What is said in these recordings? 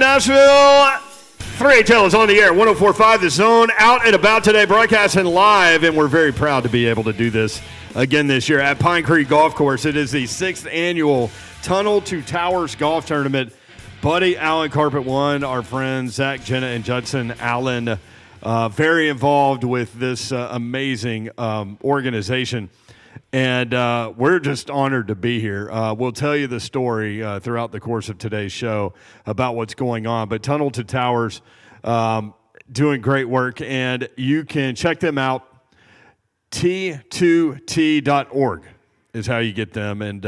Nashville, 3HL is on the air, 104.5 The Zone, out and about today, broadcasting live, and we're very proud to be able to do this again this year at Pine Creek Golf Course. It is the 6th annual Tunnel to Towers Golf Tournament. Buddy Allan Carpet One, our friends Zach, Jenna, and Judson Allen, very involved with this amazing organization. And we're just honored to be here. We'll tell you the story throughout the course of today's show about what's going on. But Tunnel to Towers, doing great work. And you can check them out. T2T.org is how you get them. And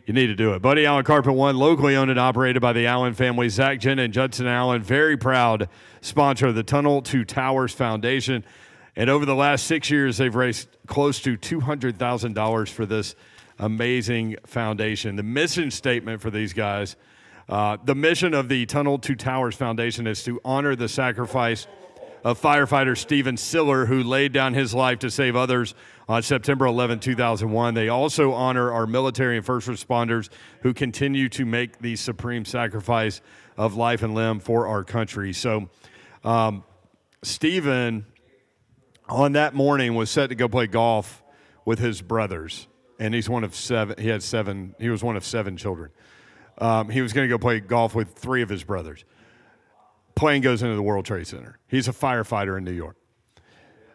you need to do it. Buddy Allan Carpet One, locally owned and operated by the Allen family. Zach, Jenna, and Judson Allen, very proud sponsor of the Tunnel to Towers Foundation. And over the last 6 years, they've raised close to $200,000 for this amazing foundation. The mission statement for these guys, the mission of the Tunnel to Towers Foundation is to honor the sacrifice of firefighter Stephen Siller, who laid down his life to save others on September 11, 2001. They also honor our military and first responders who continue to make the supreme sacrifice of life and limb for our country. So, Stephen, on that morning, was set to go play golf with his brothers, and he's one of seven. He had seven. He was one of 7 children. He was going to go play golf with 3 of his brothers. Plane goes into the World Trade Center. He's a firefighter in New York.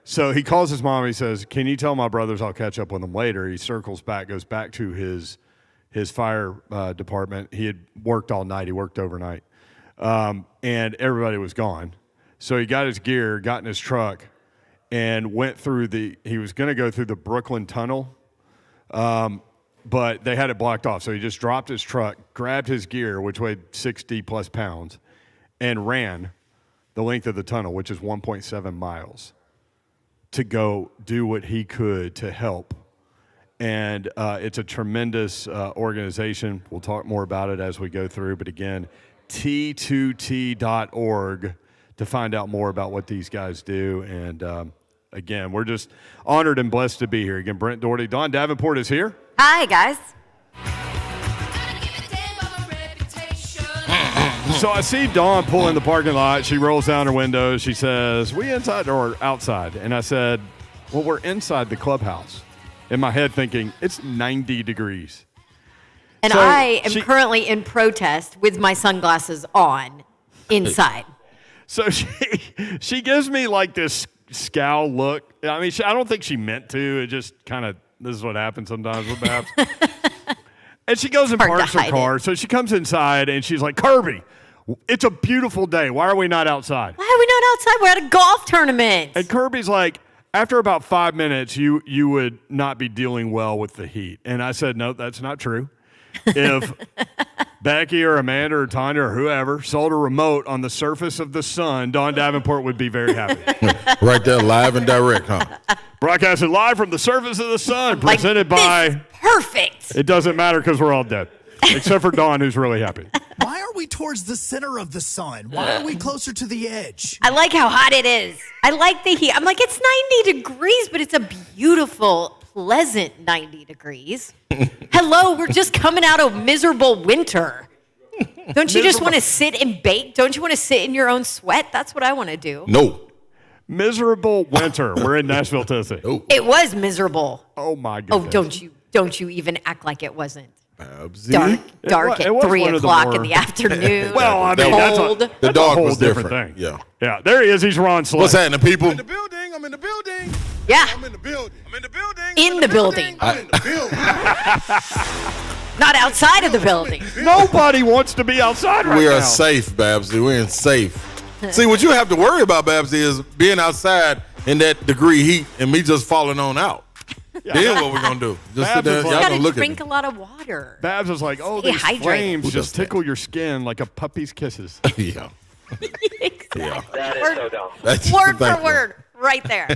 So he calls his mom. He says, "Can you tell my brothers I'll catch up with them later?" He circles back, goes back to his fire department. He had worked all night. He worked overnight, and everybody was gone. So he got his gear, got in his truck, and went through he was going to go through the Brooklyn Tunnel, but they had it blocked off. So he just dropped his truck, grabbed his gear, which weighed 60-plus pounds, and ran the length of the tunnel, which is 1.7 miles, to go do what he could to help. And it's a tremendous organization. We'll talk more about it as we go through. But again, T2T.org to find out more about what these guys do. And again, we're just honored and blessed to be here. Again, Brent Doherty, Don Davenport is here. Hi, guys. So I see Dawn pull in the parking lot. She rolls down her window. She says, "We inside or outside?" And I said, "Well, we're inside the clubhouse." In my head thinking, it's 90 degrees. And so I am currently in protest with my sunglasses on inside. So she gives me like this scowl look. I mean, I don't think she meant to. It just kind of, this is what happens sometimes with Babs. And she goes and parks her car. So she comes inside and she's like, "Kirby, it's a beautiful day. Why are we not outside?" Why are we not outside? We're at a golf tournament. And Kirby's like, "After about 5 minutes, you would not be dealing well with the heat." And I said, "No, that's not true. If Becky or Amanda or Tanya or whoever sold a remote on the surface of the sun, Don Davenport would be very happy." Right there, live and direct, huh? Broadcasting live from the surface of the sun, presented by... Perfect. It doesn't matter because we're all dead, except for Don, who's really happy. Why are we towards the center of the sun? Why are we closer to the edge? I like how hot it is. I like the heat. I'm like, it's 90 degrees, but it's a beautiful, pleasant 90 degrees. Hello, we're just coming out of miserable winter. Don't you just want to sit and bake? Don't you want to sit in your own sweat? That's what I want to do. No. Miserable winter. We're in Nashville, Tennessee. No. It was miserable. Oh, my goodness. Oh, don't you even act like it wasn't. Babsy. Dark at 3 o'clock in the afternoon. Well, I mean, cold. The dog whole was different thing. Yeah. Yeah, there he is. He's Ron Slay. What's happening, people? I'm in the building. I'm in the building. Yeah. I'm in the building. I'm in the building. In the building. I'm in the building. Not outside of the building. Nobody wants to be outside right now. We are safe, Babsy. We're in safe. See, what you have to worry about, Babsy, is being outside in that degree heat and me just falling on out. Yeah. Then what we gonna do? Just sit there. Babs is Y'all like- gonna You look gotta at drink me. a lot of water. Babs is like, "Oh, Stay these hydrated. flames Who just does that? tickle your skin like a puppy's kisses." Yeah. Exactly. Yeah. That is so dumb. That's- Word thank for you. word, right there.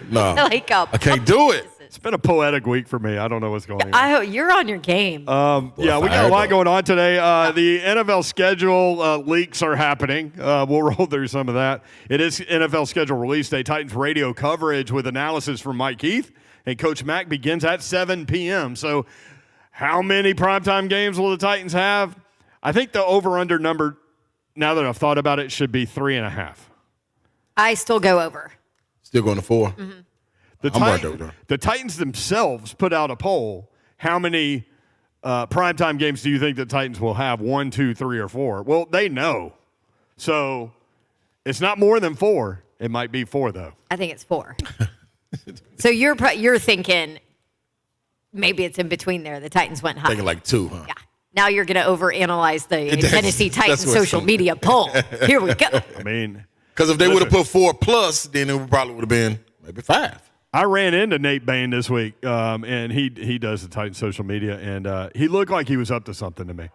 No. Like I can't do it. It's been a poetic week for me. I don't know what's going on. You're on your game. Yeah, we got a lot going on today. The NFL schedule leaks are happening. We'll roll through some of that. It is NFL schedule release day. Titans radio coverage with analysis from Mike Heath and Coach Mack begins at 7 p.m. So how many primetime games will the Titans have? I think the over-under number now that I've thought about it, should be 3.5. I still go over. Still going to 4. Mm-hmm. I'm right there with her. The Titans themselves put out a poll. How many primetime games do you think the Titans will have? 1, 2, 3, or 4? Well, they know. So it's not more than 4. It might be 4, though. I think it's 4. So you're thinking maybe it's in between there. The Titans went high. Thinking like 2, huh? Yeah. Now you're going to overanalyze the That's- Tennessee Titans that's what social some- media poll. Here we go. I mean, Because if they would have Listen. put 4+, then it probably would have been maybe 5. I ran into Nate Bain this week, and he does the Titans social media, and he looked like he was up to something to me.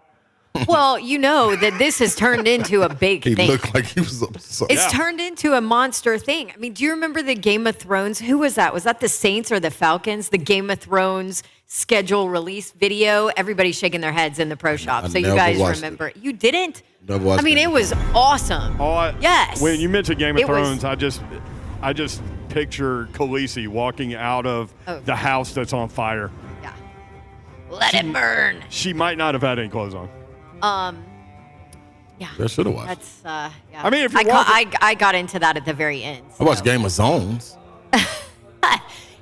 Well, you know that this has turned into a big He thing. looked like he was up to something. It's turned into a monster thing. I mean, do you remember the Game of Thrones? Who was that? Was that the Saints or the Falcons? The Game of Thrones schedule release video? Everybody's shaking their heads in the pro shop. I So you never guys watched remember. You didn't? Never watched I mean, Game it of was awesome. Yes. When you mentioned Game of It was- Thrones, I just picture Khaleesi walking out of the house that's on fire. Yeah. Let it burn. She might not have had any clothes on. Yeah. I should have watched. That's, yeah. I mean, if you're I got into that at the very end. I watched so. Game of Zones.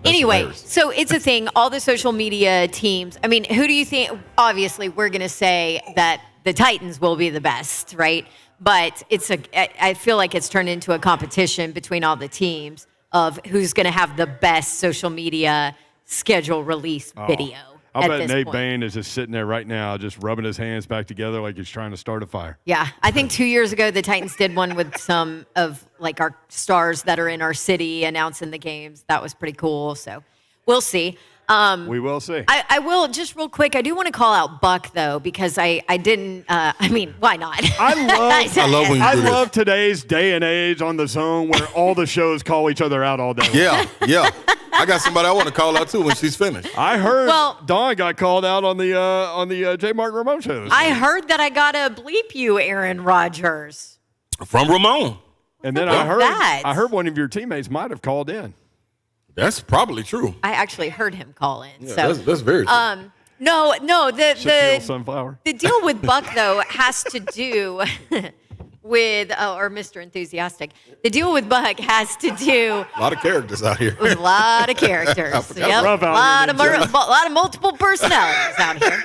Anyway, hilarious. so it's a thing. All the social media teams. I mean, who do you think? Obviously, we're going to say that the Titans will be the best, right? But I feel like it's turned into a competition between all the teams of who's going to have the best social media schedule release video. I'll at bet this Nate point. Bain is just sitting there right now, just rubbing his hands back together like he's trying to start a fire. Yeah, I think 2 years ago the Titans did one with some of like our stars that are in our city announcing the games. That was pretty cool. So we'll see. We will see. I will just real quick. I do want to call out Buck though because I didn't. I mean, why not? I love when you I do this. love today's day and age on the zone where all the shows call each other out all day. Yeah. I got somebody I want to call out too when she's finished. I heard Well- Dawn got called out on the J. Martin Ramon show. This I morning. heard that I gotta bleep you, Aaron Rodgers. From Ramon. And then Look at that. I heard one of your teammates might have called in. That's probably true. I actually heard him call in. Yeah, so that's very true. no, Shaquille the Sunflower. the deal with Buck though has to do with or Mr. Enthusiastic. The deal with Buck has to do A lot of characters out here. with a lot of characters. forgot rough out lot of multiple personalities out here.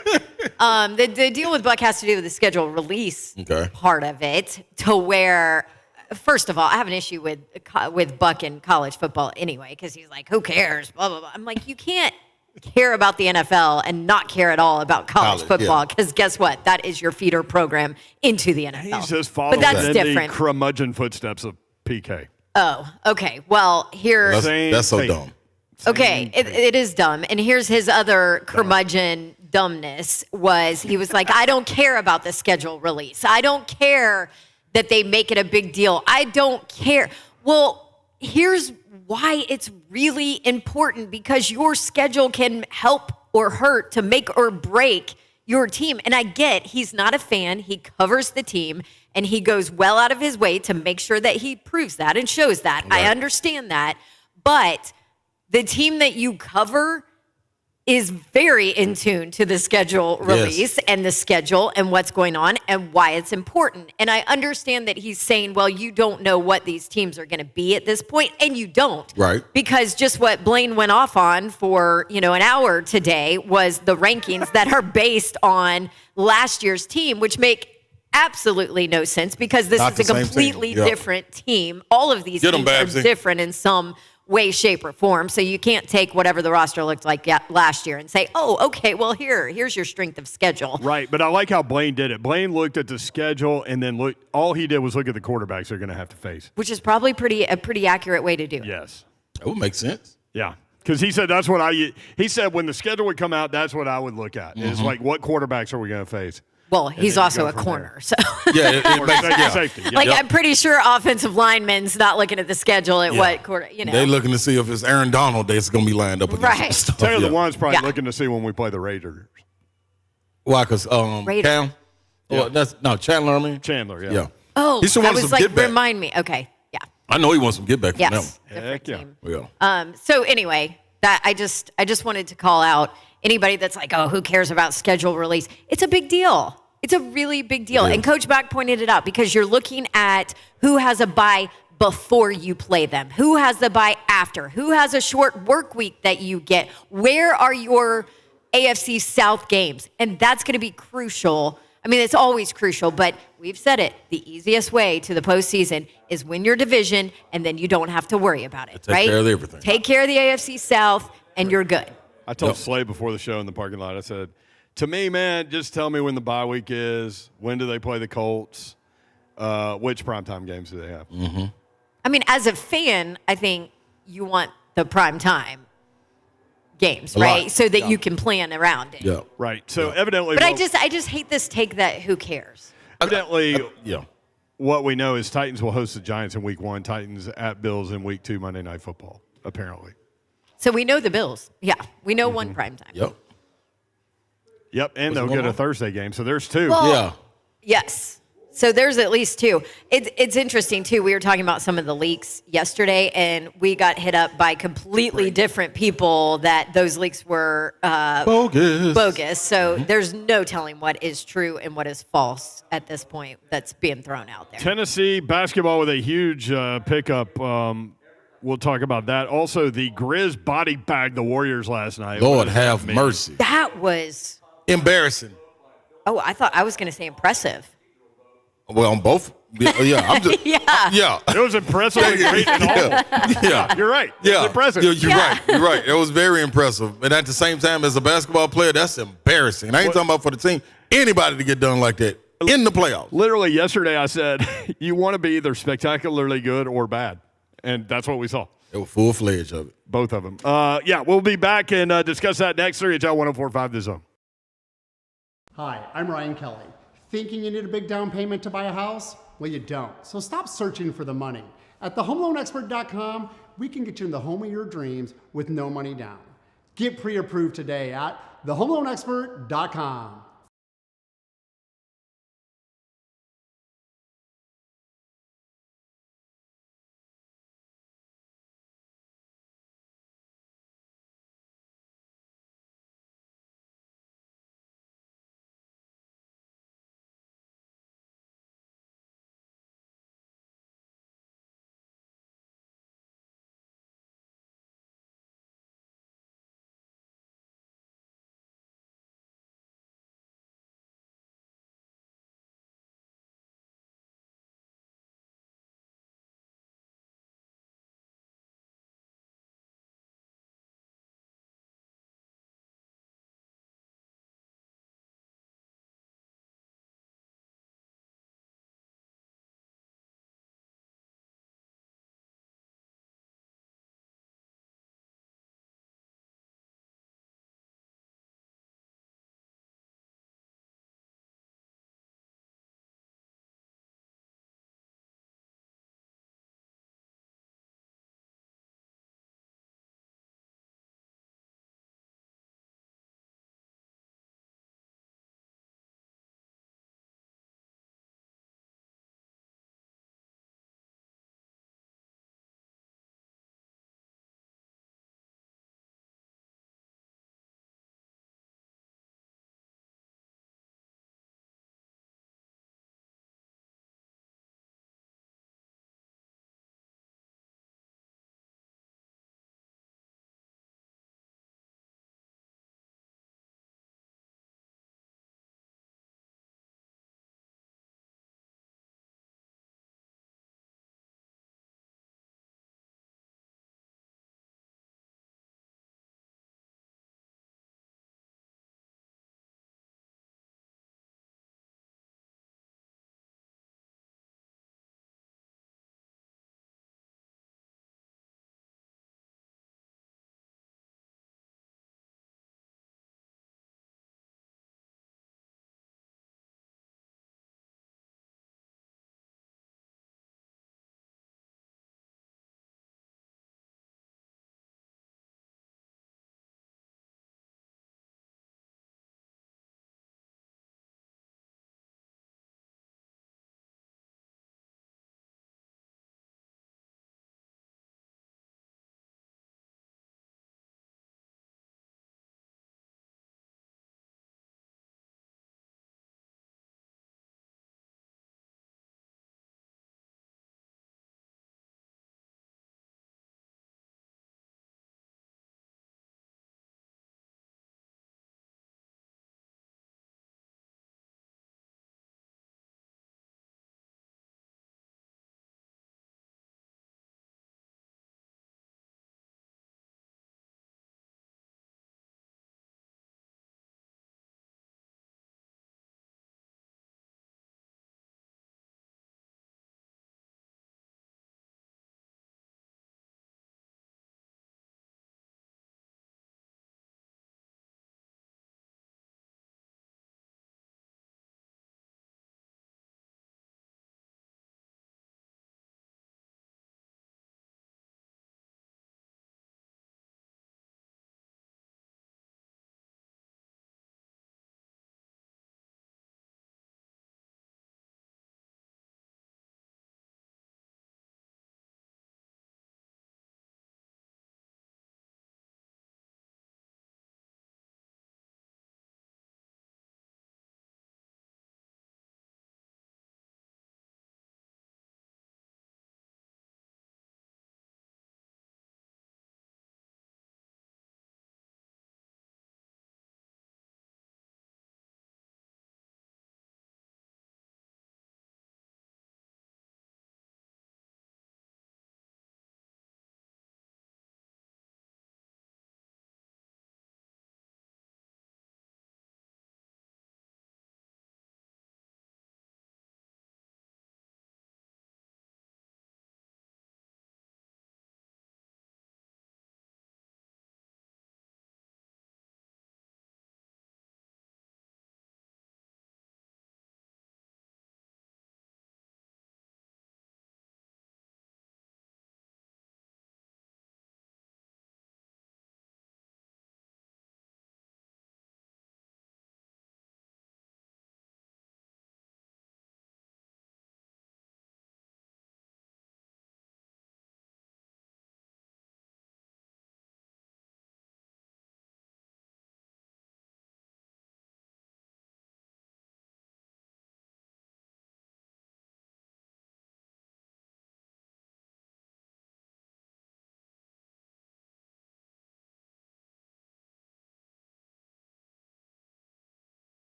The deal with Buck has to do with the schedule release Okay. part of it, to where, first of all, I have an issue with Buck in college football anyway, because he's like, who cares? Blah blah blah. I'm like, you can't care about the NFL and not care at all about college College, football, yeah. because guess what? That is your feeder program into the NFL. He's just following but that's in different. the curmudgeon footsteps of PK. Oh, okay. Well, here. That's so Same dumb. Okay, it is dumb. And here's his other curmudgeon dumbness was he was like, I don't care about the schedule release. I don't care that they make it a big deal. I don't care. Well, here's why it's really important, because your schedule can help or hurt to make or break your team. And I get he's not a fan. He covers the team and he goes well out of his way to make sure that he proves that and shows that. I understand that. But the team that you cover is very in tune to the schedule release and the schedule and what's going on and why it's important. And I understand that he's saying, well, you don't know what these teams are going to be at this point, and you don't. Right. Because just what Blaine went off on for, an hour today was the rankings that are based on last year's team, which make absolutely no sense because this Not is the a same team. completely Yeah. different team. All of these Get 'em, teams are Babsy. different in some way, shape, or form. So you can't take whatever the roster looked like last year and say, oh, okay, well, here's your strength of schedule. Right, but I like how Blaine did it. Blaine looked at the schedule and then all he did was look at the quarterbacks they're going to have to face. Which is probably a pretty accurate way to do it. Yes. That would make sense. Yeah. Because he said that's what he said when the schedule would come out, that's what I would look at. It's like, what quarterbacks are we going to face? Well, he's then you also go a from corner, so Yeah, it makes sense. Safety. Yeah. like I'm pretty sure offensive linemen's not looking at the schedule at what quarter, They looking to see if it's Aaron Donald that's going to be lined up against Right. some stuff. Taylor Yeah. the one's probably Yeah. looking to see when we play the Raiders. Why? Because Raider. Cam? Yeah. Well, Chandler, I mean. Chandler, yeah. Yeah. Oh, He should I want was some like, get back. remind me. Okay, yeah, I know he wants some get back from yes, them. different yeah. team. Yeah. So anyway, that I just wanted to call out anybody that's like, oh, who cares about schedule release? It's a big deal. It's a really big deal. Yeah. And Coach Mack pointed it out because you're looking at who has a bye before you play them, who has the bye after, who has a short work week that you get. Where are your AFC South games? And that's going to be crucial. I mean, it's always crucial, but we've said it. The easiest way to the postseason is win your division, and then you don't have to worry about it, Take right? care of everything. Take care of the AFC South, and you're good. I told Slay before the show in the parking lot, I said, to me, man, just tell me when the bye week is, when do they play the Colts, which primetime games do they have? Mm-hmm. I mean, as a fan, I think you want the primetime games, right? So that you can plan around it. Yeah. Right. So evidently, But I just hate this take that who cares? evidently, Yeah. what we know is Titans will host the Giants in week 1, Titans at Bills in week 2, Monday Night Football, apparently. So we know the Bills. Yeah, we know one primetime. Yep. Yep, and What's they'll going get a on? Thursday game, so there's 2. Well, Yeah. Yes. So there's at least 2. It's interesting, too. We were talking about some of the leaks yesterday, and we got hit up by completely different people that those leaks were bogus. So there's no telling what is true and what is false at this point that's being thrown out there. Tennessee basketball with a huge pickup. We'll talk about that. Also, the Grizz body bagged the Warriors last night. Lord have mercy. That was, Embarrassing. I thought I was going to say impressive. Well, on both. Yeah. I'm just, yeah. It was impressive. Great and awful. Yeah. You're right. Yeah. It's impressive. You're right. You're right. It was very impressive. And at the same time, as a basketball player, that's embarrassing. And I ain't talking about for the team. Anybody to get done like that in the playoffs. Literally, yesterday I said, you want to be either spectacularly good or bad. And that's what we saw. It was full-fledged of it. Both of them. We'll be back and discuss that next. 3HL 1045 The Zone. Hi, I'm Ryan Kelly. Thinking you need a big down payment to buy a house? Well, you don't. So stop searching for the money. At thehomeloanexpert.com, we can get you in the home of your dreams with no money down. Get pre-approved today at thehomeloanexpert.com.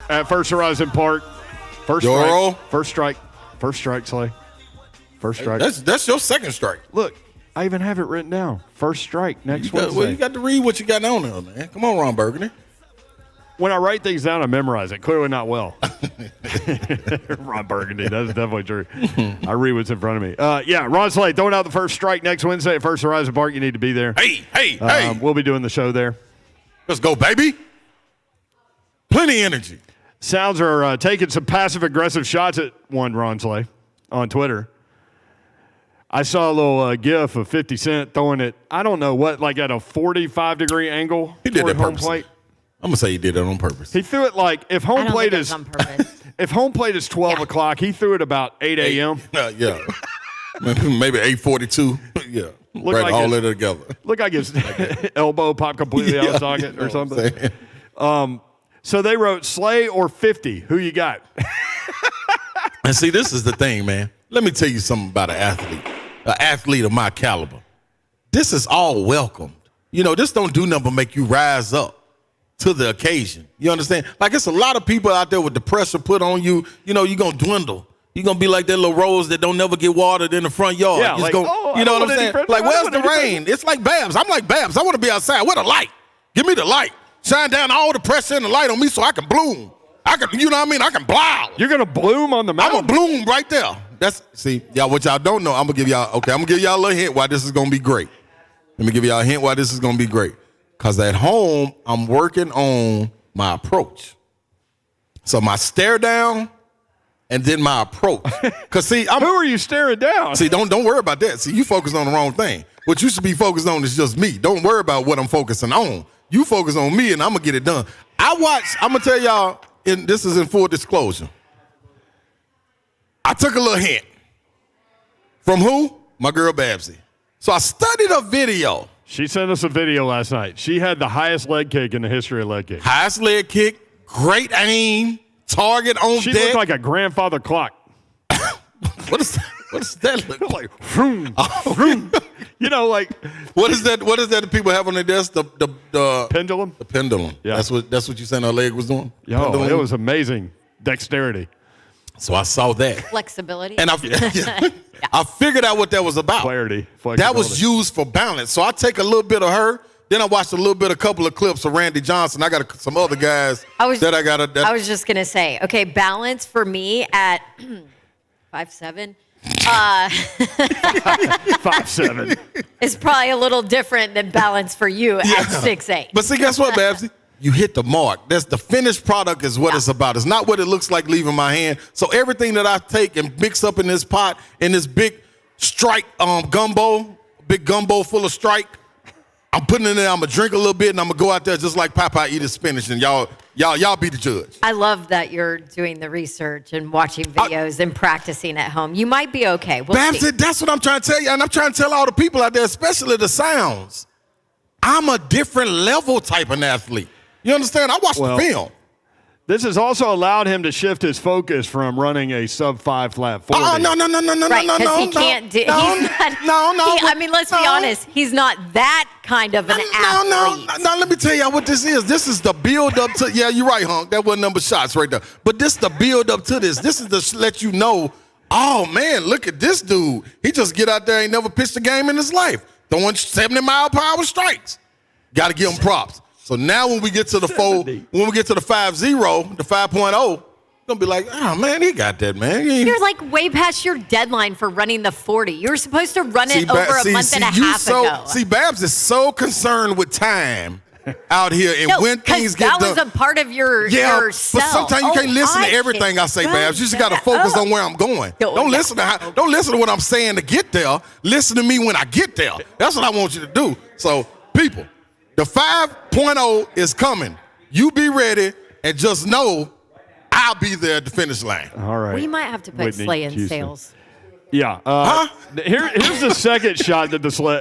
at First Horizon Park. First Doro. strike. First strike, Slay. First strike. That's your second strike. Look, I even have it written down. First strike next Wednesday. Well, you got to read what you got on there, man. Come on, Ron Burgundy. When I write things down, I memorize it. Clearly not well. Ron Burgundy, that's definitely true. I read what's in front of me. Yeah, Ron Slade throwing out the first strike next Wednesday at First Horizon Park. You need to be there. Hey. We'll be doing the show there. Let's go, baby. Plenty of energy. Sounds are taking some passive-aggressive shots at one Ron Slade on Twitter. I saw a little GIF of 50 Cent throwing it, I don't know what, like at a 45-degree angle. He did toward that home purposely. plate. I'm going to say he did that on purpose. He threw it like if I home don't plate think it is was on purpose. if home plate is 12 o'clock, he threw it about 8 a.m. Yeah. Maybe 8:42. Yeah. Look right, like all it's- that together. Look like his elbow popped completely out of socket You know or what I'm something. saying? So they wrote Slay or 50. Who you got? And see, this is the thing, man. Let me tell you something about an athlete of my caliber. This is all welcomed. You know, this don't do nothing but make you rise up to the occasion. You understand? Like, it's a lot of people out there with the pressure put on you. You know, you're going to dwindle. You're going to be like that little rose that don't never get watered in the front yard. Yeah, It's like, gonna, oh, I you know don't what I'm want any saying? pressure. Like, I where's don't the want any rain? It's like Babs. I'm like Babs. I want to be outside. Where the light? Give me the light. Shine down all the pressure and the light on me so I can bloom. You know what I mean? I can blow. You're going to bloom on the I'm mountain? gonna bloom right there. See, y'all, what y'all don't know, I'm gonna give y'all a little hint why this is gonna be great. Let me give y'all a hint why this is gonna be great. Cause at home, I'm working on my approach. So my stare down and then my approach. Cause see, Who are you staring down? see, don't worry about that. See, you focus on the wrong thing. What you should be focused on is just me. Don't worry about what I'm focusing on. You focus on me and I'm gonna get it done. I'm gonna tell y'all, and this is in full disclosure. I took a little hint. From who? My girl Babsy. So I studied a video. She sent us a video last night. She had the highest leg kick in the history of leg kicks. Highest leg kick, great aim, target on She deck. looked like a grandfather clock. What does that look like? Like, vroom, vroom. You know, like What is that that people have on their desk? The pendulum. The pendulum. Yeah. That's what you said her leg was doing? Yo, Pendulum? it was amazing. Dexterity. So I saw that. Flexibility. And I figured out what that was about. Clarity. That was used for balance. So I take a little bit of her. Then I watched a couple of clips of Randy Johnson. I got some other guys I was that just gonna say, okay, balance for me at 5'7" 5'7". is probably a little different than balance for you at 6'8". But see, guess what, Babsy? You hit the mark. That's the finished product is what it's about. It's not what it looks like leaving my hand. So everything that I take and mix up in this pot, in this big strike big gumbo full of strike, I'm putting it in there. I'm going to drink a little bit, and I'm going to go out there just like Popeye eat his spinach, and y'all be the judge. I love that you're doing the research and watching videos and practicing at home. You might be okay. We'll Babsy, see. that's what I'm trying to tell you, and I'm trying to tell all the people out there, especially the sounds. I'm a different level type of athlete. You understand? I watched the film. This has also allowed him to shift his focus from running a sub-5 flat 40. Right, because he can't do. I mean, let's be honest. He's not that kind of an athlete. No, let me tell you what this is. This is the build up to. Yeah, you're right, Hunk. That wasn't number shots right there. But this is the build up to this. This is to let you know. Oh man, look at this dude. He just get out there, ain't never pitched a game in his life, throwing 70-mile-per-hour strikes. Got to give him props. So now when we get to the 5-0, the 5.0, gonna be like, oh man, he got that, man. You're like way past your deadline for running the 40. You were supposed to run it over a month and a half ago. See, Babs is so concerned with time out here and when things get done. That was a part of your but sell. sometimes you can't listen to everything I say, Babs. You just got to focus on where I'm going. Don't listen to what I'm saying to get there. Listen to me when I get there. That's what I want you to do. So, people, the 5.0 is coming. You be ready and just know I'll be there at the finish line. All right. We might have to put Whitney Slay in Houston. sales. Yeah. Here's the second shot that the Slay.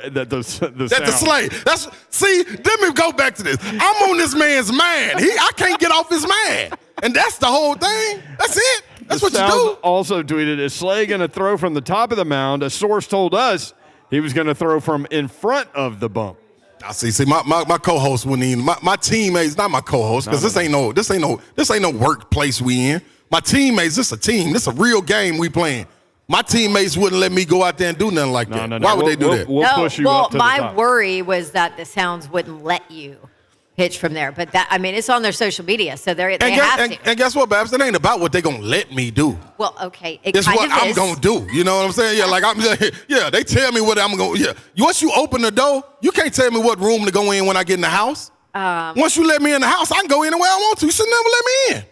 Let me go back to this. I'm on this man's mind. I can't get off his mind. And that's the whole thing. That's it. That's what you do. Also tweeted, is Slay going to throw from the top of the mound? A source told us he was going to throw from in front of the bump. I see. My co-host wouldn't even. My teammates, not my co-host, because this ain't no workplace we in. My teammates, this a team. This a real game we playing. My teammates wouldn't let me go out there and do nothing like that. No. Why would they do that? We'll push you up to the my top. worry was that the Sounds wouldn't let you pitch from there. But it's on their social media, so they have to. And guess what, Babs? It ain't about what they gonna let me do. Well, okay, It's what I'm gonna do. You know what I'm saying? Yeah, they tell me what I'm gonna. Yeah, once you open the door, you can't tell me what room to go in when I get in the house. Once you let me in the house, I can go anywhere I want to. You should never let me in.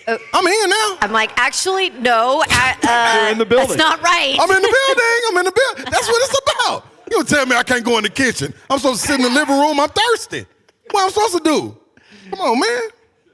I'm in now. I'm like, actually, no. You're in the building. That's not right. I'm in the building. That's what it's about. You don't tell me I can't go in the kitchen. I'm supposed to sit in the living room. I'm thirsty. What I'm supposed to do? Come on, man.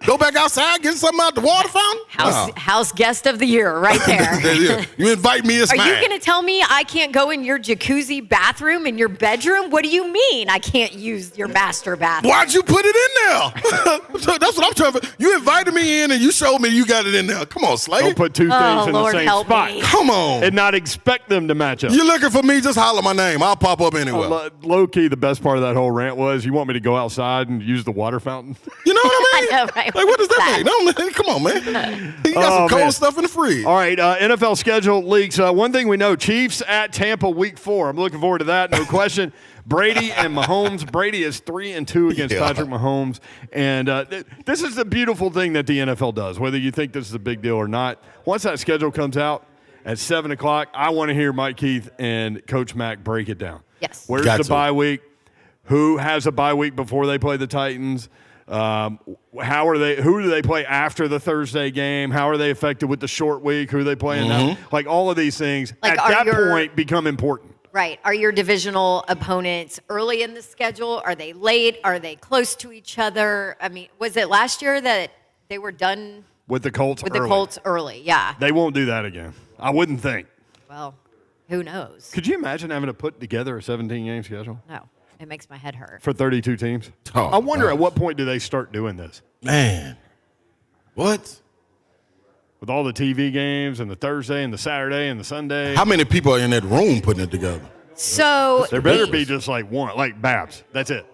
Go back outside, get something out the water fountain? House guest of the year right there. You invite me, it's Are fine. you going to tell me I can't go in your jacuzzi bathroom in your bedroom? What do you mean I can't use your master bathroom? Why'd you put it in there? That's what I'm trying to. You invited me in and you showed me you got it in there. Come on, Slade. Don't put two things in Lord the same help spot. me. Come on. And not expect them to match up. You looking for me, just holler my name. I'll pop up anywhere. Low key, the best part of that whole rant was you want me to go outside and use the water fountain? You know what I mean? I know, right? Like, what does that mean? No, man, come on, man. You got some cold stuff in the fridge. All right, NFL schedule leaks. One thing we know, Chiefs at Tampa week 4. I'm looking forward to that, no question. Brady and Mahomes. Brady is 3-2 against Patrick Mahomes. And this is the beautiful thing that the NFL does, whether you think this is a big deal or not. Once that schedule comes out at 7 o'clock, I want to hear Mike Keith and Coach Mack break it down. Yes. Where's the bye week? Who has a bye week before they play the Titans? Who do they play after the Thursday game? How are they affected with the short week? Who are they playing now? Like all of these things Like, at that point become important. Right. Are your divisional opponents early in the schedule? Are they late? Are they close to each other? I mean, was it last year that they were done With the Colts with early. the Colts early? Yeah. They won't do that again. I wouldn't think. Well, who knows? Could you imagine having to put together a 17-game schedule No. It makes my head hurt. for 32 teams? Oh, I wonder gosh. at what point do they start doing this? Man. What? With all the TV games and the Thursday and the Saturday and the Sunday. How many people are in that room putting it together? So There better be just like one, like Babs. That's it.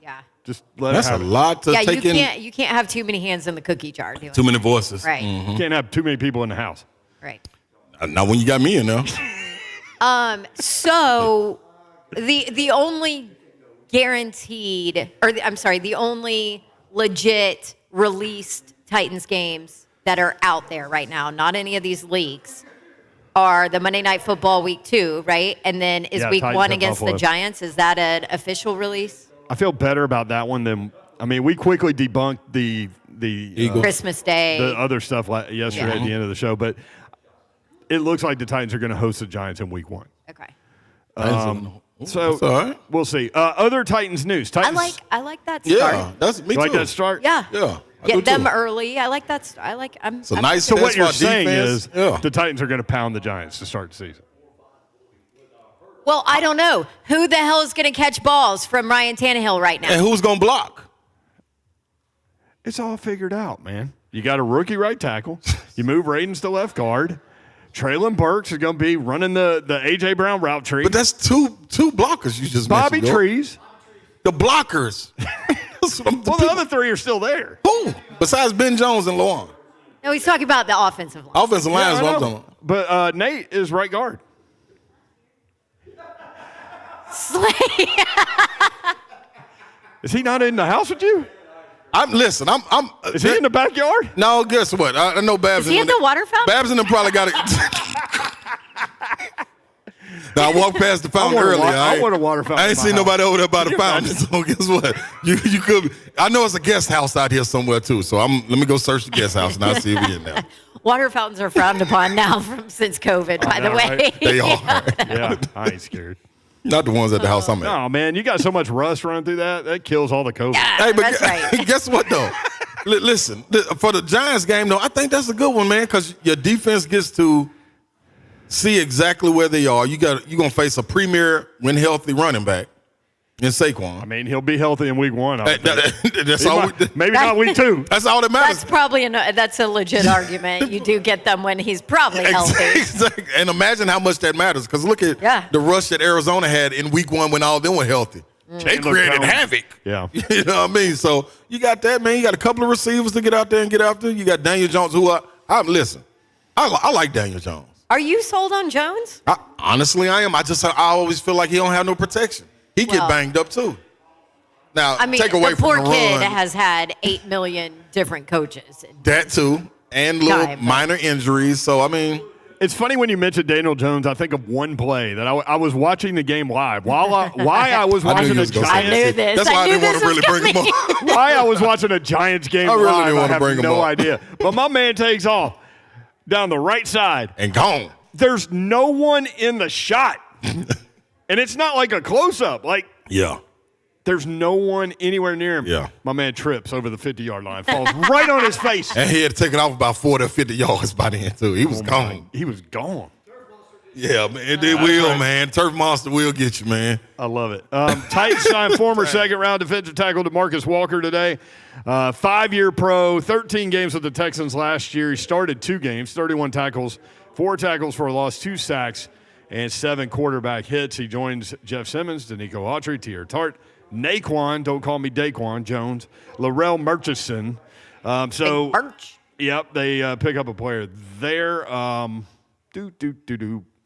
yeah. Just let That's it a happen. lot to Yeah, take you in. can't have too many hands in the cookie jar doing Too many voices. Right. You can't have too many people in the house. Right. Not when you got me in there. So the only guaranteed, the only legit released Titans games that are out there right now, not any of these leaks, are the Monday Night Football week 2, right? And then is week Titans 1 at against Buffalo. the Giants? Is that an official release? I feel better about that one than we quickly debunked the Eagles. Christmas Day. the other stuff yesterday at the end of the show, but it looks like the Titans are going to host the Giants in week 1. Okay. So that's all right. we'll see. Other Titans news. Titans, I like that start. Yeah, that's me you like too. that start? Yeah. Yeah. I do Get them too. early. I like that. It's a nice So test what you're for our saying defense. is the Titans are going to pound the Giants to start the season. Well, I don't know. Who the hell is going to catch balls from Ryan Tannehill right now? And who's going to block? It's all figured out, man. You got a rookie right tackle. You move Radens to left guard. Traylon Burks is going to be running the A.J. Brown route tree. But that's two blockers you just Bobby mentioned. Bill. Trees. The blockers. Well, the other three are still there. Who? Besides Ben Jones and Lawan. No, he's talking about the offensive line. Offensive line is I what I'm know. talking about. But Nate is right guard. Is he not in the house with you? Listen, Is he in the backyard? No, guess what? I know Babs. Is he at the water fountain? Babs and them probably got it. Now, I walked past the fountain want a earlier. I want a water fountain I ain't in my seen nobody over there by the you fountain. So guess what? You could. I know it's a guest house out here somewhere too. So let me go search the guest house and I'll see if we in there. Water fountains are frowned upon now since COVID, by the know, way. right? They are. Yeah, I ain't scared. Not the ones at the house I'm at. Oh, man, you got so much rust running through that. That kills all the COVID. Yeah, Hey, but that's right. guess what though? Listen, for the Giants game though, I think that's a good one, man, because your defense gets to see exactly where they are. You're gonna face a premier, when healthy, running back in Saquon. I mean, he'll be healthy in week 1. That's all. Maybe not week 2. That's all that matters. That's probably that's a legit argument. You do get them when he's probably healthy. Exactly. And imagine how much that matters. Because look at Yeah. the rush that Arizona had in week 1 when all of them were healthy. They created havoc. Yeah. You know what I mean? So you got that, man. You got a couple of receivers to get out there and get after. You got Daniel Jones, who listen, I like Daniel Jones. Are you sold on Jones? Honestly, I am. I always feel like he don't have no protection. He get banged up too. Now, I mean, take away the poor from the kid run, has had 8 million different coaches. that too, and little minor injuries. So I mean, it's funny when you mention Daniel Jones. I think of one play that I was watching the game live. Why I was watching a Giants. I knew this. That's why I didn't want to really coming. bring him up. Why I was watching a Giants game I really live, didn't want I to have bring him no up. idea. But my man takes off down the right side. And gone. There's no one in the shot. And it's not like a close-up. Like, Yeah. there's no one anywhere near him. Yeah. My man trips over the 50-yard line, falls right on his face. And he had taken off about 40 or 50 yards by the end, too. He was gone. He was gone. Yeah, man. It will, man. Turf Monster will get you, man. I love it. Titans signed former second-round defensive tackle DeMarcus Walker today. 5-year pro, 13 games with the Texans last year. He started 2 games, 31 tackles, 4 tackles for a loss, 2 sacks, and 7 quarterback hits. He joins Jeff Simmons, Danico Autry, Tier Tart, Naquan, don't call me Daquan Jones, Larrell Murchison. Yep, they pick up a player there.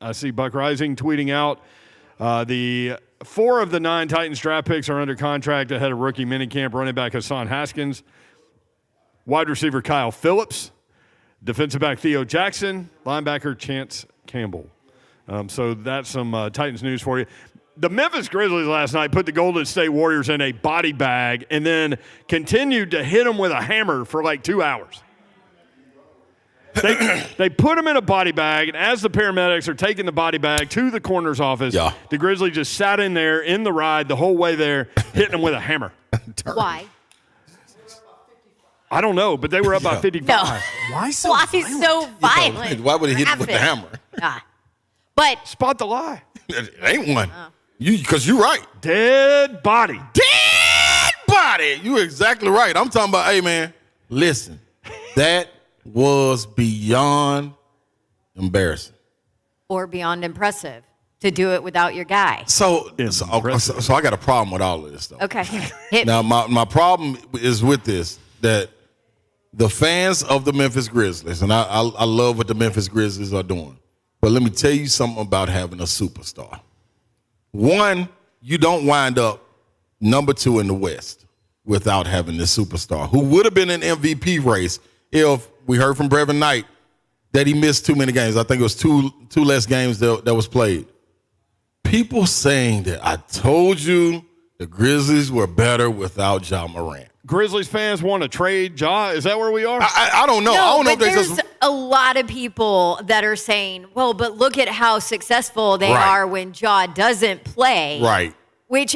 I see Buck Rising tweeting out the 4 of the 9 Titans draft picks are under contract ahead of rookie minicamp. Running back Hassan Haskins, wide receiver Kyle Phillips, defensive back Theo Jackson, linebacker Chance Campbell. So that's some Titans news for you. The Memphis Grizzlies last night put the Golden State Warriors in a body bag and then continued to hit them with a hammer for like 2 hours. They put them in a body bag, and as the paramedics are taking the body bag to the coroner's office, the Grizzlies just sat in there in the ride the whole way there, hitting them with a hammer. Why? I don't know, but they were up by 55. No. Why so Why violent? so violent? Why would he hit him with the Laughing. hammer? But Spot the lie. It ain't one. Because you're right. Dead body. Dead body. You're exactly right. I'm talking about, hey, man, listen, that was beyond embarrassing. or beyond impressive to do it without your guy. So I got a problem with all of this, though. Okay. Hit Now, me. my problem is with this, that the fans of the Memphis Grizzlies, and I love what the Memphis Grizzlies are doing, but let me tell you something about having a superstar. One, you don't wind up number 2 in the West without having this superstar, who would have been an MVP race if we heard from Brevin Knight that he missed too many games. I think it was two less games that was played. People saying that I told you the Grizzlies were better without Ja Morant. Grizzlies fans want to trade Ja? Is that where we are? I don't know. No, I don't know but if they there's just a lot of people that are saying, well, but look at how successful they Right. are when Ja doesn't play. right.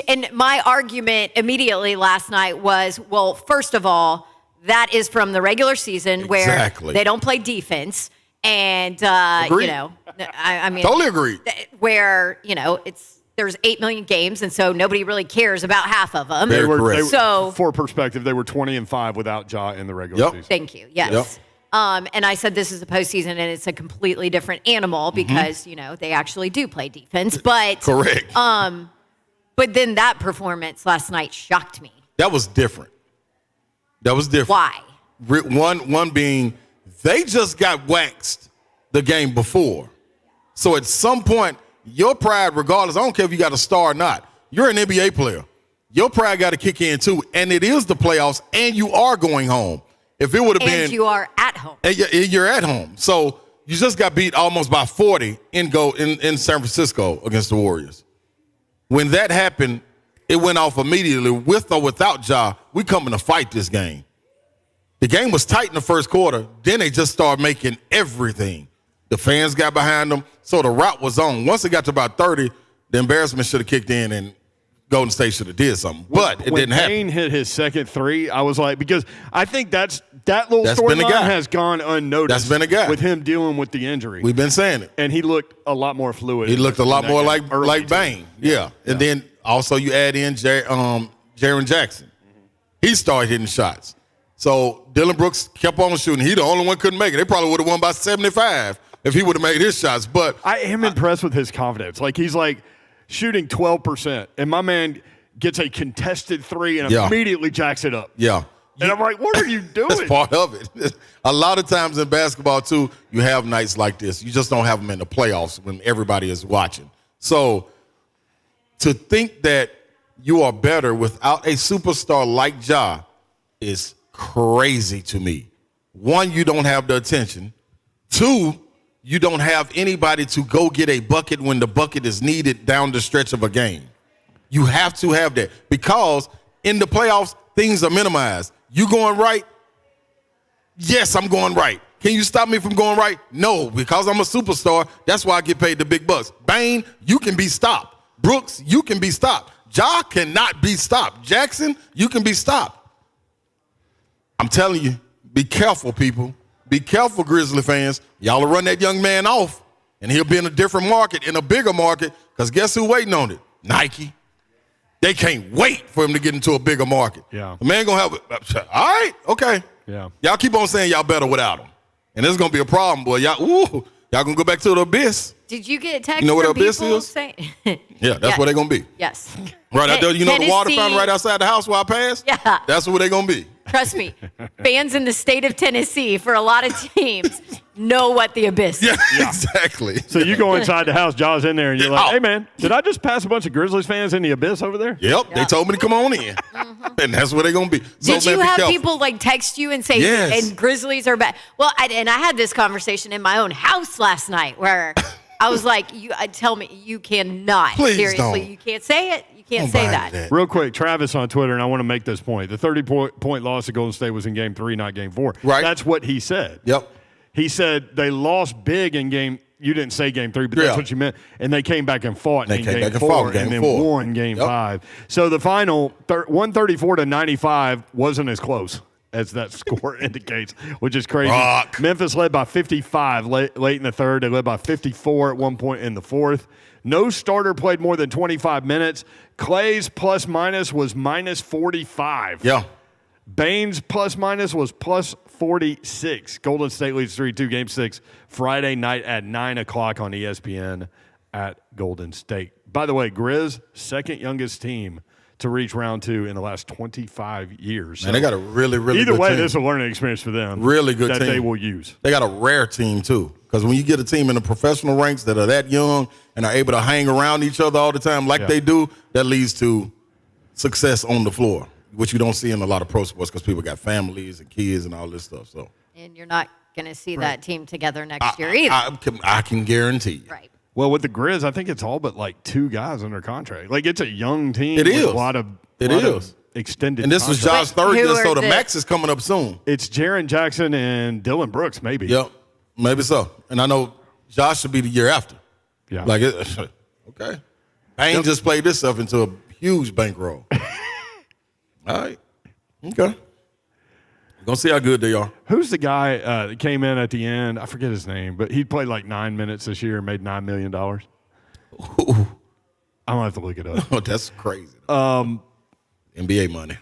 And my argument immediately last night was, well, first of all, that is from the regular season where Exactly. they don't play defense. And, Agreed. I mean, Totally agree. where, there's 8 million games, and so nobody really cares about half of them. Very correct. So- for perspective, they were 20-5 without Ja in the regular Yep. season. Thank you. Yes. Yep. And I said this is a postseason, and it's a completely different animal because, they actually do play defense. But Correct. but then that performance last night shocked me. That was different. Why? One being they just got waxed the game before. So at some point, your pride, regardless, I don't care if you got a star or not, you're an NBA player. Your pride got to kick in too. And it is the playoffs, and you are going home. If it would have been. And you are at home. And you're at home. So you just got beat almost by 40 in San Francisco against the Warriors. When that happened, it went off immediately. With or without Ja, we coming to fight this game. The game was tight in the first quarter. Then they just started making everything. The fans got behind them, so the route was on. Once it got to about 30, the embarrassment should have kicked in and Golden State should have did something. But it didn't happen. When Payne hit his second three, I was like, because I think that little been the storyline guy. has gone unnoticed. That's been a guy. With him dealing with the injury. We've been saying it. And he looked a lot more fluid. He looked a lot in that more game. Early like too. Bane. Yeah. And then also you add in Jaren Jackson. He started hitting shots. So Dylan Brooks kept on shooting. He the only one couldn't make it. They probably would have won by 75 if he would have made his shots. But I am impressed with his confidence. Like, he's like shooting 12%. And my man, gets a contested three and Yeah. immediately jacks it up. Yeah. And I'm like, what are you doing? That's part of it. A lot of times in basketball, too, you have nights like this. You just don't have them in the playoffs when everybody is watching. So to think that you are better without a superstar like Ja is crazy to me. One, you don't have the attention. Two, you don't have anybody to go get a bucket when the bucket is needed down the stretch of a game. You have to have that because in the playoffs, things are minimized. You going right? Yes, I'm going right. Can you stop me from going right? No, because I'm a superstar. That's why I get paid the big bucks. Bane, you can be stopped. Brooks, you can be stopped. Ja cannot be stopped. Jackson, you can be stopped. I'm telling you, be careful, people. Be careful, Grizzly fans. Y'all will run that young man off, and he'll be in a different market, in a bigger market, because guess who's waiting on it? Nike. They can't wait for him to get into a bigger market. Yeah. The man going to have it. All right, okay. Yeah. Y'all keep on saying y'all better without him. And this is going to be a problem, boy. Y'all going to go back to the abyss. Did you get text You know what from abyss people is? saying? Yeah, that's where they're going to be. Yes. Right out there, you know the water Tennessee. fountain right outside the house where I passed? Yeah. That's where they're going to be. Trust me, fans in the state of Tennessee for a lot of teams know what the abyss is. Yeah, exactly. So you go inside the house, Ja's in there, and you're like, Oh. hey, man, did I just pass a bunch of Grizzlies fans in the abyss over there? Yep, they told me to come on in. And that's where they're going to be. So, Did man, you be have careful. people like text you and say, Yes. and Grizzlies are bad? Well, I had this conversation in my own house last night where I was like, tell me, you cannot. Please Seriously, don't. you can't say it. You can't Don't say buy that. that. Real quick, Travis on Twitter, and I want to make this point. The 30-point loss to Golden State was in Game 3, not Game 4. Right. That's what he said. Yep. He said they lost big in Game – you didn't say Game 3, but that's Yeah. what you meant. And they came back and fought They in came Game back and 4 fought in Game and then 4. won Game Yep. 5. So the final, 134-95, wasn't as close as that score indicates, which is crazy. Rock. Memphis led by 55 late in the third. They led by 54 at one point in the fourth. No starter played more than 25 minutes. Clay's plus-minus was minus 45. Yeah. Bane's plus-minus was plus 46. Golden State leads 3-2, Game 6, Friday night at 9 o'clock on ESPN at Golden State. By the way, Grizz, second youngest team to reach round 2 in the last 25 years. Man, they got a really, really Either good way, team. this is a learning experience for them. Really good that team. they will use. They got a rare team, too. Because when you get a team in the professional ranks that are that young and are able to hang around each other all the time like they do, that leads to success on the floor, which you don't see in a lot of pro sports because people got families and kids and all this stuff. So And you're not going to see that team together next year either. I can guarantee you. Right. Well, with the Grizz, I think it's all but like 2 guys under contract. Like, it's a young team. It with is. a lot of extended And this was contracts. Josh's third Who year, so are the the- max is coming up soon. It's Jaren Jackson and Dylan Brooks, maybe. Yep, maybe so. And I know Josh should be the year after. Yeah. Like, okay. Bane just played this stuff into a huge bankroll. All right. Okay. We're going to see how good they are. Who's the guy that came in at the end? I forget his name, but he played like 9 minutes this year and made $9 million. I'm going to have to look it up. Oh, that's crazy. NBA money.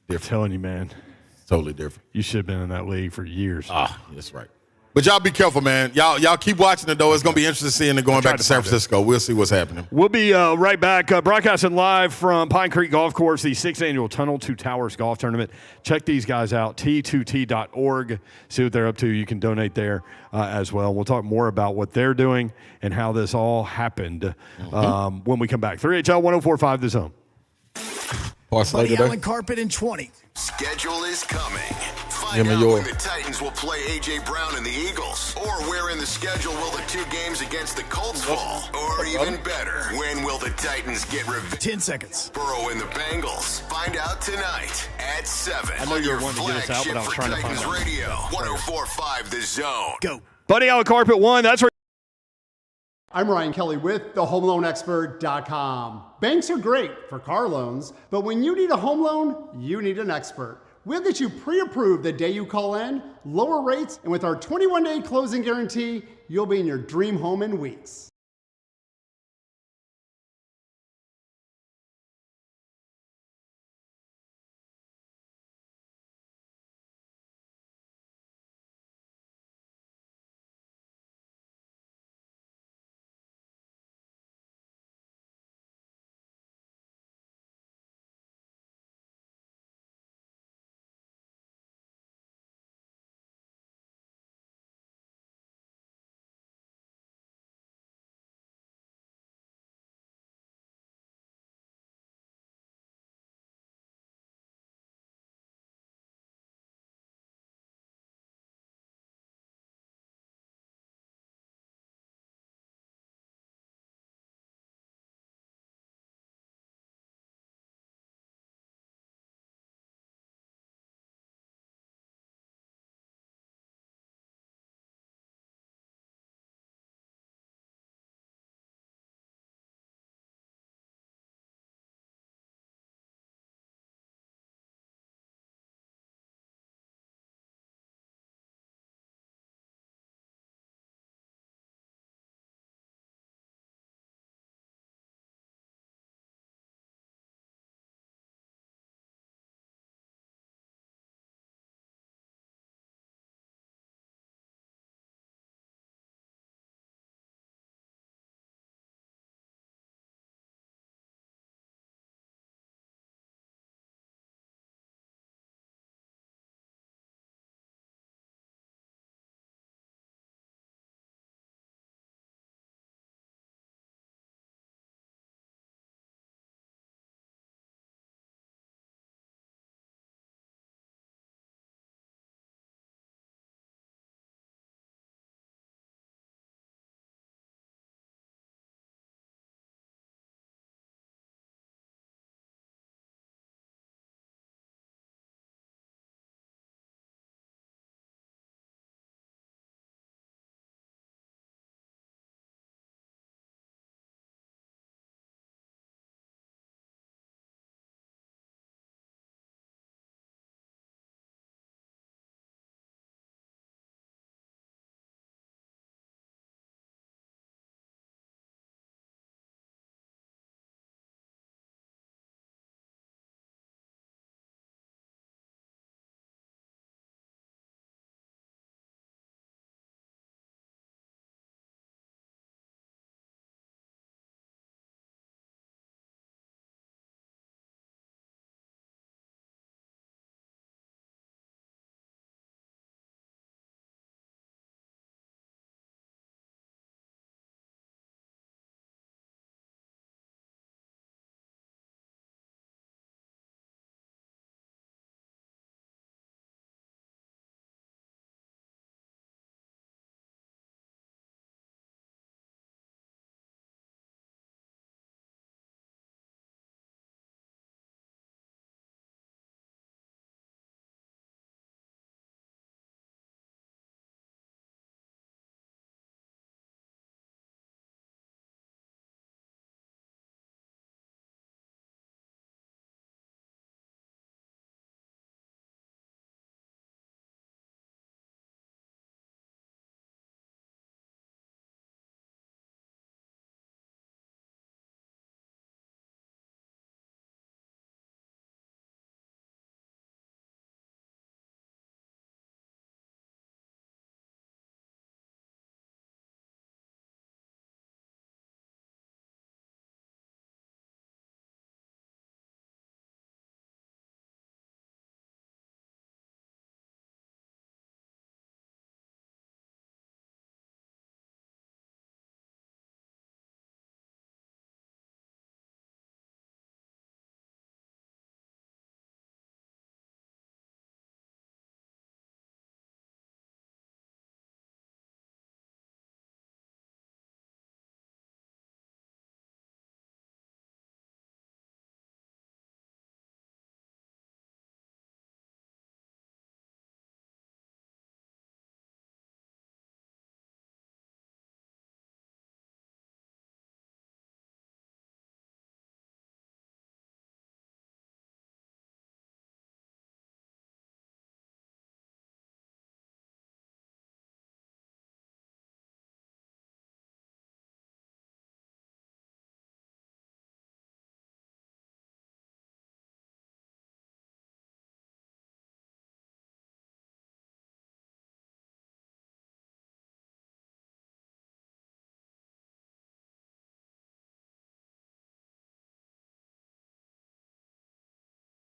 I'm telling you, man, Totally different. you should have been in that league for years. That's right. But y'all be careful, man. Y'all keep watching it, though. It's going to be interesting seeing it going back to San Francisco. We'll see what's happening. We'll be right back, broadcasting live from Pine Creek Golf Course, the 6th annual Tunnel to Towers Golf Tournament. Check these guys out, t2t.org. See what they're up to. You can donate there as well. We'll talk more about what they're doing and how this all happened when we come back. 3HL 1045 The Zone. Buddy Allan Carpet in 20. Schedule is coming. Find Give me out yours. when the Titans will play A.J. Brown and the Eagles. Or where in the schedule will the 2 games against the Colts fall? Or even better, when will the Titans get revenge? 10 seconds. Burrow and the Bengals. Find out tonight at 7. I know you were wanting to get us out, but I was trying to find Titans out. Radio, 104.5 The Zone. Go. Buddy Allan Carpet 1, that's where. I'm Ryan Kelly with thehomeloanexpert.com. Banks are great for car loans, but when you need a home loan, you need an expert. We'll get you pre-approved the day you call in, lower rates, and with our 21-day closing guarantee, you'll be in your dream home in weeks.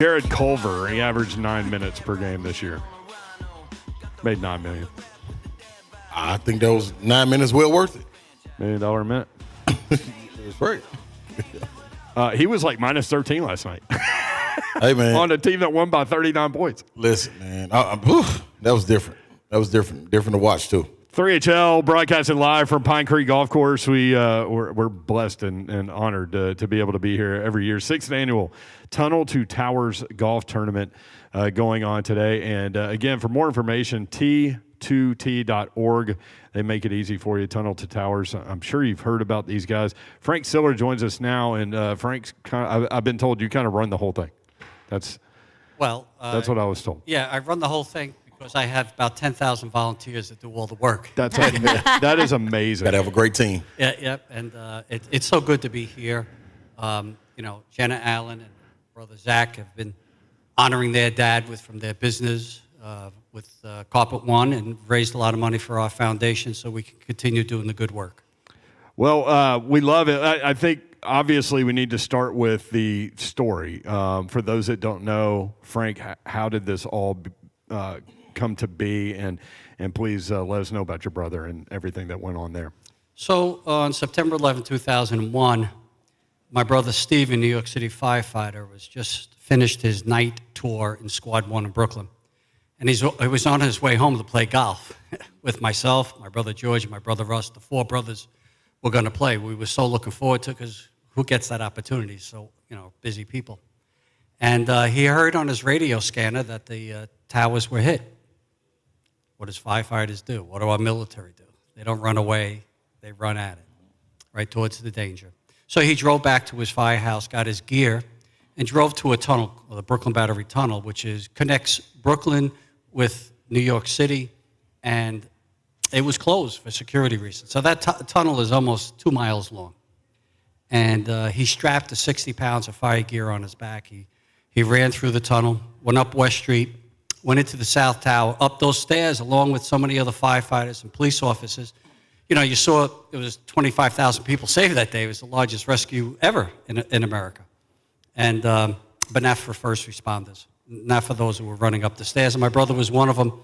Jared Culver, he averaged 9 minutes per game this year. Made $9 million. I think that was 9 minutes well worth it. $1 million a minute. That's right. He was like minus 13 last night Hey, man. on a team that won by 39 points. Listen, man. That was different. That was different. Different to watch, too. 3HL broadcasting live from Pine Creek Golf Course. We're blessed and honored to be able to be here every year. 6th annual Tunnel to Towers Golf Tournament going on today. And again, for more information, T2T.org. They make it easy for you. Tunnel to Towers. I'm sure you've heard about these guys. Frank Siller joins us now, and Frank's I've been told you kind of run the whole thing. That's what I was told. Yeah, I run the whole thing because I have about 10,000 volunteers that do all the work. That is amazing. Got to have a great team. Yeah, and it's so good to be here. Jenna Allen and brother Zach have been honoring their dad from their business with Carpet One and raised a lot of money for our foundation so we can continue doing the good work. Well, we love it. I think obviously we need to start with the story. For those that don't know, Frank, how did this all come to be? And please let us know about your brother and everything that went on there. So on September 11, 2001, my brother Steve, a New York City firefighter, was just finished his night tour in Squad 1 in Brooklyn. And he was on his way home to play golf with myself, my brother George, and my brother Russ. The 4 brothers were going to play. We were so looking forward to it because who gets that opportunity? So, busy people. And he heard on his radio scanner that the towers were hit. What does firefighters do? What do our military do? They don't run away. They run at it, right towards the danger. So he drove back to his firehouse, got his gear, and drove to a tunnel, the Brooklyn Battery Tunnel, which connects Brooklyn with New York City, and it was closed for security reasons. So that tunnel is almost 2 miles long. And he strapped the 60 pounds of fire gear on his back. He ran through the tunnel, went up West Street, went into the South Tower, up those stairs, along with so many other firefighters and police officers. You saw it was 25,000 people saved that day. It was the largest rescue ever in America. And but not for first responders, not for those who were running up the stairs. And my brother was one of them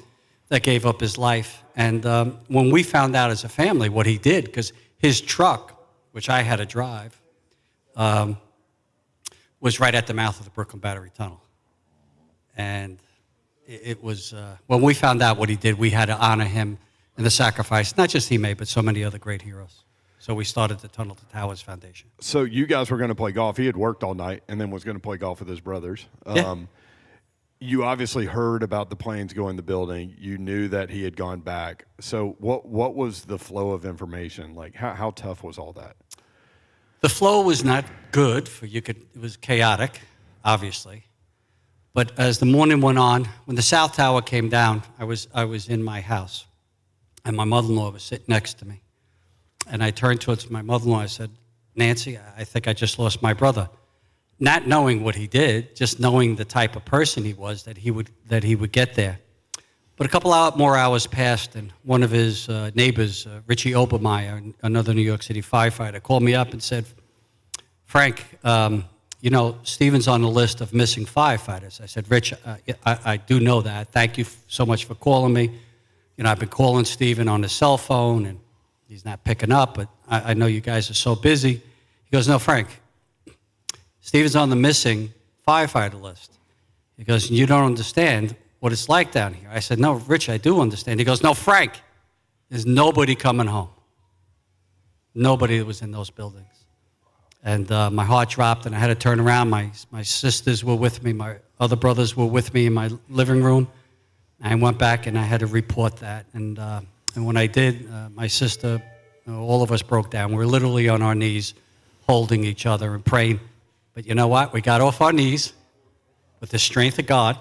that gave up his life. And when we found out as a family what he did, because his truck, which I had to drive, was right at the mouth of the Brooklyn Battery Tunnel. And it was, when we found out what he did, we had to honor him and the sacrifice, not just he made, but so many other great heroes. So we started the Tunnel to Towers Foundation. So you guys were going to play golf. He had worked all night and then was going to play golf with his brothers. Yeah. You obviously heard about the planes going the building. You knew that he had gone back. So what was the flow of information? Like how tough was all that? The flow was not good. It was chaotic, obviously. But as the morning went on, when the South Tower came down, I was in my house, and my mother-in-law was sitting next to me. And I turned towards my mother-in-law. I said, "Nancy, I think I just lost my brother." Not knowing what he did, just knowing the type of person he was, that he would get there. But a couple more hours passed, and one of his neighbors, Richie Obermeyer, another New York City firefighter, called me up and said, "Frank, Stephen's on the list of missing firefighters." I said, "Rich, I do know that. Thank you so much for calling me. I've been calling Stephen on his cell phone, and he's not picking up, but I know you guys are so busy." He goes, "No, Frank, Stephen's on the missing firefighter list." He goes, "You don't understand what it's like down here." I said, "No, Rich, I do understand." He goes, "No, Frank, there's nobody coming home. Nobody was in those buildings." And my heart dropped, and I had to turn around. My sisters were with me. My other brothers were with me in my living room. I went back, and I had to report that. And when I did, my sister, all of us broke down. We were literally on our knees holding each other and praying. But you know what? We got off our knees with the strength of God,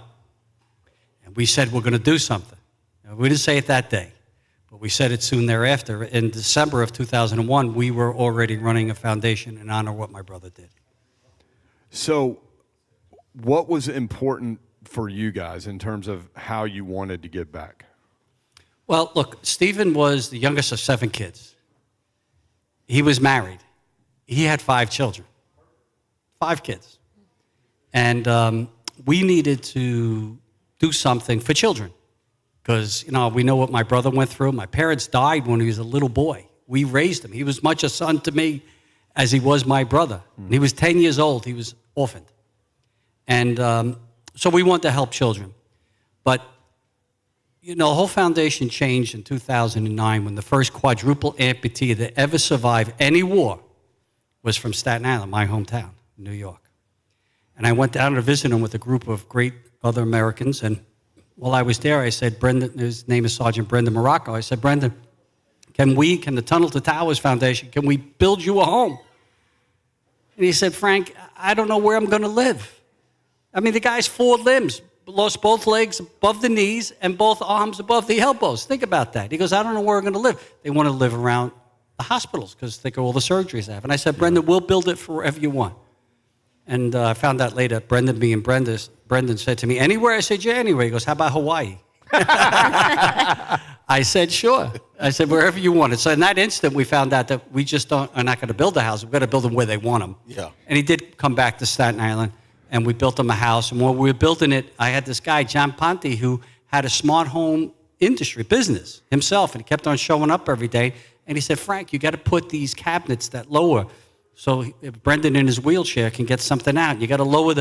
and we said we're going to do something. We didn't say it that day, but we said it soon thereafter. In December of 2001, we were already running a foundation in honor of what my brother did. So what was important for you guys in terms of how you wanted to give back? Well, look, Stephen was the youngest of 7 kids. He was married. He had 5 children. 5 kids. And we needed to do something for children. Because, we know what my brother went through. My parents died when he was a little boy. We raised him. He was much a son to me as he was my brother. He was 10 years old. He was orphaned. And so we want to help children. But, the whole foundation changed in 2009 when the first quadruple amputee that ever survived any war was from Staten Island, my hometown, New York. And I went down to visit him with a group of great other Americans. And while I was there, I said, Brendan, his name is Sergeant Brendan Morocco. I said, Brendan, can the Tunnel to Towers Foundation, can we build you a home? And he said, Frank, I don't know where I'm going to live. I mean, the guy's 4 limbs, lost both legs above the knees and both arms above the elbows. Think about that. He goes, I don't know where I'm going to live. They want to live around the hospitals because think of all the surgeries they have. And I said, Brendan, we'll build it for wherever you want. And I found out later, Brendan being Brendan said to me, anywhere? I said, yeah, anywhere. He goes, how about Hawaii? I said, sure. I said, wherever you want it. So in that instant, we found out that we just are not going to build a house. We've got to build them where they want them. Yeah. And he did come back to Staten Island, and we built him a house. And when we were building it, I had this guy, John Ponte, who had a smart home industry business himself, and he kept on showing up every day. And he said, Frank, you got to put these cabinets that lower so Brendan in his wheelchair can get something out. You got to lower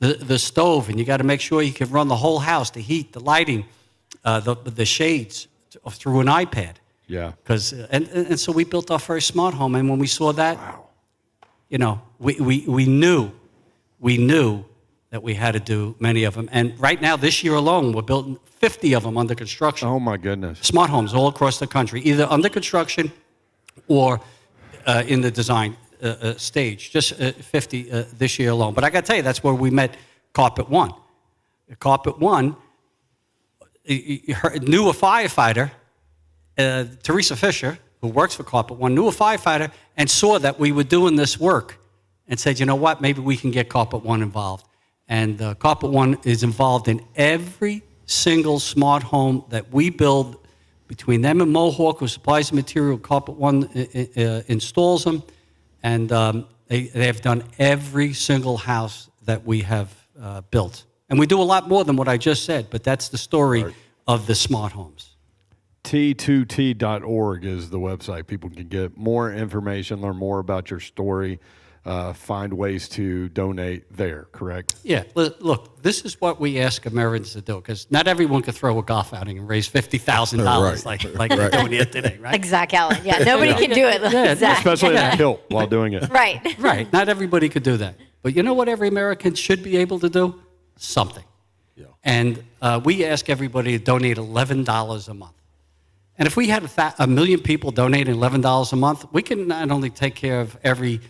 the stove, and you got to make sure you can run the whole house, the heat, the lighting, the shades through an iPad. Yeah. And so we built our first smart home, and when we saw that, we knew that we had to do many of them. And right now, this year alone, we're building 50 of them under construction. Oh, my goodness. Smart homes all across the country, either under construction or in the design stage. Just 50 this year alone. But I got to tell you, that's where we met Carpet One. Carpet One knew a firefighter, Teresa Fisher, who works for Carpet One, knew a firefighter and saw that we were doing this work and said, you know what, maybe we can get Carpet One involved. And Carpet One is involved in every single smart home that we build. Between them and Mohawk, who supplies the material, Carpet One installs them. And they have done every single house that we have built. And we do a lot more than what I just said, but that's the story of the smart homes. T2T.org is the website. People can get more information, learn more about your story, find ways to donate there, correct? Yeah. Look, this is what we ask Americans to do, because not everyone can throw a golf outing and raise $50,000 like we're doing here today, right? Like Zach Allen. Yeah, nobody can do it like Zach. Especially in a kilt while doing it. Right. Right. Not everybody could do that. But you know what every American should be able to do? Something. Yeah. And we ask everybody to donate $11 a month. And if we had a million people donating $11 a month, we can not only take care of every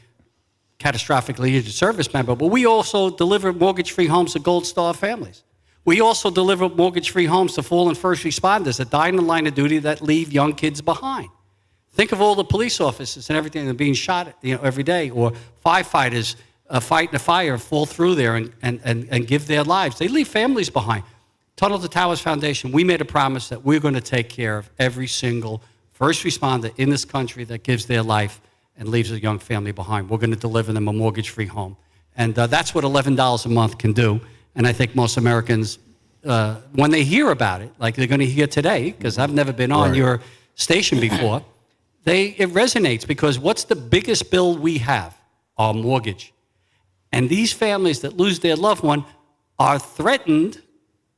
catastrophically injured service member, but we also deliver mortgage-free homes to Gold Star families. We also deliver mortgage-free homes to fallen first responders that die in the line of duty that leave young kids behind. Think of all the police officers and everything that are being shot every day, or firefighters fighting a fire, fall through there and give their lives. They leave families behind. Tunnel to Towers Foundation, we made a promise that we're going to take care of every single first responder in this country that gives their life and leaves a young family behind. We're going to deliver them a mortgage-free home. And that's what $11 a month can do. And I think most Americans, when they hear about it, like they're going to hear today, because I've never been on your station before, it resonates, because what's the biggest bill we have? Our mortgage. And these families that lose their loved one are threatened,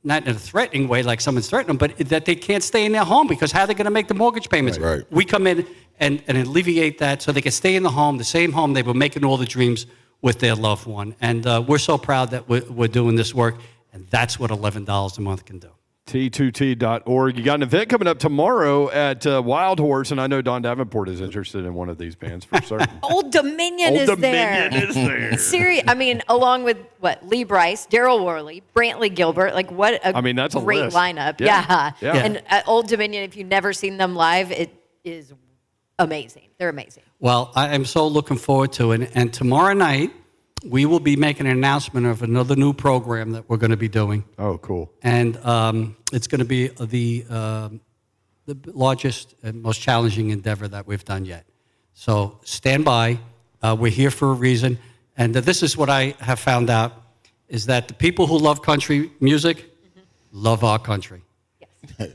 not in a threatening way like someone's threatening them, but that they can't stay in their home, because how are they going to make the mortgage payments? Right. We come in and alleviate that so they can stay in the home, the same home they were making all the dreams with their loved one. And we're so proud that we're doing this work, and that's what $11 a month can do. T2T.org. You got an event coming up tomorrow at Wild Horse, and I know Don Davenport is interested in one of these bands for certain. Old Dominion is there. Serious. I mean, along with Lee Bryce, Daryl Worley, Brantley Gilbert. Like what a that's a great list. lineup. Yeah. And Old Dominion, if you've never seen them live, it is amazing. They're amazing. Well, I am so looking forward to it. And tomorrow night, we will be making an announcement of another new program that we're going to be doing. Oh, cool. And it's going to be the largest and most challenging endeavor that we've done yet. So stand by. We're here for a reason. And this is what I have found out, is that the people who love country music love our country. Yes.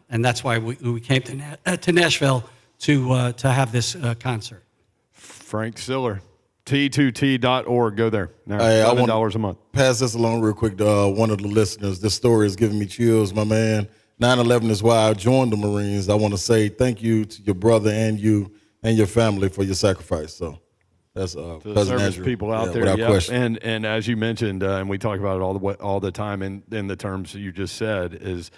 And that's why we came to Nashville to have this concert. Frank Siller, T2T.org. Go there. Now, Hey, I $11 a month. Pass this along real quick to one of the listeners. This story is giving me chills, my man. 9/11 is why I joined the Marines. I want to say thank you to your brother and you and your family for your sacrifice. So that's To the service people out there, without yep. question. And as you mentioned, and we talk about it all the time in the terms that you just said, is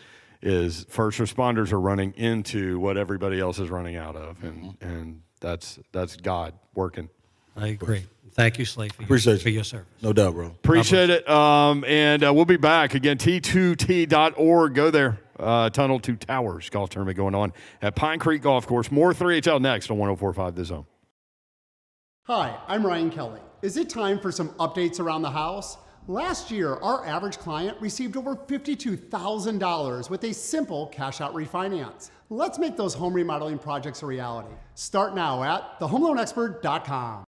first responders are running into what everybody else is running out of, and that's God working. I agree. Thank you, Slade, for Appreciate your service. No doubt, bro. Appreciate it. And we'll be back again. T2T.org. Go there. Tunnel to Towers golf tournament going on at Pine Creek Golf Course. More 3HL next on 104.5 The Zone. Hi, I'm Ryan Kelly. Is it time for some updates around the house? Last year, our average client received over $52,000 with a simple cash-out refinance. Let's make those home remodeling projects a reality. Start now at thehomeloanexpert.com.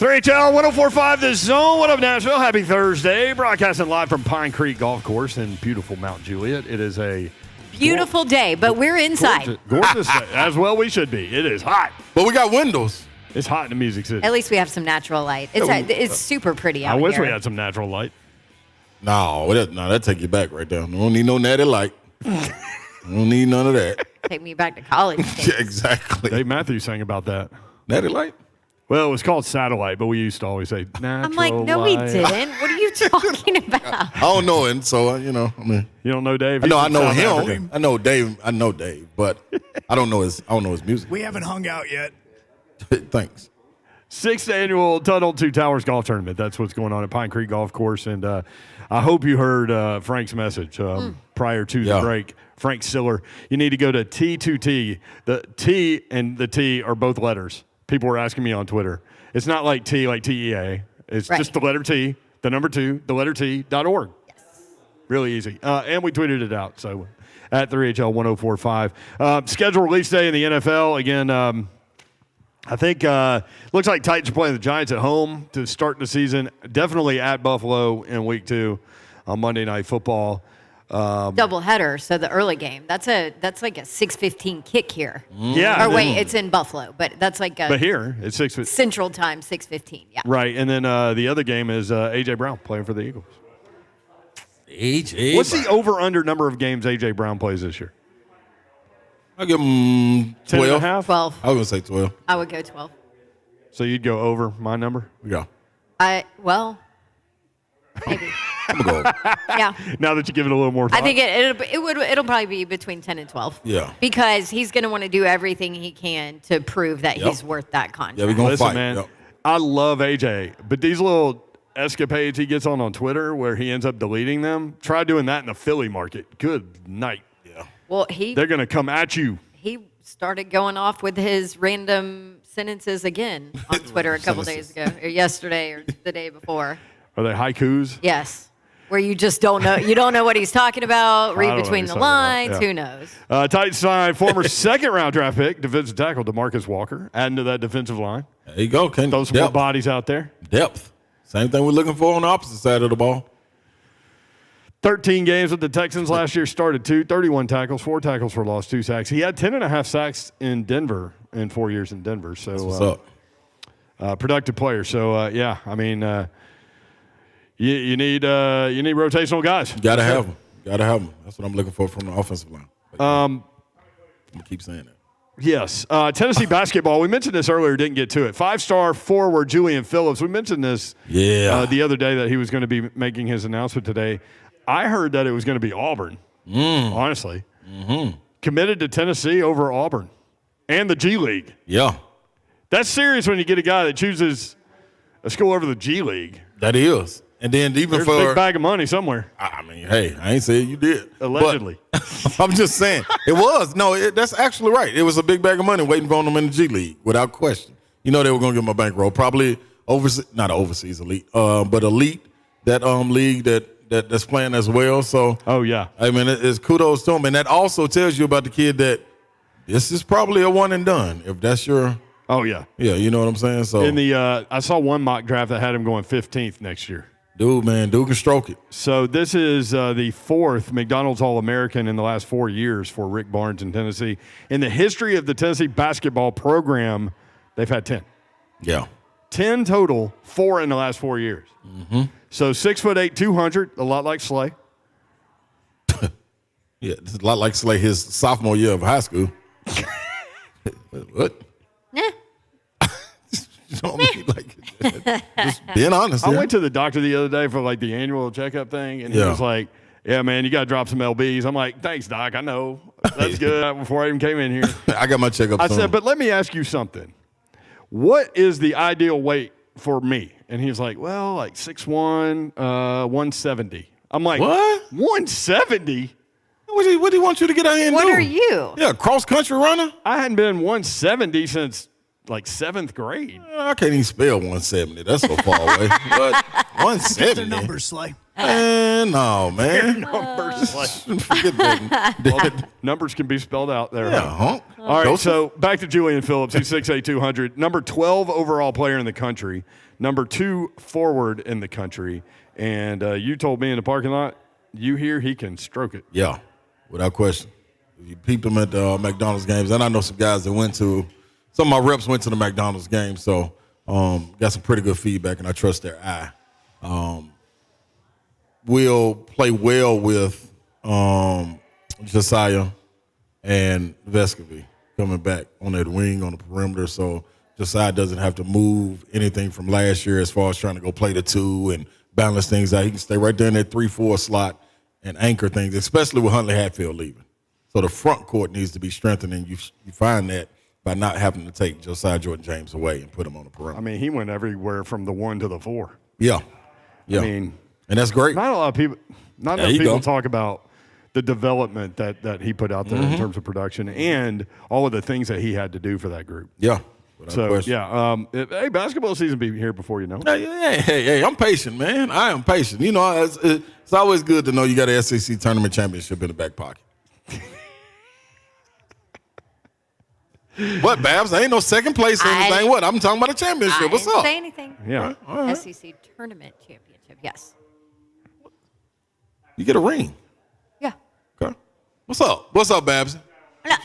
3HL 104.5 The Zone. What up, Nashville? Happy Thursday. Broadcasting live from Pine Creek Golf Course in beautiful Mount Juliet. It is a beautiful day, but we're inside. Gorgeous day. As well we should be. It is hot. But we got windows. It's hot in the Music City. At least we have some natural light. It's super pretty out I here. wish we had some natural light. No, that take you back right there. We don't need no natty light. We don't need none of that. Take me back to college. Yeah, exactly. Dave Matthews sang about that. Natty light? Well, it was called satellite, but we used to always say natural I'm like, no, we light. didn't. What are you talking about? I don't know him, so I mean, You don't know Dave? I know He's from South him. Africa. I know Dave, but I don't know his music. We haven't hung out yet. Thanks. 6th annual Untitled Two Towers Golf Tournament. That's what's going on at Pine Creek Golf Course. And I hope you heard Frank's message prior to the break. Frank Siller, you need to go to T2T. The T and the T are both letters. People were asking me on Twitter. It's not like T, like TEA. It's just the letter T, the number 2, the letter T.org. Yes. Really easy. And we tweeted it out. So at 3HL 104.5. Schedule release day in the NFL. Again, I think looks like Titans are playing the Giants at home to start the season. Definitely at Buffalo in week 2 on Monday Night Football. Doubleheader, so the early game. That's like a 6:15 kick here. Yeah. Or wait, it's in Buffalo, but that's like a But here, it's 6. Central Time, 6:15. Yeah. Right, and then the other game is A.J. Brown playing for the Eagles. AJ. What's the over-under number of games A.J. Brown plays this year? I'll give him 10 and a 12. half? 12. I was going to say 12. I would go 12. So you'd go over my number? Yeah. Maybe. I'm going to go. Yeah. Now that you give it a little more thought? I think it'll probably be between 10 and 12. Yeah. Because he's going to want to do everything he can to prove that he's worth that contract. Yeah, we're going to Listen, fight. man, Yep. I love A.J., but these little escapades he gets on Twitter where he ends up deleting them, try doing that in the Philly market. Good night. Yeah. Well, They're going to come at you. he started going off with his random sentences again on Twitter a couple days ago, or yesterday, or the day before. Are they haikus? Yes, where you just don't know. You don't know what he's talking about. I Read don't know between what the he's lines. talking Who about. knows? Titans signed former second-round draft pick, defensive tackle DeMarcus Walker, adding to that defensive line. There you go, Ken. Those more bodies out there. Depth. Same thing we're looking for on the opposite side of the ball. 13 games with the Texans last year, started 31 tackles, 4 tackles for loss, 2 sacks. He had 10.5 sacks in Denver in 4 years in Denver. So That's what's up. productive player. So yeah, I mean, you need rotational guys. Got to have them. Got to have them. That's what I'm looking for from the offensive line. I'm gonna keep saying that. Yes. Tennessee basketball. We mentioned this earlier. Didn't get to it. 5-star forward Julian Phillips. We mentioned this. The other day that he was going to be making his announcement today. I heard that it was going to be Auburn. Honestly, committed to Tennessee over Auburn and the G League. Yeah. That's serious when you get a guy that chooses a school over the G League. That is. And then even There's a big bag of money somewhere. I mean, hey, I ain't saying you did. Allegedly. But I'm just saying. It was. No, that's actually right. It was a big bag of money waiting for them in the G League, without question. You know they were going to give him a bankroll. Probably not overseas elite, but elite, that league that's playing as well. So, oh, yeah. I mean, it's kudos to him. And that also tells you about the kid that this is probably a one and done, if that's your – oh, yeah. Yeah, you know what I'm saying? So in the I saw one mock draft that had him going 15th next year. Dude can stroke it. So this is the 4th McDonald's All-American in the last 4 years for Rick Barnes in Tennessee. In the history of the Tennessee basketball program, they've had 10. Yeah. 10 total, 4 in the last 4 years. So 6'8", 200, a lot like Slay. Yeah, it's a lot like Slay his sophomore year of high school. What? Nah. You know what I mean? Like, just being honest. I here. went to the doctor the other day for like the annual checkup thing, and he was like, yeah, man, you got to drop some LBs. I'm like, thanks, doc. I know. That's good. Before I even came in here. I got my checkup. I said, but let me ask you something. What is the ideal weight for me? And he was like, well, like 6'1", 170. I'm like, what? 170? What do you want you to get out here and do? What are you? Yeah, cross-country runner? I hadn't been 170 since like 7th grade. I can't even spell 170. That's so far away. What? Get 170? their numbers, Slay. Man, no, man. Numbers, like, Forget that. well, numbers can be spelled out there. Yeah, Huh? huh? All right, so back to Julian Phillips. He's 6'8", 200. Number 12 overall player in the country. number 2 forward in the country. And you told me in the parking lot, you hear he can stroke it. Yeah, without question. You peeped him at the McDonald's games, and I know some guys that went to. Some of my reps went to the McDonald's game, so got some pretty good feedback, and I trust their eye. We'll play well with Josiah and Vescovy coming back on that wing on the perimeter, so Josiah doesn't have to move anything from last year as far as trying to go play the 2 and balance things out. He can stay right there in that 3-4 slot and anchor things, especially with Huntley Hatfield leaving. So the front court needs to be strengthened, and you find that by not having to take Josiah Jordan-James away and put him on the perimeter. I mean, he went everywhere from the 1 to the 4. Yeah. I mean, and that's great. Not a lot of people. Not enough people talk about the development that he put out there in terms of production and all of the things that he had to do for that group. Yeah. So hey, basketball season be here before you know it. Hey, I'm patient, man. I am patient. You know, it's always good to know you got an SEC tournament championship in the back pocket. What, Babs? Ain't no second place or anything. What? I'm talking about a championship. What's up? I didn't say anything. Yeah. All right. SEC tournament championship. Yes. You get a ring. Yeah. Okay. What's up? What's up, Babs? No,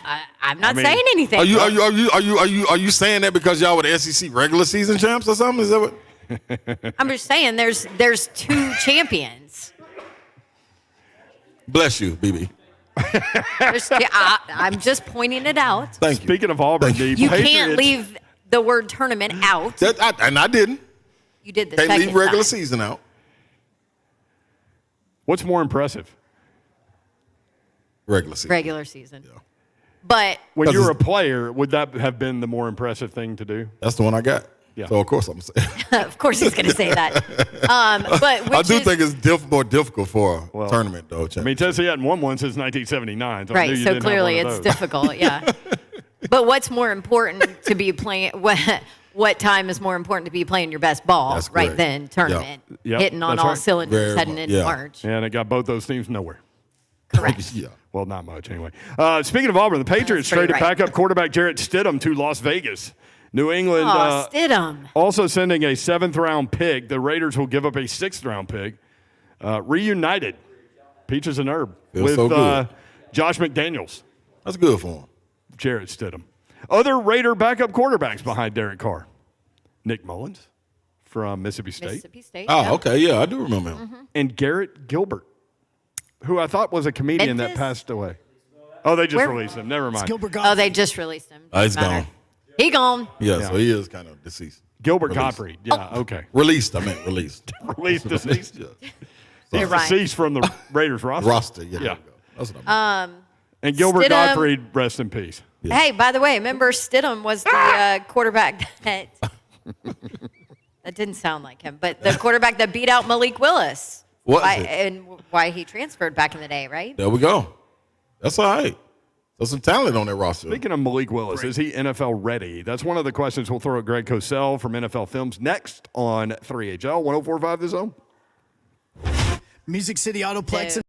I'm not saying anything. Are you saying that because y'all were the SEC regular season champs or something? Is that what? I'm just saying there's 2 champions. Bless you, BB. I'm just pointing it out. Thank you. Speaking of Auburn, the You Patriots, can't leave the word tournament out. And I didn't. You did the Can't second leave regular time. season out. What's more impressive? Regular season. Regular season. Yeah. But When you were a player, would that have been the more impressive thing to do? That's the one I got. Yeah. So, of course, I'm saying. of course he's going to say that. But I do think it's more difficult for a tournament, though. I mean, Tennessee hadn't won one since 1979. So I knew right, you so didn't have clearly one of it's those. difficult, yeah. But what's more important to be playing? What time is more important to be playing your best ball That's right correct. then? Tournament, Yep, hitting on that's all right. cylinders, Very heading much, into yeah. March. And it got both those teams nowhere. Correct. Yeah. Well, not much anyway. Speaking of Auburn, the Patriots pretty traded right. backup quarterback Jarrett Stidham to Las Vegas. New England Stidham. also sending a 7th-round pick. The Raiders will give up a 6th-round pick. Reunited, Peaches and Herb, Feels with so good. Josh McDaniels, That's good for him. Jarrett Stidham. Other Raider backup quarterbacks behind Derek Carr. Nick Mullins from Mississippi State. Mississippi State. Oh, yeah. okay. Yeah, I do remember him. And Garrett Gilbert, who I thought was a comedian that Memphis? passed away. Oh, they just Where? released him. Never mind. Gilbert Oh, they just released him. He's Doesn't matter. gone. He gone. Yeah, so he is kind of deceased. Gilbert Released. Gottfried. Yeah, okay. Released, I meant released. Released, deceased. Yeah. He's right. deceased from the Raiders roster. Roster, yeah. Yeah. There you go. That's what I meant. And Gilbert Stidham- Gottfried, rest in peace. Hey, by the way, remember Stidham was the quarterback that didn't sound like him, but the quarterback that beat out Malik Willis. Was Why, it? and why he transferred back in the day, right? There we go. That's all right. There's some talent on that roster. Speaking of Malik Willis, is he NFL ready? That's one of the questions we'll throw at Greg Cosell from NFL Films next on 3HL 1045 The Zone. Music City Autoplex. Dude.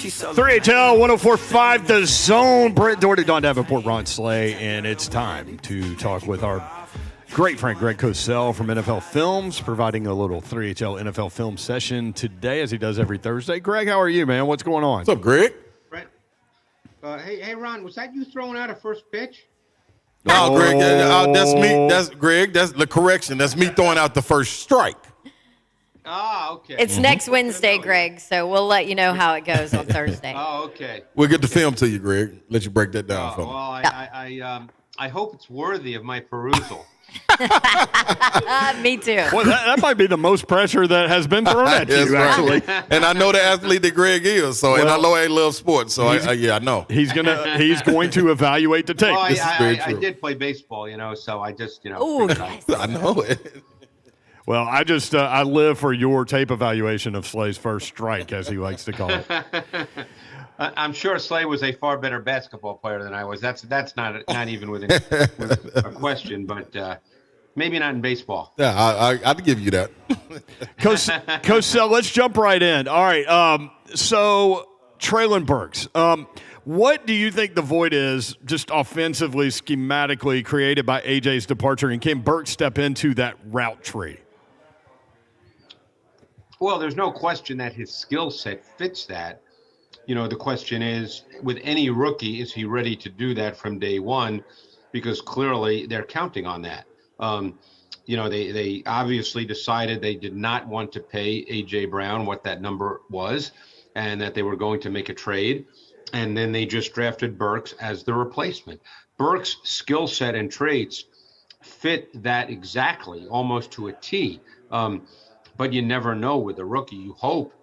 3HL 104.5 The Zone. Brent Doherty, Don Davenport, Ron Slay, and it's time to talk with our great friend Greg Cosell from NFL Films, providing a little 3HL NFL film session today, as he does every Thursday. Greg, how are you, man? What's going on? What's up, Greg? Brent, hey, Ron, was that you throwing out a first pitch? No, Greg, that's me. That's Greg. That's the correction. That's me throwing out the first strike. Ah, okay. It's next Wednesday, Greg, so we'll let you know how it goes on Thursday. Oh, okay. We'll get the film to you, Greg. Let you break that down for me. Well, I hope it's worthy of my perusal. Me too. Well, that might be the most pressure that has been thrown at That's you, right. actually. And I know the athlete that Greg is, so and I know he loves sports, so I know. He's going to evaluate the tape. Well, This is very I true. did play baseball, so I just, Oh, yes. I know it. Well, I live for your tape evaluation of Slay's first strike, as he likes to call it. I'm sure Slay was a far better basketball player than I was. That's not even within a question, but maybe not in baseball. Yeah, I'd give you that. Cosell, let's jump right in. All right. So Traylon Burks, what do you think the void is, just offensively, schematically, created by AJ's departure, and can Burks step into that route tree? Well, there's no question that his skill set fits that. The question is, with any rookie, is he ready to do that from day one? Because clearly they're counting on that. They obviously decided they did not want to pay A.J. Brown what that number was, and that they were going to make a trade. And then they just drafted Burks as the replacement. Burks' skill set and traits fit that exactly, almost to a T. But you never know with a rookie. You hope.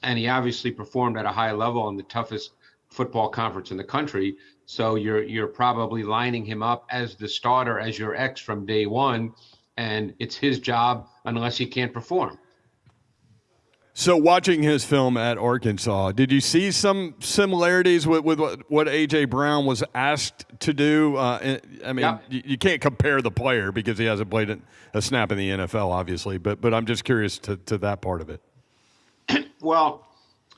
And he obviously performed at a high level in the toughest football conference in the country. So you're probably lining him up as the starter, as your ex from day one, and it's his job unless he can't perform. So watching his film at Arkansas, did you see some similarities with what A.J. Brown was asked to do? You can't compare the player because he hasn't played a snap in the NFL, obviously, but I'm just curious to that part of it. Well,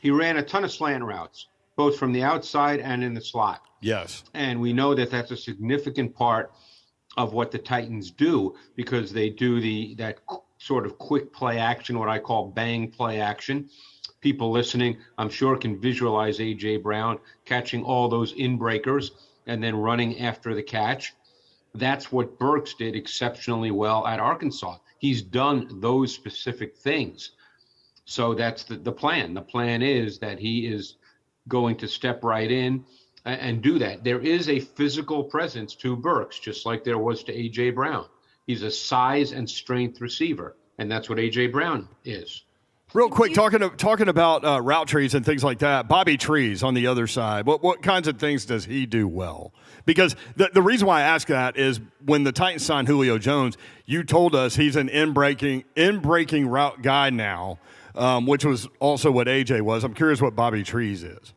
he ran a ton of slant routes, both from the outside and in the slot. Yes. And we know that that's a significant part of what the Titans do, because they do that sort of quick play action, what I call bang play action. People listening, I'm sure, can visualize A.J. Brown catching all those in-breakers and then running after the catch. That's what Burks did exceptionally well at Arkansas. He's done those specific things. So that's the plan. The plan is that he is going to step right in and do that. There is a physical presence to Burks, just like there was to A.J. Brown. He's a size and strength receiver, and that's what A.J. Brown is. Real quick, talking about route trees and things like that, Bobby Trees on the other side, what kinds of things does he do well? Because the reason why I ask that is when the Titans signed Julio Jones, you told us he's an in-breaking route guy now, which was also what A.J. was. I'm curious what Bobby Trees is.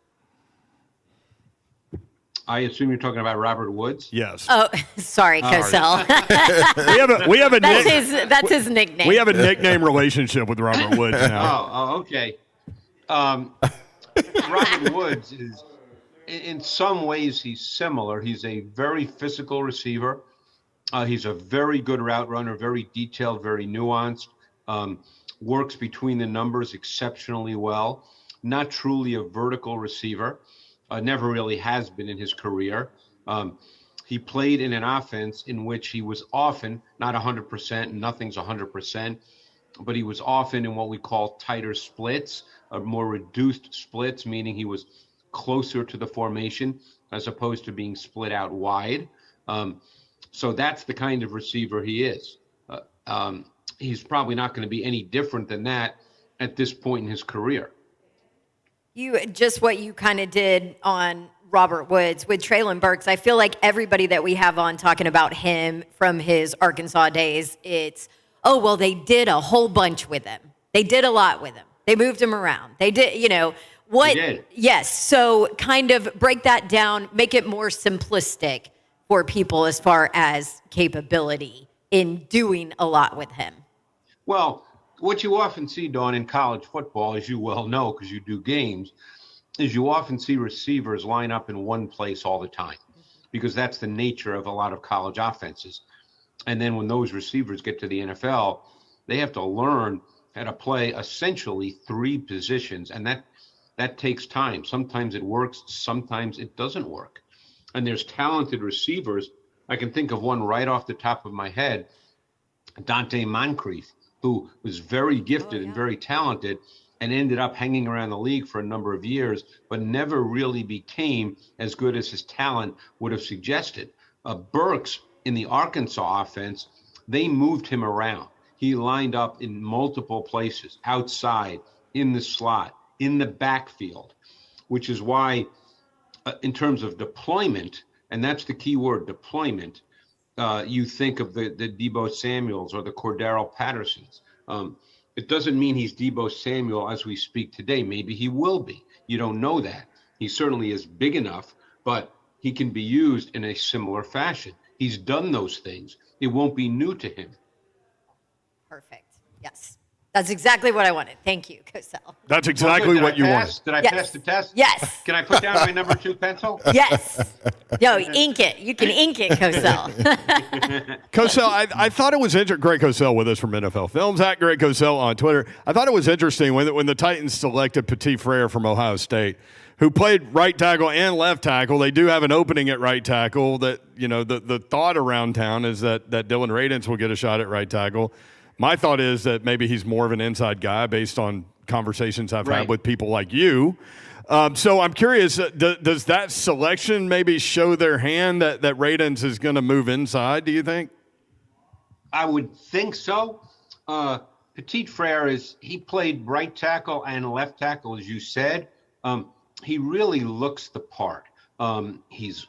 I assume you're talking about Robert Woods? Yes. Oh, sorry, Cosell. we have a That's his nickname. We have a nickname relationship with Robert Woods now. Oh, okay. Robert Woods is, in some ways, he's similar. He's a very physical receiver. He's a very good route runner, very detailed, very nuanced, works between the numbers exceptionally well. Not truly a vertical receiver. Never really has been in his career. He played in an offense in which he was often, not 100%, nothing's 100%, but he was often in what we call tighter splits, more reduced splits, meaning he was closer to the formation as opposed to being split out wide. So that's the kind of receiver he is. He's probably not going to be any different than that at this point in his career. What you kind of did on Robert Woods with Traylon Burks, I feel like everybody that we have on talking about him from his Arkansas days, it's, they did a whole bunch with him. They did a lot with him. They moved him around. They did, what? They did. Yes. So kind of break that down, make it more simplistic for people as far as capability in doing a lot with him. Well, what you often see, Dawn, in college football, as you well know because you do games, is you often see receivers line up in one place all the time because that's the nature of a lot of college offenses. And then when those receivers get to the NFL, they have to learn how to play essentially 3 positions, and that takes time. Sometimes it works, sometimes it doesn't work. And there's talented receivers. I can think of one right off the top of my head, Dante Moncrief, who was very gifted and very talented and ended up hanging around the league for a number of years, but never really became as good as his talent would have suggested. Burks in the Arkansas offense, they moved him around. He lined up in multiple places, outside, in the slot, in the backfield, which is why in terms of deployment, and that's the key word, deployment, you think of the Deebo Samuels or the Cordero Pattersons. It doesn't mean he's Deebo Samuel as we speak today. Maybe he will be. You don't know that. He certainly is big enough, but he can be used in a similar fashion. He's done those things. It won't be new to him. Perfect. Yes. That's exactly what I wanted. Thank you, Cosell. That's exactly what you wanted. Did I pass the test? Yes. Can I put down my number 2 pencil? Yes. No, ink it. You can ink it, Cosell. Cosell, I thought it was interesting. Greg Cosell with us from NFL Films, at Greg Cosell on Twitter. I thought it was interesting when the Titans selected Petit Frere from Ohio State, who played right tackle and left tackle. They do have an opening at right tackle. That, you know, the thought around town is that Dylan Radins will get a shot at right tackle. My thought is that maybe he's more of an inside guy based on conversations I've had with people like you. So I'm curious, does that selection maybe show their hand that Radins is going to move inside, do you think? I would think so. Petit Frere he played right tackle and left tackle, as you said. He really looks the part. He's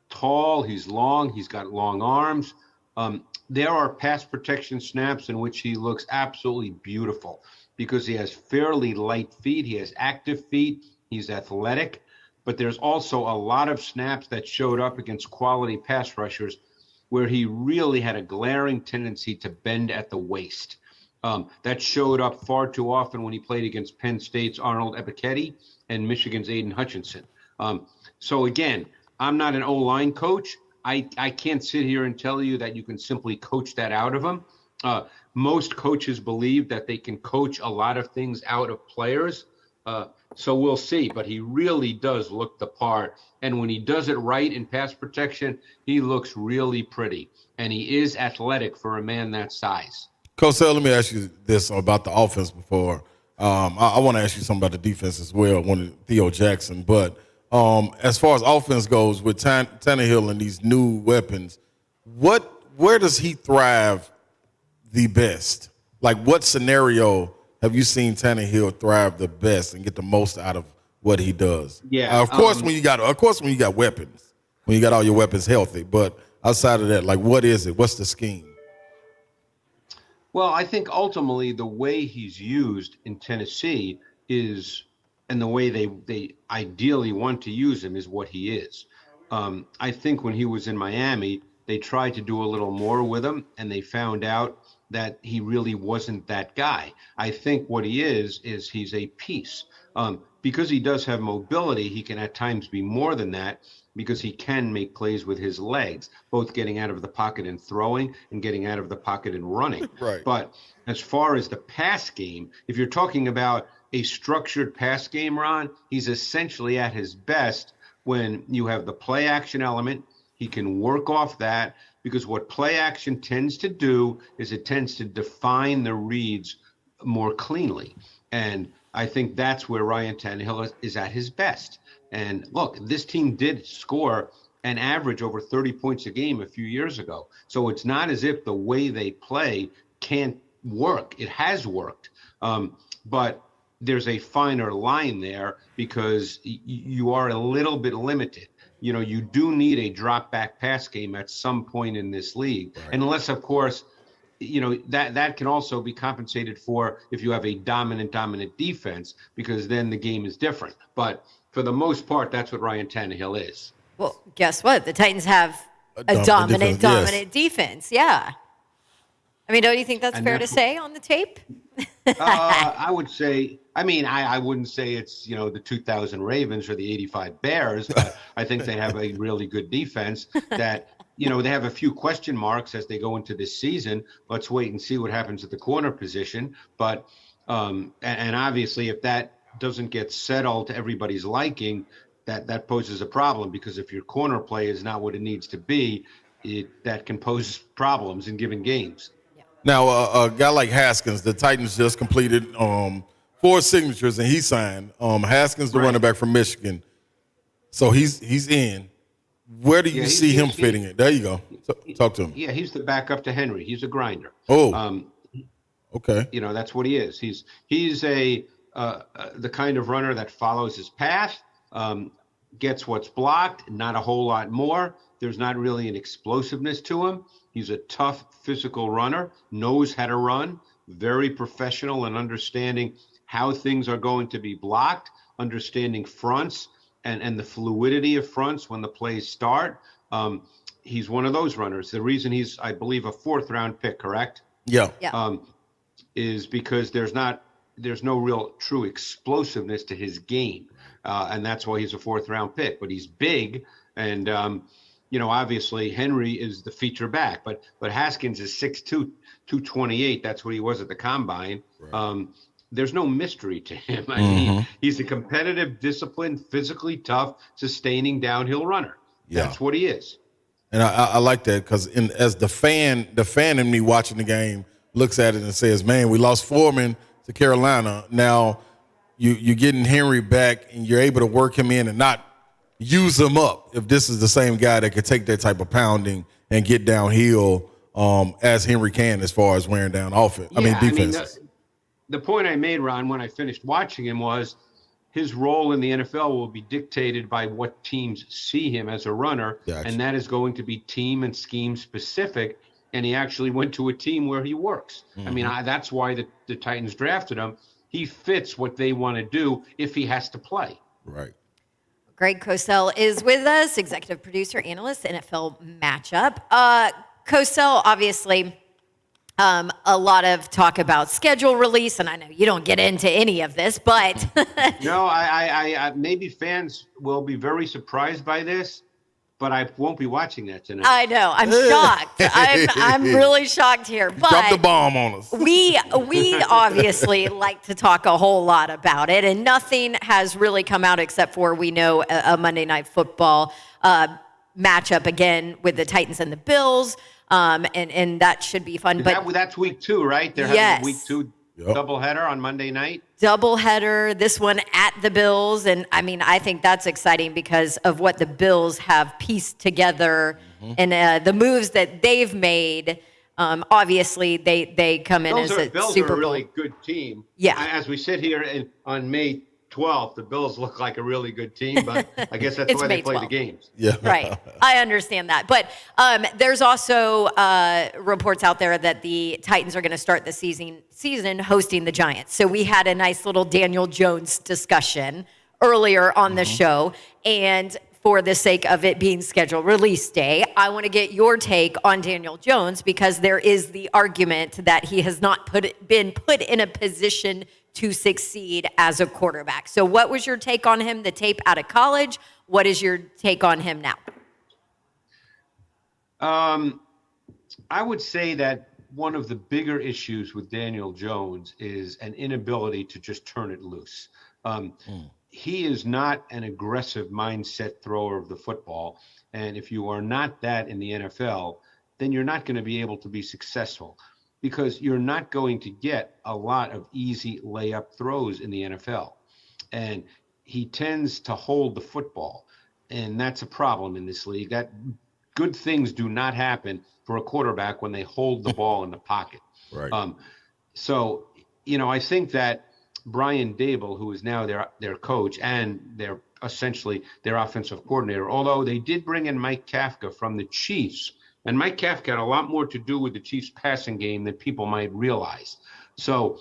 tall, he's long, he's got long arms. There are pass protection snaps in which he looks absolutely beautiful because he has fairly light feet. He has active feet. He's athletic. But there's also a lot of snaps that showed up against quality pass rushers where he really had a glaring tendency to bend at the waist. That showed up far too often when he played against Penn State's Arnold Ebiketie and Michigan's Aiden Hutchinson. So again, I'm not an O-line coach. I can't sit here and tell you that you can simply coach that out of them. Most coaches believe that they can coach a lot of things out of players. So we'll see. But he really does look the part. And when he does it right in pass protection, he looks really pretty. And he is athletic for a man that size. Cosell, let me ask you this about the offense before. I want to ask you something about the defense as well, Theo Jackson. But as far as offense goes, with Tannehill and these new weapons, where does he thrive the best? Like, what scenario have you seen Tannehill thrive the best and get the most out of what he does? Yeah, of course, when you got weapons, when you got all your weapons healthy. But outside of that, like, what is it? What's the scheme? Well, I think ultimately the way he's used in Tennessee is, and the way they ideally want to use him is what he is. I think when he was in Miami, they tried to do a little more with him, and they found out that he really wasn't that guy. I think what he is he's a piece. Because he does have mobility, he can at times be more than that because he can make plays with his legs, both getting out of the pocket and throwing and getting out of the pocket and running. Right. But as far as the pass game, if you're talking about a structured pass game, Ron, he's essentially at his best when you have the play action element. He can work off that because what play action tends to do is it tends to define the reads more cleanly. And I think that's where Ryan Tannehill is at his best. And look, this team did score an average over 30 points a game a few years ago. So it's not as if the way they play can't work. It has worked. But there's a finer line there because you are a little bit limited. You know, you do need a drop back pass game at some point in this league. Right. Unless, of course, you know, that can also be compensated for if you have a dominant defense, because then the game is different. But for the most part, that's what Ryan Tannehill is. Well, guess what? The Titans have a dominant defense. Yeah. I mean, don't you think that's And fair to that's say on the tape? I would say, I wouldn't say it's, the 2000 Ravens or the 85 Bears, but I think they have a really good defense that, they have a few question marks as they go into this season. Let's wait and see what happens at the corner position. But, and obviously if that doesn't get settled to everybody's liking, that poses a problem, because if your corner play is not what it needs to be, that can pose problems in given games. Now, a guy like Haskins, the Titans just completed 4 signatures, and he signed. Haskins, the running back from Michigan. So he's in. Where do you see him fitting in? There you go. Talk to him. Yeah, he's the backup to Henry. He's a grinder. Oh, okay. That's what he is. He's the kind of runner that follows his path, gets what's blocked, not a whole lot more. There's not really an explosiveness to him. He's a tough physical runner, knows how to run, very professional in understanding how things are going to be blocked, understanding fronts and the fluidity of fronts when the plays start. He's one of those runners. The reason he's, I believe, a 4th-round pick, correct? Yeah. Is because there's no real true explosiveness to his game. And that's why he's a 4th-round pick. But he's big, and obviously Henry is the feature back, but Haskins is 6'2", 228. That's what he was at the combine. Right. There's no mystery to him. I mean, he's a competitive, disciplined, physically tough, sustaining downhill runner. Yeah. That's what he is. And I like that, because as the fan in me watching the game looks at it and says, man, we lost Foreman to Carolina. Now you're getting Henry back, and you're able to work him in and not use him up, if this is the same guy that could take that type of pounding and get downhill as Henry can, as far as wearing down offense. Defense. The point I made, Ron, when I finished watching him was his role in the NFL will be dictated by what teams see him as a runner, and that is going to be team and scheme specific. And he actually went to a team where he works. That's why the Titans drafted him. He fits what they want to do if he has to play. Right. Greg Cosell is with us, executive producer, analyst, NFL Matchup. Cosell, obviously, a lot of talk about schedule release, and I know you don't get into any of this, but no, I maybe fans will be very surprised by this, but I won't be watching that tonight. I know. I'm shocked. I'm really shocked here. But drop the bomb on us. We obviously like to talk a whole lot about it, and nothing has really come out except for we know a Monday Night Football matchup again with the Titans and the Bills, and that should be fun. But that's week 2, right? They're having a week 2 doubleheader on Monday night. Doubleheader, this one at the Bills. And I think that's exciting because of what the Bills have pieced together and the moves that they've made. Obviously, they come in as a Bills Super are a Bowl. really good team. Yeah. As we sit here on May 12th, the Bills look like a really good team, but I guess that's why they play the games. Yeah. Right. I understand that. But there's also reports out there that the Titans are going to start the season hosting the Giants. So we had a nice little Daniel Jones discussion earlier on the show. And for the sake of it being scheduled release day, I want to get your take on Daniel Jones, because there is the argument that he has not been put in a position to succeed as a quarterback. So what was your take on him, the tape out of college? What is your take on him now? I would say that one of the bigger issues with Daniel Jones is an inability to just turn it loose. He is not an aggressive mindset thrower of the football. And if you are not that in the NFL, then you're not going to be able to be successful, because you're not going to get a lot of easy layup throws in the NFL. And he tends to hold the football, and that's a problem in this league. That good things do not happen for a quarterback when they hold the ball in the pocket. Right. So, I think that Brian Dable, who is now their coach and their essentially their offensive coordinator, although they did bring in Mike Kafka from the Chiefs, and Mike Kafka had a lot more to do with the Chiefs' passing game than people might realize. So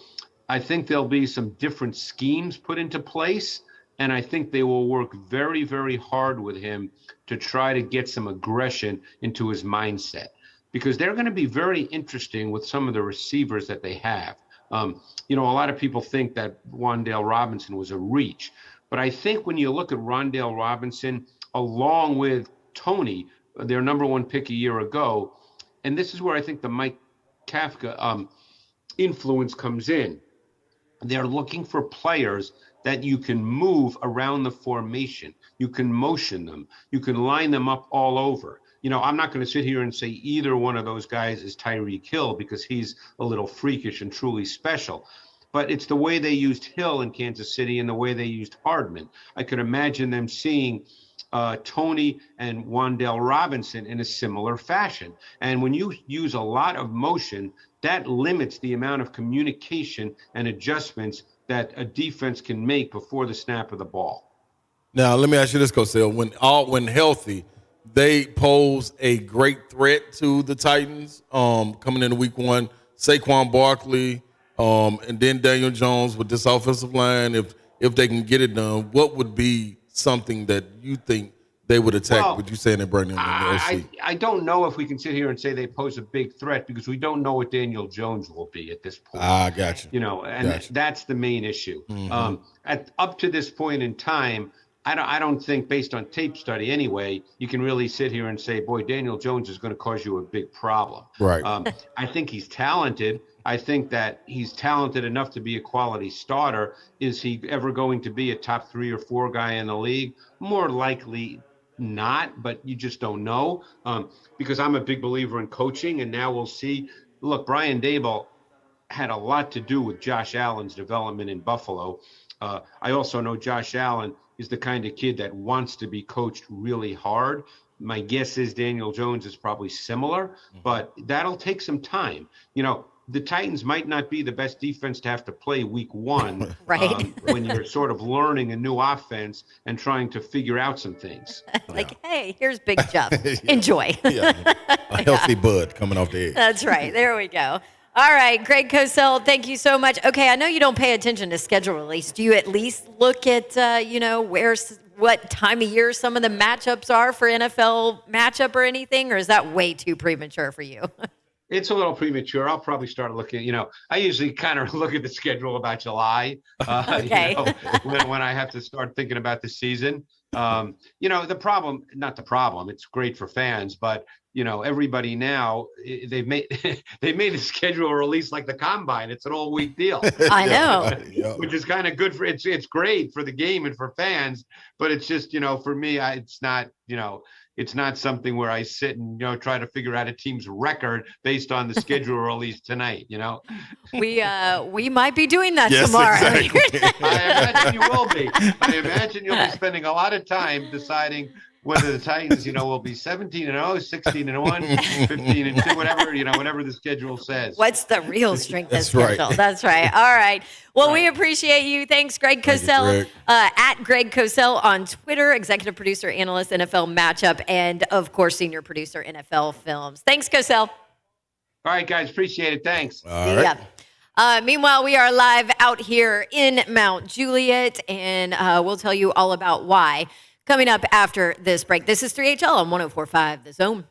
I think there'll be some different schemes put into place, and I think they will work very, very hard with him to try to get some aggression into his mindset. because they're going to be very interesting with some of the receivers that they have. A lot of people think that Wan'Dale Robinson was a reach, but I think when you look at Rondale Robinson along with Tony, their number one pick a year ago, and this is where I think the Mike Kafka influence comes in. They're looking for players that you can move around the formation. You can motion them. You can line them up all over. I'm not going to sit here and say either one of those guys is Tyreek Hill because he's a little freakish and truly special. But it's the way they used Hill in Kansas City and the way they used Hardman. I could imagine them seeing Tony and Wan'Dale Robinson in a similar fashion. And when you use a lot of motion, that limits the amount of communication and adjustments that a defense can make before the snap of the ball. Now, let me ask you this, Cosell. When healthy, they pose a great threat to the Titans coming into week one. Saquon Barkley and then Daniel Jones with this offensive line. If they can get it done, what would be something that you think they would attack? Would you say in the Brandon and the OC? I don't know if we can sit here and say they pose a big threat because we don't know what Daniel Jones will be at this point. Gotcha. That's the main issue. Mm-hmm. Up to this point in time, I don't think, based on tape study anyway, you can really sit here and say, boy, Daniel Jones is going to cause you a big problem. Right. I think he's talented. I think that he's talented enough to be a quality starter. Is he ever going to be a top 3 or 4 guy in the league? More likely not, but you just don't know, because I'm a big believer in coaching, and now we'll see. Look, Brian Daboll had a lot to do with Josh Allen's development in Buffalo. I also know Josh Allen is the kind of kid that wants to be coached really hard. My guess is Daniel Jones is probably similar, but that'll take some time. The Titans might not be the best defense to have to play week one, right? When you're sort of learning a new offense and trying to figure out some things. Hey, here's Big Jeff. Enjoy. A healthy bud coming off the edge. That's right. There we go. All right, Greg Cosell, thank you so much. Okay, I know you don't pay attention to schedule release. Do you at least look at, what time of year some of the matchups are for NFL matchup or anything, or is that way too premature for you? It's a little premature. I'll probably start looking, I usually kind of look at the schedule about July, okay. When I have to start thinking about the season. The problem, not the problem, it's great for fans, but everybody now, they've made a schedule release like the combine. It's an all week deal. I know. Which is kind of good for it's great for the game and for fans, but it's just, for me, it's not, it's not something where I sit and, try to figure out a team's record based on the schedule release tonight, We might be doing that Yes, tomorrow. Exactly. I imagine you will be. I imagine you'll be spending a lot of time deciding whether the Titans, will be 17-0, 16-1, 15-2, whatever the schedule says. What's the real strength of That's schedule? right. That's right. All right. Well, we appreciate you. Thanks, Greg Cosell. Greg. At Greg Cosell on Twitter, executive producer, analyst, NFL matchup, and, of course, senior producer, NFL films. Thanks, Cosell. All right, guys. Appreciate it. Thanks. All right. Meanwhile, we are live out here in Mount Juliet, and we'll tell you all about why coming up after this break. This is 3HL on 104.5 The Zone.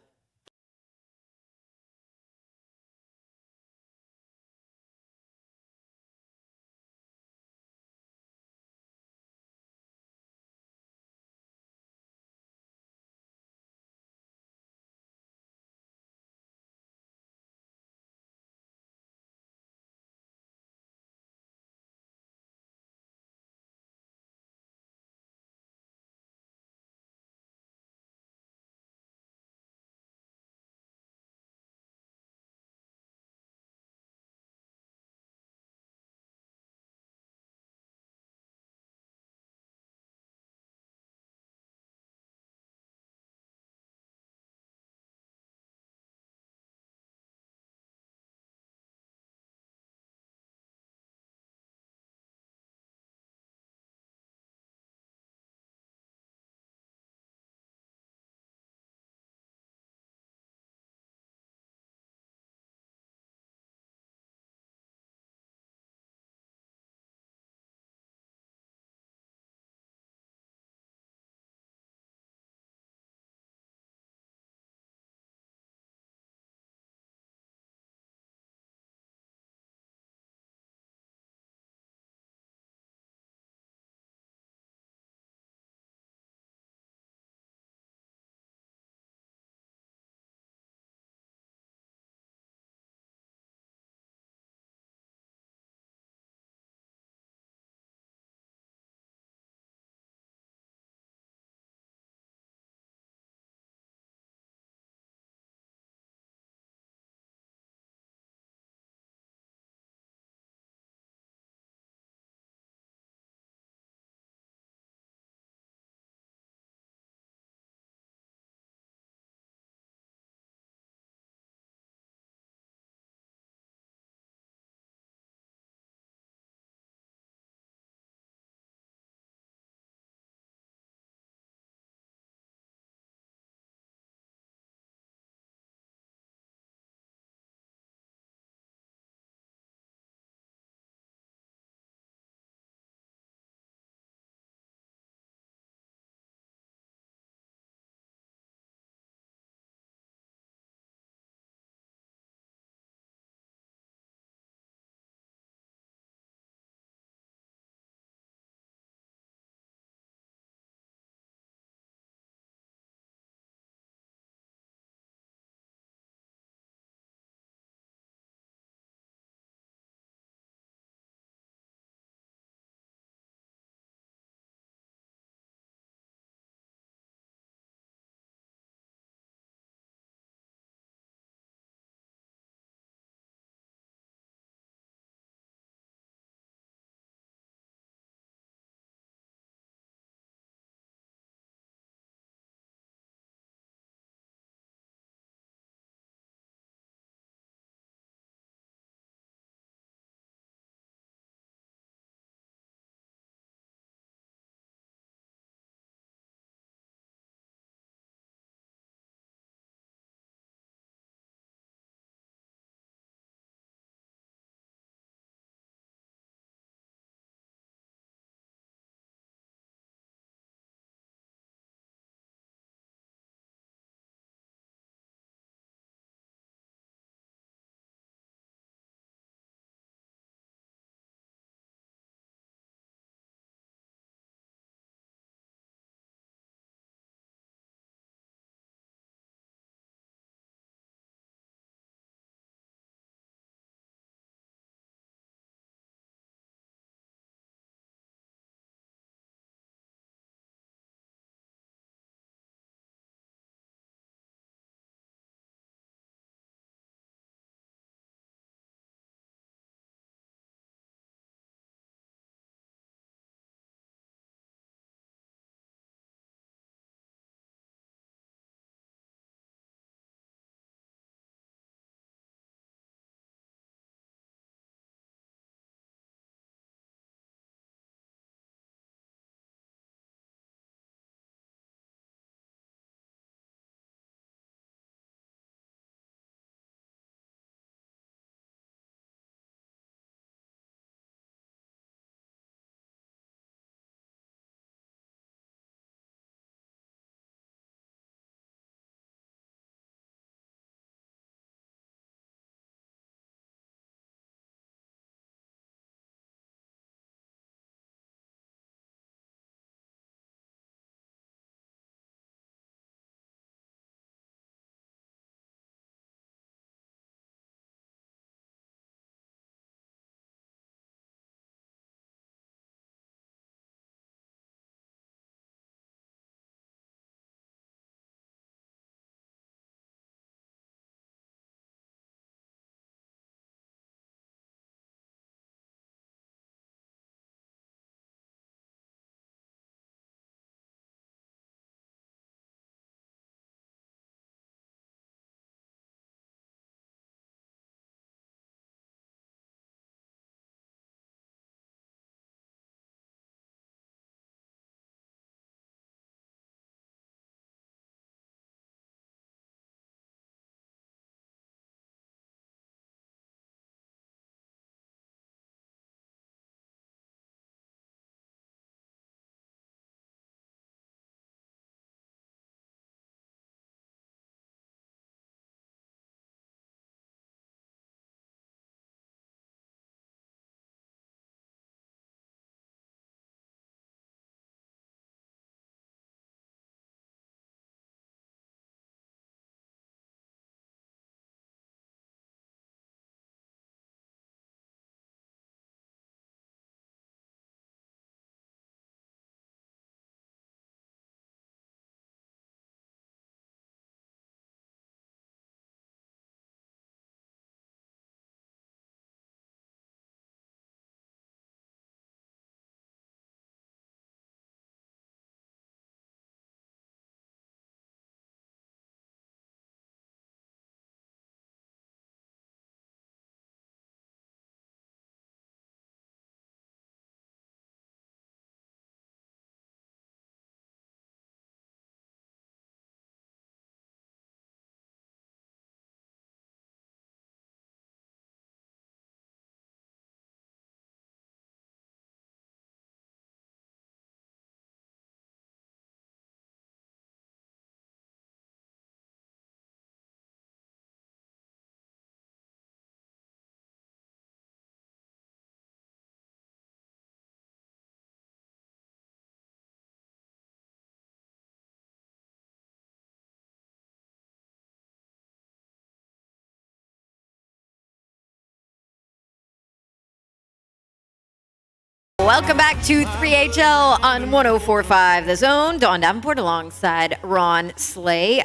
Welcome back to 3HL on 104.5 The Zone. Dawn Davenport alongside Ron Slay.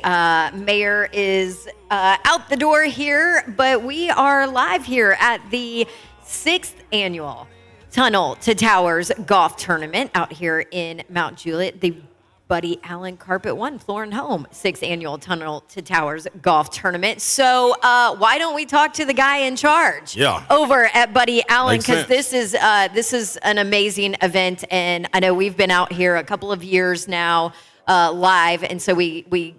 Mayor is out the door here, but we are live here at the 6th annual Tunnel to Towers Golf Tournament out here in Mount Juliet. The Buddy Allan Carpet One Floor and Home 6th annual Tunnel to Towers Golf Tournament. So why don't we talk to the guy in charge over at Buddy Allan, because this is an amazing event, and I know we've been out here a couple of years now live, and so we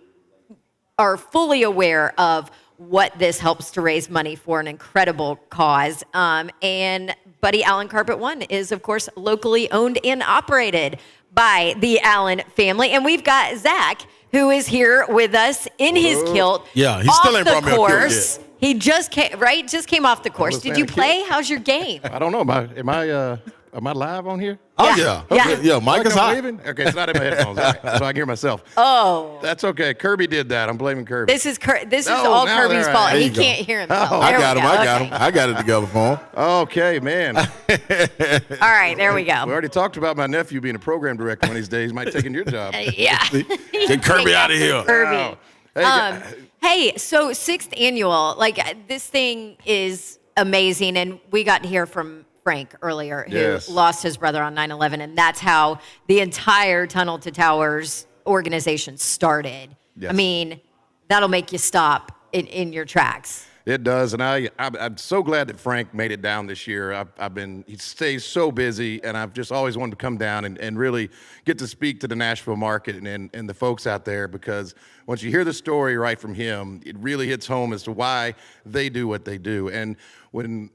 are fully aware of what this helps to raise money for an incredible cause. And Buddy Allan Carpet One is, of course, locally owned and operated by the Allan family. And we've got Zach, who is here with us in his kilt. Yeah, he still ain't brought me a kilt yet. He just came off the course. Did you play? How's your game? I don't know. Am I live on here? Oh, yeah. Okay. Yeah, Mike is hot. Okay, it's not in my headphones, all right, so I can hear myself. Oh. That's okay. Kirby did that. I'm blaming Kirby. This is all Kirby's fault. He can't hear himself. I got him. I got it together for him. Okay, man. All right, there we go. We already talked about my nephew being a program director one of these days. He might take your job. Yeah. Get Kirby out of here. Kirby. Wow. Hey, so 6th annual, this thing is amazing, and we got to hear from Frank earlier, who lost his brother on 9/11, and that's how the entire Tunnel to Towers organization started. Yes. I mean, that'll make you stop in your tracks. It does, and I'm so glad that Frank made it down this year. He stays so busy, and I've just always wanted to come down and really get to speak to the Nashville market and the folks out there, because once you hear the story right from him, it really hits home as to why they do what they do. And when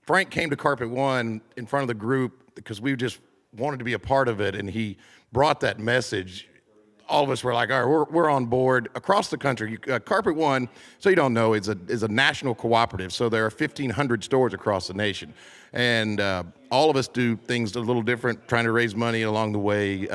Frank came to Carpet One in front of the group, because we just wanted to be a part of it, and he brought that message, all of us were like, all right, we're on board. Across the country, Carpet One, so you don't know, is a national cooperative. So there are 1,500 stores across the nation. And all of us do things a little different, trying to raise money along the way.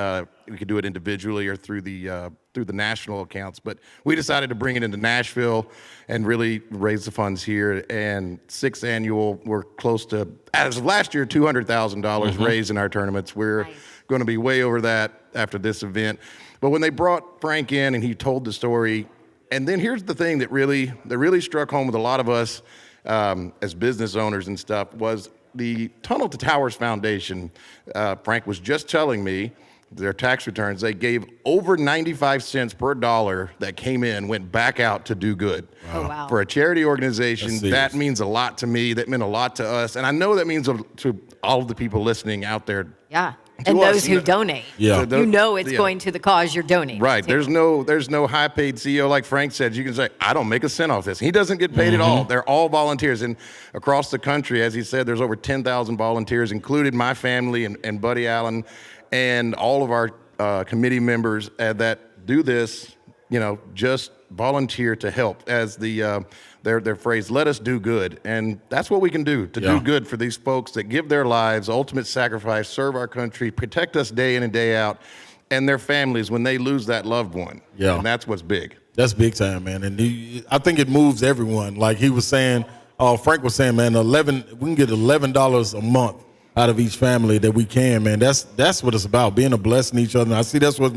We could do it individually or through the national accounts. But we decided to bring it into Nashville and really raise the funds here. And 6th annual, we're close to, as of last year, $200,000 raised in our tournaments. We're going to be way over that after this event. But when they brought Frank in and he told the story, and then here's the thing that really struck home with a lot of us as business owners and stuff, was the Tunnel to Towers Foundation. Frank was just telling me their tax returns, they gave over 95 cents per dollar that came in, went back out to do good. Oh, wow. For a charity organization, that means a lot to me. That meant a lot to us. And I know that means to all of the people listening out there. Yeah. And those who donate. Yeah. You know it's going to the cause you're donating. Right. to. There's no high-paid CEO like Frank said. You can say, I don't make a cent off this. He doesn't get paid at all. They're all volunteers. And across the country, as he said, there's over 10,000 volunteers, including my family and Buddy Allan and all of our committee members that do this, just volunteer to help, as their phrase, let us do good. And that's what we can do, do good for these folks that give their lives, ultimate sacrifice, serve our country, protect us day in and day out, and their families when they lose that loved one. Yeah. And that's what's big. That's big time, man. And I think it moves everyone. Like he was saying, Frank was saying, man, we can get $11 a month out of each family that we can, man. That's what it's about, being a blessing to each other. And I see that's what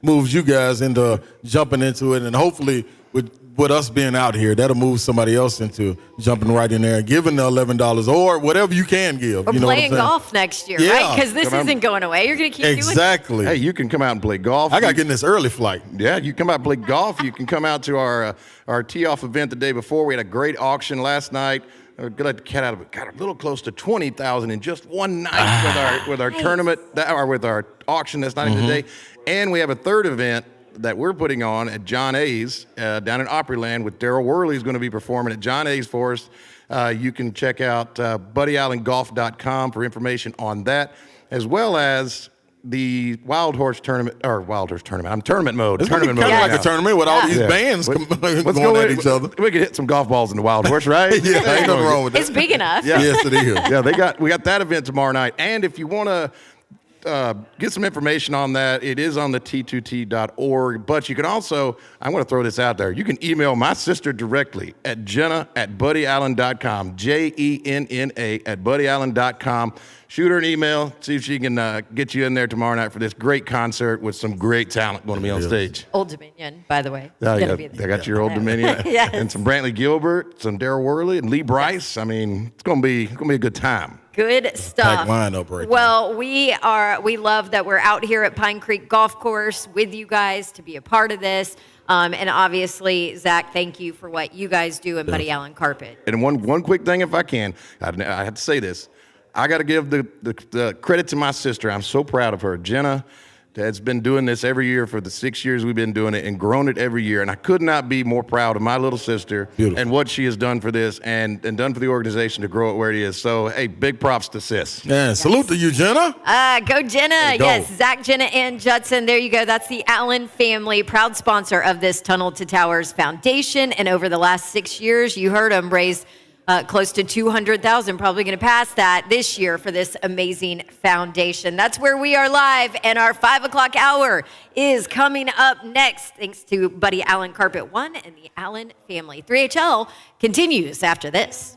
moves you guys into jumping into it, and hopefully with us being out here, that'll move somebody else into jumping right in there and giving the $11 or whatever you can give. Or playing golf next year, right? Because this isn't going away. You're going to keep doing it. Exactly. Hey, you can come out and play golf. I got to get in this early flight. Yeah, you come out and play golf. You can come out to our tee-off event the day before. We had a great auction last night. Got the cat out of it. Got a little close to 20,000 in just one night with our tournament, or with our auction that's not even today. And we have a third event that we're putting on at John A's down in Opryland with Daryl Worley is going to be performing at John A's for us. You can check out BuddyAllanGolf.com for information on that, as well as the Wild Horse Tournament. I'm tournament mode. It's kind of like a tournament with all these bands going at each other. We could hit some golf balls in the Wild Horse, right? Ain't nothing wrong with that. It's big enough. Yeah. Yes, it is. Yeah, we got that event tomorrow night. And if you want to get some information on that. It is on the t2t.org. But you can also, I'm going to throw this out there. You can email my sister directly at jenna@buddyallan.com, JENNA@buddyallan.com. Shoot her an email, see if she can get you in there tomorrow night for this great concert with some great talent going to be on stage. Old Dominion, by the way. Oh, Gonna yeah, be they there. got your Old Dominion. Yes. And some Brantley Gilbert, some Darryl Worley, and Lee Bryce. I mean, it's gonna be a good time. Good stuff. Pack line up right well, we love that we're out here at Pine Creek Golf Course with you guys to be a part of this. And obviously, Zach, thank you for what you guys do in Buddy Allan Carpet. And one quick thing, if I can, I have to say this. I got to give the credit to my sister. I'm so proud of her. Jenna has been doing this every year for the 6 years we've been doing it and grown it every year. And I could not be more proud of my little sister and what she has done for this and done for the organization to grow it where it is. So, hey, big props to sis. Yeah, salute to you, Jenna. Go Jenna. Go. Yes, Zach, Jenna, and Judson. There you go. That's the Allan family, proud sponsor of this Tunnel to Towers Foundation. And over the last 6 years, you heard them raise close to $200,000, probably going to pass that this year for this amazing foundation. That's where we are live, and our 5 o'clock hour is coming up next, thanks to Buddy Allan Carpet One and the Allan family. 3HL continues after this.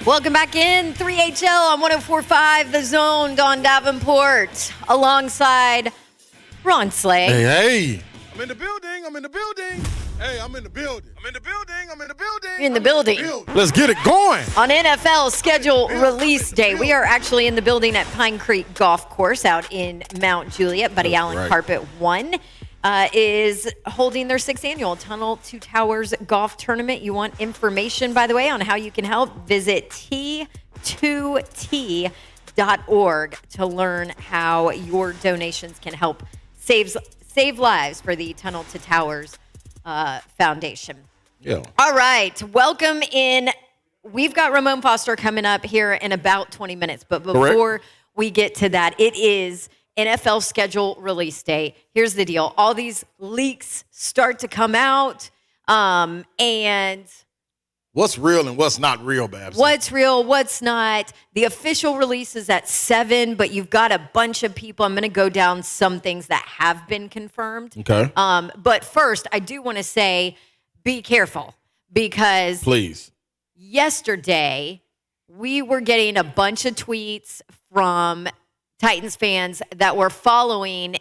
Welcome back in 3HL on 104.5 The Zone. Don Davenport alongside Ron Slay. Hey. I'm in the building. I'm in the building. Hey, I'm in the building. I'm in the building. I'm in the building. You're in the building. Let's get it going. On NFL schedule release day, we are actually in the building at Pine Creek Golf Course out in Mount Juliet. Buddy Allan Carpet 1 is holding their 6th annual Tunnel to Towers Golf Tournament. You want information, by the way, on how you can help? Visit T2T.org to learn how your donations can help save lives for the Tunnel to Towers Foundation. Yeah. All right. Welcome in. We've got Ramon Foster coming up here in about 20 minutes. But before we get to that, it is NFL schedule release day. Here's the deal. All these leaks start to come out. And what's real and what's not real, Babs? What's real, what's not. The official release is at 7, but you've got a bunch of people. I'm going to go down some things that have been confirmed. Okay. But first, I do want to say, be careful because please. Yesterday, we were getting a bunch of tweets from Titans fans that were following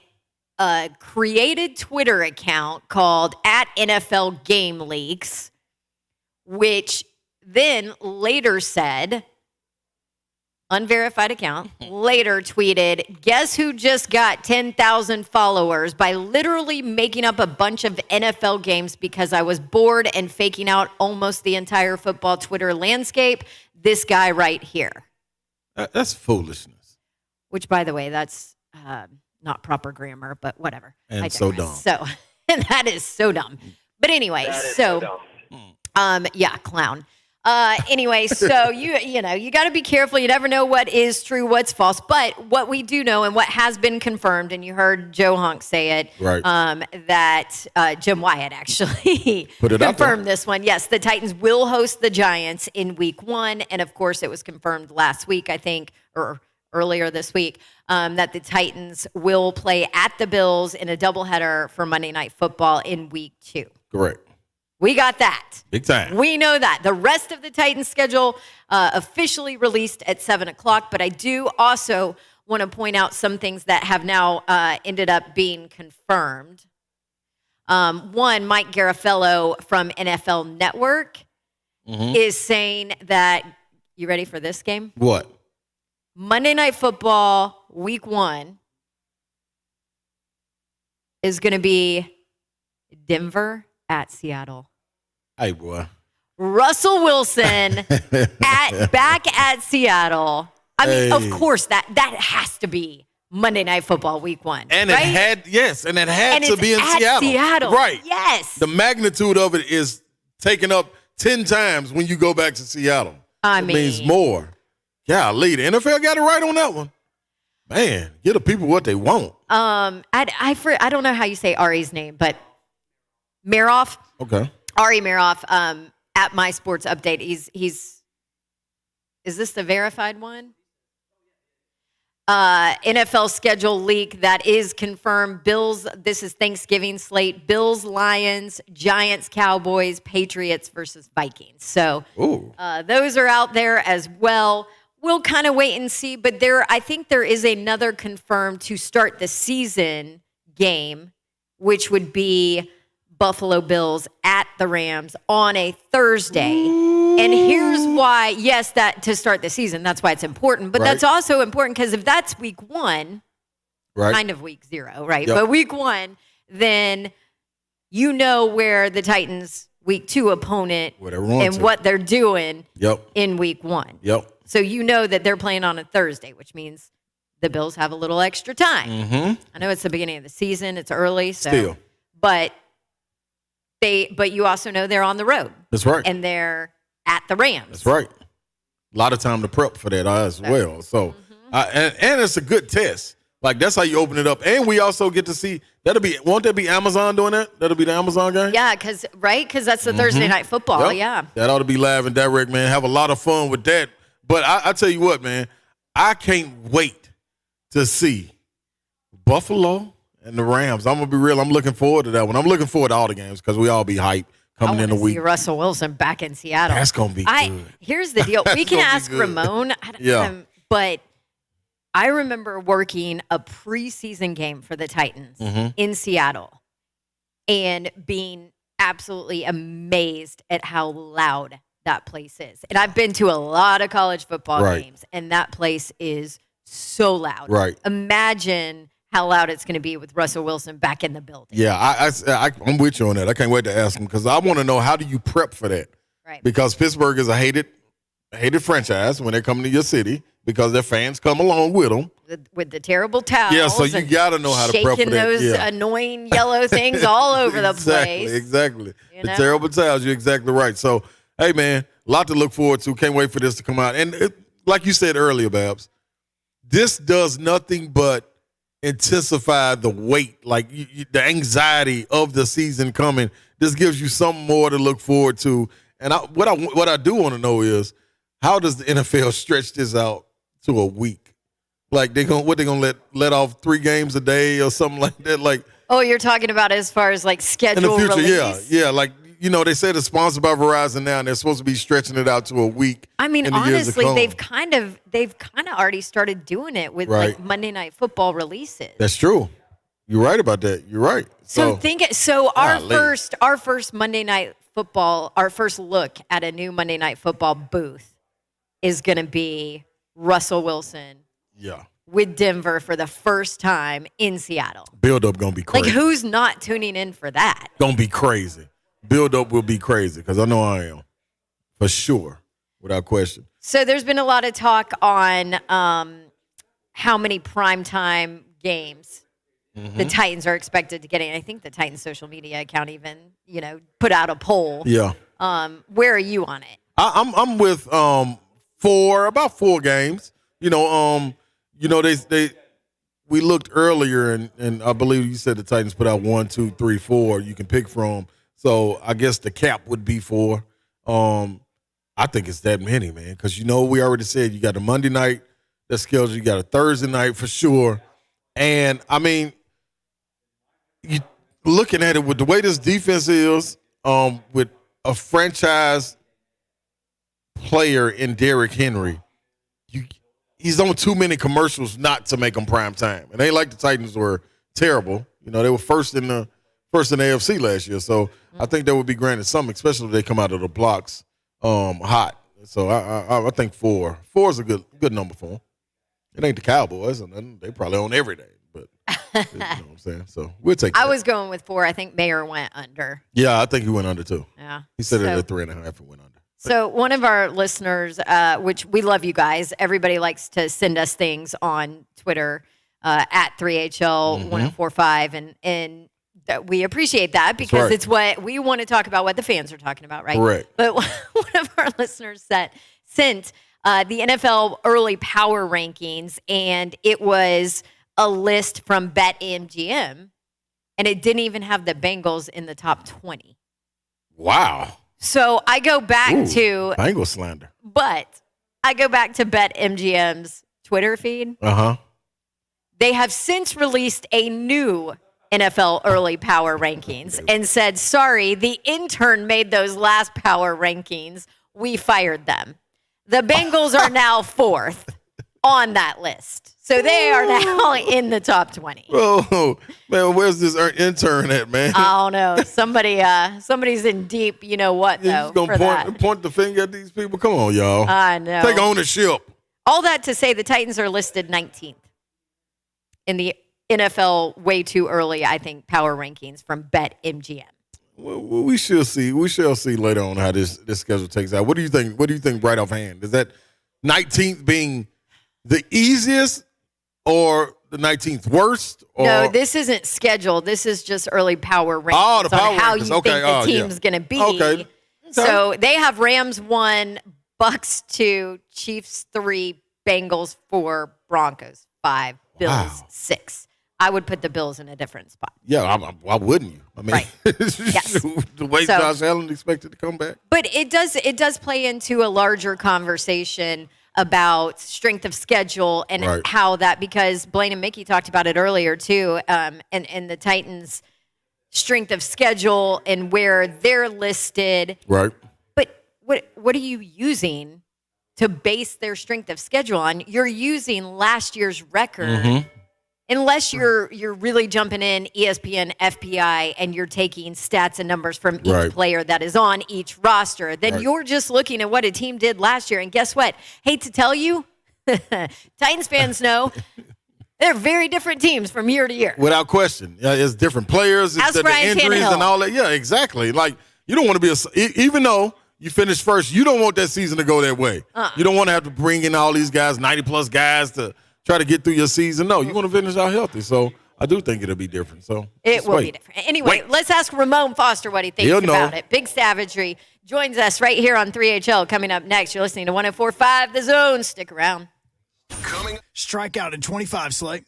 a created Twitter account called @NFL_GameLeaks, which then later said, unverified account, later tweeted, guess who just got 10,000 followers by literally making up a bunch of NFL games because I was bored and faking out almost the entire football Twitter landscape. This guy right here. That's foolishness. Which, by the way, that's not proper grammar, but whatever. And so dumb. So that is so dumb. But anyway, so yeah, clown. Anyway, so you know, you got to be careful. You never know what is true, what's false. But what we do know and what has been confirmed, and you heard Joe Honk say it, right. That Jim Wyatt actually Put it confirmed this one. Yes, the Titans will host the Giants in week 1. And of course, it was confirmed last week, I think, or earlier this week, that the Titans will play at the Bills in a doubleheader for Monday Night Football in week 2. Correct. We got that. Big time. We know that. The rest of the Titans schedule officially released at 7 o'clock, but I do also want to point out some things that have now ended up being confirmed. One, Mike Garafolo from NFL Network is saying that, you ready for this game? What? Monday Night Football, week 1, is going to be Denver at Seattle. Hey, boy. Russell Wilson back at Seattle. I mean, of course, that has to be Monday Night Football, week 1. And right? it had to be in Seattle. Right. Yes. The magnitude of it is taken up 10 times when you go back to Seattle. It means more. Golly, the NFL got it right on that one. Man, give the people what they want. I don't know how you say Ari's name, but Maroff. Okay. Ari Maroff at My Sports Update. He's is this the verified one? NFL schedule leak that is confirmed. Bills, this is Thanksgiving slate. Bills, Lions, Giants, Cowboys, Patriots versus Vikings. So those are out there as well. We'll kind of wait and see, but I think there is another confirmed to start the season game, which would be Buffalo Bills at the Rams on a Thursday. And here's why, yes, that to start the season, that's why it's important. But that's also important because if that's week 1, kind of week 0, right? Yep. But week 1, then you know where the Titans' week 2 opponent and what they're doing in week 1. Yep. So you know that they're playing on a Thursday, which means the Bills have a little extra time. I know it's the beginning of the season. It's early. So, But you also know they're on the road. That's right. And they're at the Rams. That's right. A lot of time to prep for that as well. So, and it's a good test. Like, that's how you open it up. And we also get to see, won't that be Amazon doing that? That'll be the Amazon game? Yeah, because that's the Thursday Night Football. Yep. Yeah. That ought to be live and direct, man. Have a lot of fun with that. But I tell you what, man, I can't wait to see Buffalo and the Rams. I'm going to be real. I'm looking forward to that one. I'm looking forward to all the games because we all be hyped coming in a week. See Russell Wilson back in Seattle. That's gonna be good. Here's the deal. We can ask Ramon, Yeah. but I remember working a preseason game for the Titans in Seattle and being absolutely amazed at how loud that place is. And I've been to a lot of college football games, and that place is so loud. Right. Imagine how loud it's going to be with Russell Wilson back in the building. Yeah, I'm with you on that. I can't wait to ask him because I want to know, how do you prep for that? Right. Because Pittsburgh is a hated franchise when they come to your city because their fans come along with them. With the terrible towels. Yeah, so you got to know how to prep for shaking that. those annoying yellow things all over the place. Exactly. You The know? terrible towels. You're exactly right. So, hey, man, a lot to look forward to. Can't wait for this to come out. And like you said earlier, Babs, this does nothing but intensify the weight, like the anxiety of the season coming. This gives you something more to look forward to. And what I do want to know is, how does the NFL stretch this out to a week? Like they gonna let off 3 games a day or something like that? Like, oh, you're talking about as far as like schedule in the future, release? yeah. Like, they said it's sponsored by Verizon now, and they're supposed to be stretching it out to a week. I mean, in the years to honestly, come. they've kind of already started doing it with like Monday Night Football releases. That's true. You're right about that. You're right. So our first Monday Night Football, our first look at a new Monday Night Football booth is going to be Russell Wilson. Yeah. With Denver for the first time in Seattle. Build up gonna be crazy. Like, who's not tuning in for that? Gonna be crazy. Build up will be crazy because I know I am, for sure, without question. So there's been a lot of talk on how many primetime games the Titans are expected to get in. I think the Titans social media account even, put out a poll. Yeah. Where are you on it? I'm with about 4 games. We looked earlier and I believe you said the Titans put out 1, 2, 3, 4 you can pick from. So I guess the cap would be 4. I think it's that many, man, because we already said you got a Monday night that's scheduled, you got a Thursday night for sure. And I mean, you looking at it with the way this defense is, with a franchise player in Derrick Henry, he's on too many commercials not to make them prime time. It ain't like the Titans were terrible. They were first in the AFC last year. So I think that would be granted some, especially if they come out of the blocks hot. So I think 4. 4 is a good number for them. It ain't the Cowboys, and they probably own every day. But you know what I'm saying? So we'll take that. I was going with 4. I think Mayer went under. Yeah, I think he went under too. Yeah. He said it at 3.5 and went under. So one of our listeners, which we love you guys, everybody likes to send us things on Twitter at 3HL1045, and we appreciate that because it's what we want to talk about, what the fans are talking about, right? Correct. But one of our listeners sent the NFL early power rankings, and it was a list from BetMGM, and it didn't even have the Bengals in the top 20. Wow. So I go back to Bengal slander. But I go back to BetMGM's Twitter feed. They have since released a new NFL early power rankings and said, sorry, the intern made those last power rankings. We fired them. The Bengals are now 4th on that list. So they are now in the top 20. Oh, man, where's this intern at, man? I don't know. Somebody's in deep, though, He's going to point the finger at these people. Come on, y'all. I know. Take ownership. All that to say the Titans are listed 19th in the NFL way too early, I think, power rankings from BetMGM. Well, we shall see. We shall see later on how this schedule takes out. What do you think? What do you think right offhand? Is that 19th being the easiest or the 19th worst? Or? No, this isn't scheduled. This is just early power rankings Oh, the power on how rankings. you Okay. think the team's going to be. Okay. So they have Rams 1, Bucks 2, Chiefs 3, Bengals 4, Broncos 5, Bills 6. I would put the Bills in a different spot. Yeah, why wouldn't you? I mean, Right. Yes. The way So- Josh Allen expected to come back. But it does play into a larger conversation about strength of schedule and Right. how that, because Blaine and Mickey talked about it earlier too, and the Titans' strength of schedule and where they're listed. Right. But what are you using to base their strength of schedule on? You're using last year's record. Unless you're really jumping in ESPN, FPI, and you're taking stats and numbers from each player that is on each roster, then you're just looking at what a team did last year. And guess what? Hate to tell you, Titans fans know they're very different teams from year to year. Without question. It's different players, it's the injuries and all that. Yeah, exactly. Like, you don't want to be even though you finish first, you don't want that season to go that way. You don't want to have to bring in all these guys, 90-plus guys, to try to get through your season. No, you want to finish out healthy. So I do think it'll be different. So it will be different. Anyway, let's ask Ramon Foster what he thinks about it. Big Savagery joins us right here on 3HL. Coming up next, you're listening to 104.5 The Zone. Stick around. Strikeout in 25, Slate.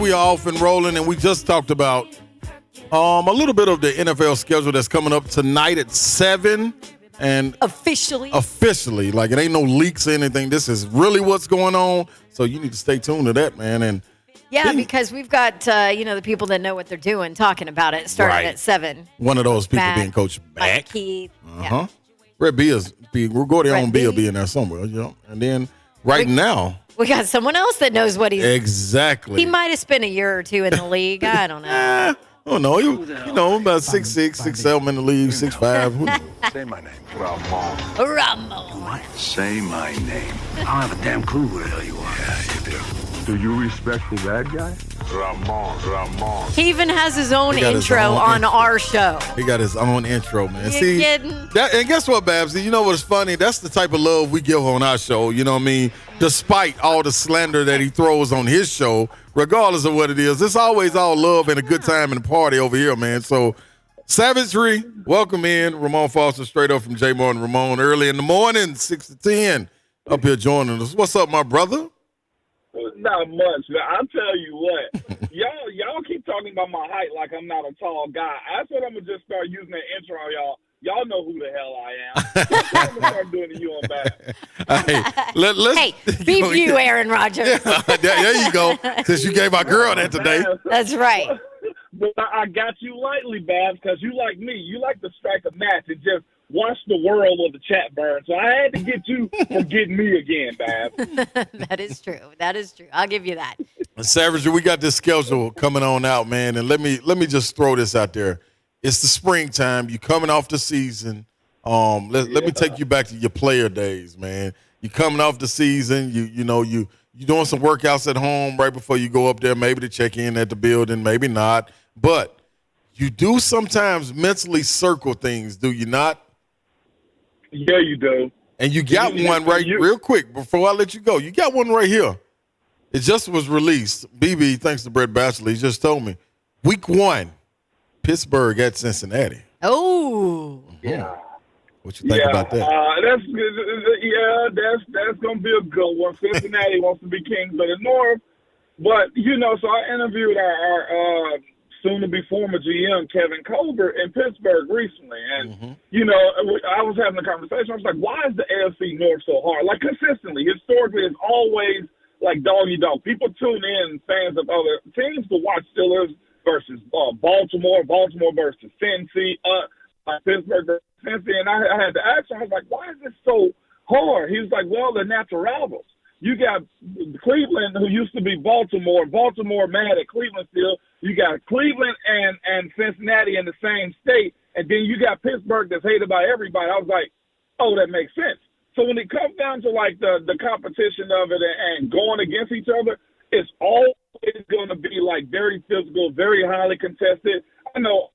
We are off and rolling, and we just talked about a little bit of the NFL schedule that's coming up tonight at 7. And officially, like it ain't no leaks or anything. This is really what's going on. So you need to stay tuned to that, man. And yeah, because we've got the people that know what they're doing talking about it starting at 7. One of those people Matt, being coached back. Mike Keith. Yeah. Red we'll go there on Bill be in there somewhere, And then now we got someone else that knows what he's exactly. He might have spent a year or two in the league. I don't know. Oh no, you about 6'6", 6'7" in the league, 6'5". Who knows? Say my name. Ramon. What? Say my name. I don't have a damn clue who the hell you are. Yeah, you do. Do you respect the bad guy? Ramon. He even has his own intro on our show. He got his own intro, man. You kidding? And guess what, Babsy? You know what's funny? That's the type of love we give on our show. You know what I mean? Despite all the slander that he throws on his show, regardless of what it is, it's always all love and a good time and a party over here, man. So, Savagery, welcome in. Ramon Foster, straight up from J. Martin Ramon, early in the morning, 6 to 10, up here joining us. What's up, my brother? Not much, man. I'll tell you what. y'all keep talking about my height like I'm not a tall guy. That's what I'm going to just start using that intro on y'all. Y'all know who the hell I am. I'm going to start doing it you on back. Hey, beef you, Aaron Rodgers. Yeah, there you go. Since you gave my girl that today. That's right. But I got you lightly, Babs, because you like me. You like to strike a match and just watch the world of the chat burn. So I had to get you from getting me again, Babs. That is true. I'll give you that. Savagery, we got this schedule coming on out, man. And let me just throw this out there. It's the springtime. You're coming off the season. Let me take you back to your player days, man. You're coming off the season. You doing some workouts at home right before you go up there, maybe to check in at the building, maybe not. But you do sometimes mentally circle things, do you not? Yeah, you do. And you got one real quick before I let you go. You got one right here. It just was released. BB, thanks to Brett Batchelor, he just told me. Week 1, Pittsburgh at Cincinnati. Oh. Yeah. What you think about that? That's gonna be a good one. Cincinnati wants to be kings of the North, but so I interviewed our soon-to-be former GM Kevin Culver in Pittsburgh recently, and I was having a conversation. I was like, "Why is the AFC North so hard? Like consistently, historically, it's always like dog eat dog. People tune in, fans of other teams, to watch Steelers versus Baltimore versus Cincy, Pittsburgh versus Cincy, and I had to ask him. I was like, "Why is this so hard?" He was like, "Well, they're natural rivals. You got Cleveland, who used to be Baltimore mad at Cleveland still. You got Cleveland and Cincinnati in the same state, and then you got Pittsburgh that's hated by everybody." I was like, "Oh, that makes sense." So when it comes down to like the competition of it and going against each other, it's always going to be like very physical, very highly contested. I know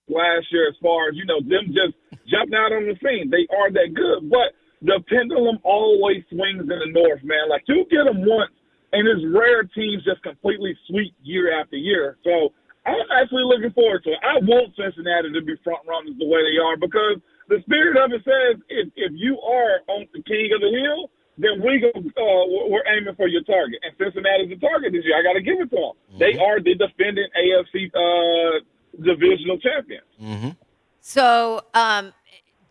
last year, as far as them just jumping out on the scene, they are that good, but the pendulum always swings in the North, man. Like, you get them once, and it's rare teams just completely sweep year after year. So I'm actually looking forward to it. I want Cincinnati to be front runners the way they are, because the spirit of it says if you are on the king of the hill, then we're aiming for your target. And Cincinnati's the target this year. I got to give it to them. Mm-hmm. They are the defending AFC divisional champions. Mm-hmm. So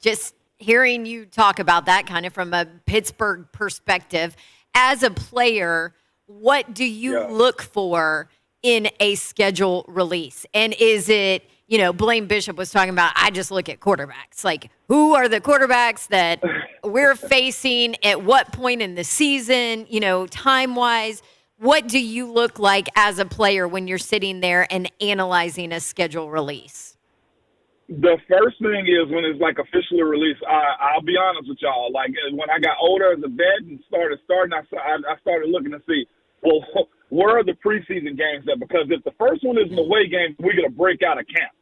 just hearing you talk about that kind of from a Pittsburgh perspective, as a player, what do you look for in a schedule release? And is it, Blaine Bishop was talking about, I just look at quarterbacks. Like, who are the quarterbacks that we're facing at what point in the season, time-wise? What do you look like as a player when you're sitting there and analyzing a schedule release? The first thing is when it's like officially released. I'll be honest with y'all. Like when I got older as a vet and started, I started looking to see, well, where are the preseason games at? Because if the first one is an away game, we're gonna break out of camp.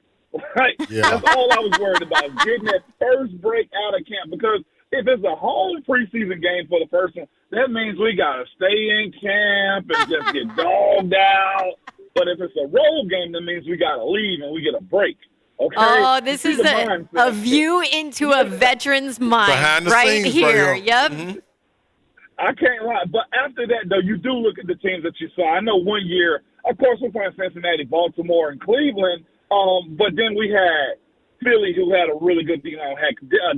Right? Yeah. That's all I was worried about, getting that first break out of camp. Because if it's a home preseason game for the first one, that means we gotta stay in camp and just get dogged out. But if it's a road game, that means we gotta leave and we get a break. Okay. Oh, this is a view into a veteran's mind right here. Yep. Mm-hmm. I can't lie. But after that, though, you do look at the teams that you saw. I know one year, of course, we're playing Cincinnati, Baltimore, and Cleveland. But then we had Philly, who had a really good D-line.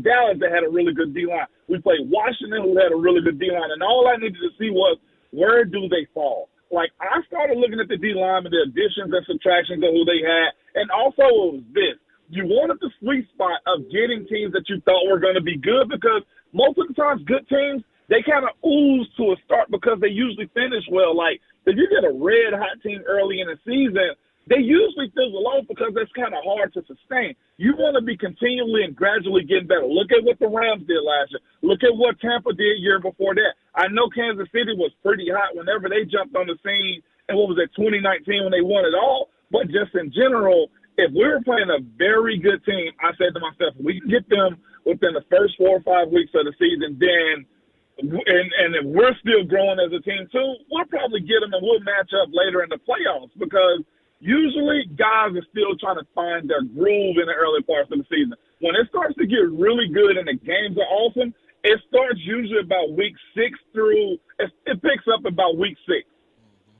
Dallas, that had a really good D-line. We played Washington, who had a really good D-line. And all I needed to see was, where do they fall? Like, I started looking at the D-line and the additions and subtractions of who they had. And also it was this. You wanted the sweet spot of getting teams that you thought were going to be good, because most of the times good teams, they kind of ooze to a start because they usually finish well. Like, if you get a red-hot team early in the season, they usually fizzle off because that's kind of hard to sustain. You want to be continually and gradually getting better. Look at what the Rams did last year. Look at what Tampa did year before that. I know Kansas City was pretty hot whenever they jumped on the scene, and what was it, 2019 when they won it all. But just in general, if we were playing a very good team, I said to myself, we can get them within the first 4 or 5 weeks of the season, then and if we're still growing as a team too, we'll probably get them and we'll match up later in the playoffs, because usually guys are still trying to find their groove in the early parts of the season. When it starts to get really good and the games are awesome, it starts usually about week 6 through – it picks up about week 6.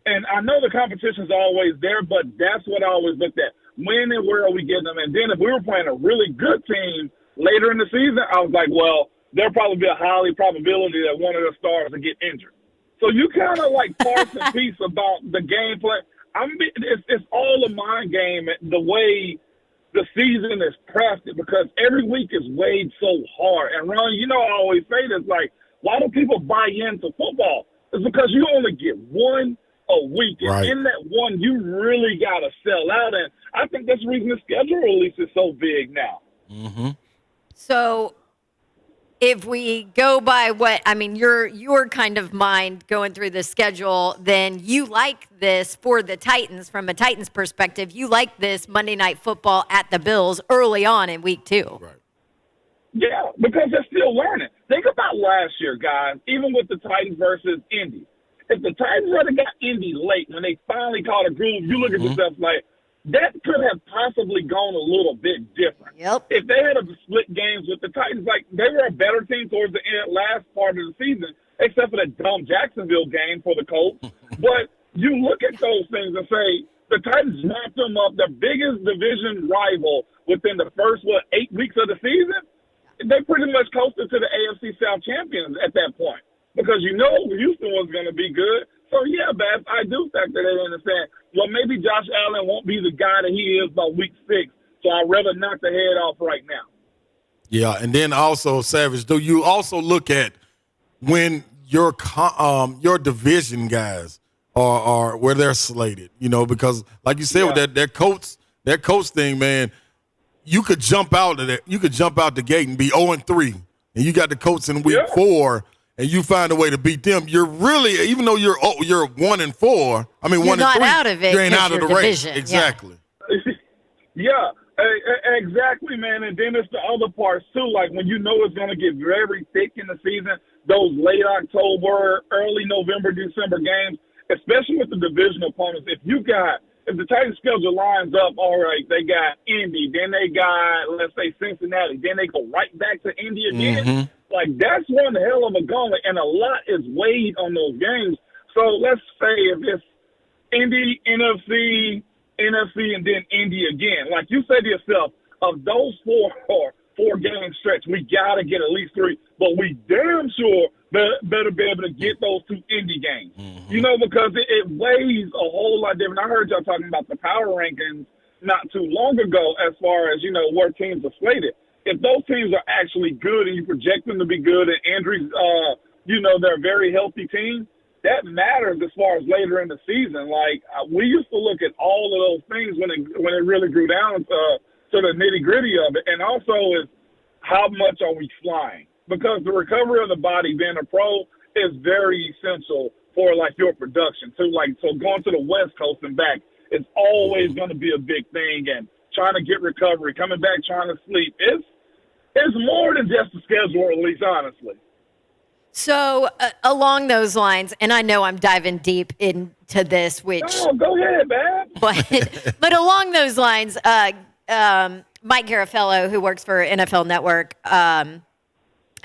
And I know the competition's always there, but that's what I always looked at. When and where are we getting them? And then if we were playing a really good team later in the season, I was like, well, there'll probably be a high probability that one of the stars will get injured. So you kind of like parse and piece about the gameplay. It's all a mind game, the way the season is crafted, because every week is weighed so hard. And Ron, you know, I always say this, like, why do people buy into football? It's because you only get one a week. And Right. in that one, you really got to sell out. And I think that's the reason the schedule release is so big now. Mm-hmm. So if we go by what, I mean, your kind of mind going through the schedule, then you like this for the Titans from a Titans perspective. You like this Monday Night Football at the Bills early on in week 2. Right. Yeah, because they're still learning. Think about last year, guys, even with the Titans versus Indy. If the Titans had got Indy late when they finally caught a groove, you look at yourself like, that could have possibly gone a little bit different. Yep. If they had a split games with the Titans, like, they were a better team towards the last part of the season, except for that dumb Jacksonville game for the Colts. But you look at those things and say, the Titans knocked them up, the biggest division rival within the first, 8 weeks of the season. They pretty much coasted to the AFC South champions at that point, because you know Houston was going to be good. So, yeah, Babs, I do factor that in and saying, well, maybe Josh Allen won't be the guy that he is by week 6, so I'd rather knock the head off right now. Yeah, and then also, Savage, do you also look at when your division guys are where they're slated, you know, because like you said, with that coach thing, man, you could jump out of that. You could jump out the gate and be 0-3, and you got the Colts in week 4, and you find a way to beat them. You're really, even though you're 1-4, I mean, You're 1-3, not out of it. you ain't out of the race. Division. Exactly. Yeah, exactly, man. And then it's the other parts, too. Like, when you know it's going to get very thick in the season, those late October, early November, December games, especially with the division opponents, if the Titans schedule lines up, all right, they got Indy, then they got, let's say, Cincinnati, then they go right back to Indy again. Mm-hmm. Like, that's one hell of a gauntlet, and a lot is weighed on those games. So let's say if it's Indy, NFC, and then Indy again. Like you said to yourself, of those four-game stretch, we got to get at least 3, but we damn sure better be able to get those 2 Indy games. Mm-hmm. You know, because it weighs a whole lot different. I heard y'all talking about the power rankings not too long ago as far as, you know, where teams are slated. If those teams are actually good and you project them to be good, and Andrews, you know, they're a very healthy team, that matters as far as later in the season. Like, we used to look at all of those things when it really grew down to the nitty-gritty of it. And also is how much are we flying? Because the recovery of the body being a pro is very essential for, like, your production. So going to the West Coast and back is always going to be a big thing. And trying to get recovery, coming back, trying to sleep, it's more than just the schedule release, honestly. So along those lines, and I know I'm diving deep into this, which go ahead, man. But along those lines, Mike Garafolo, who works for NFL Network,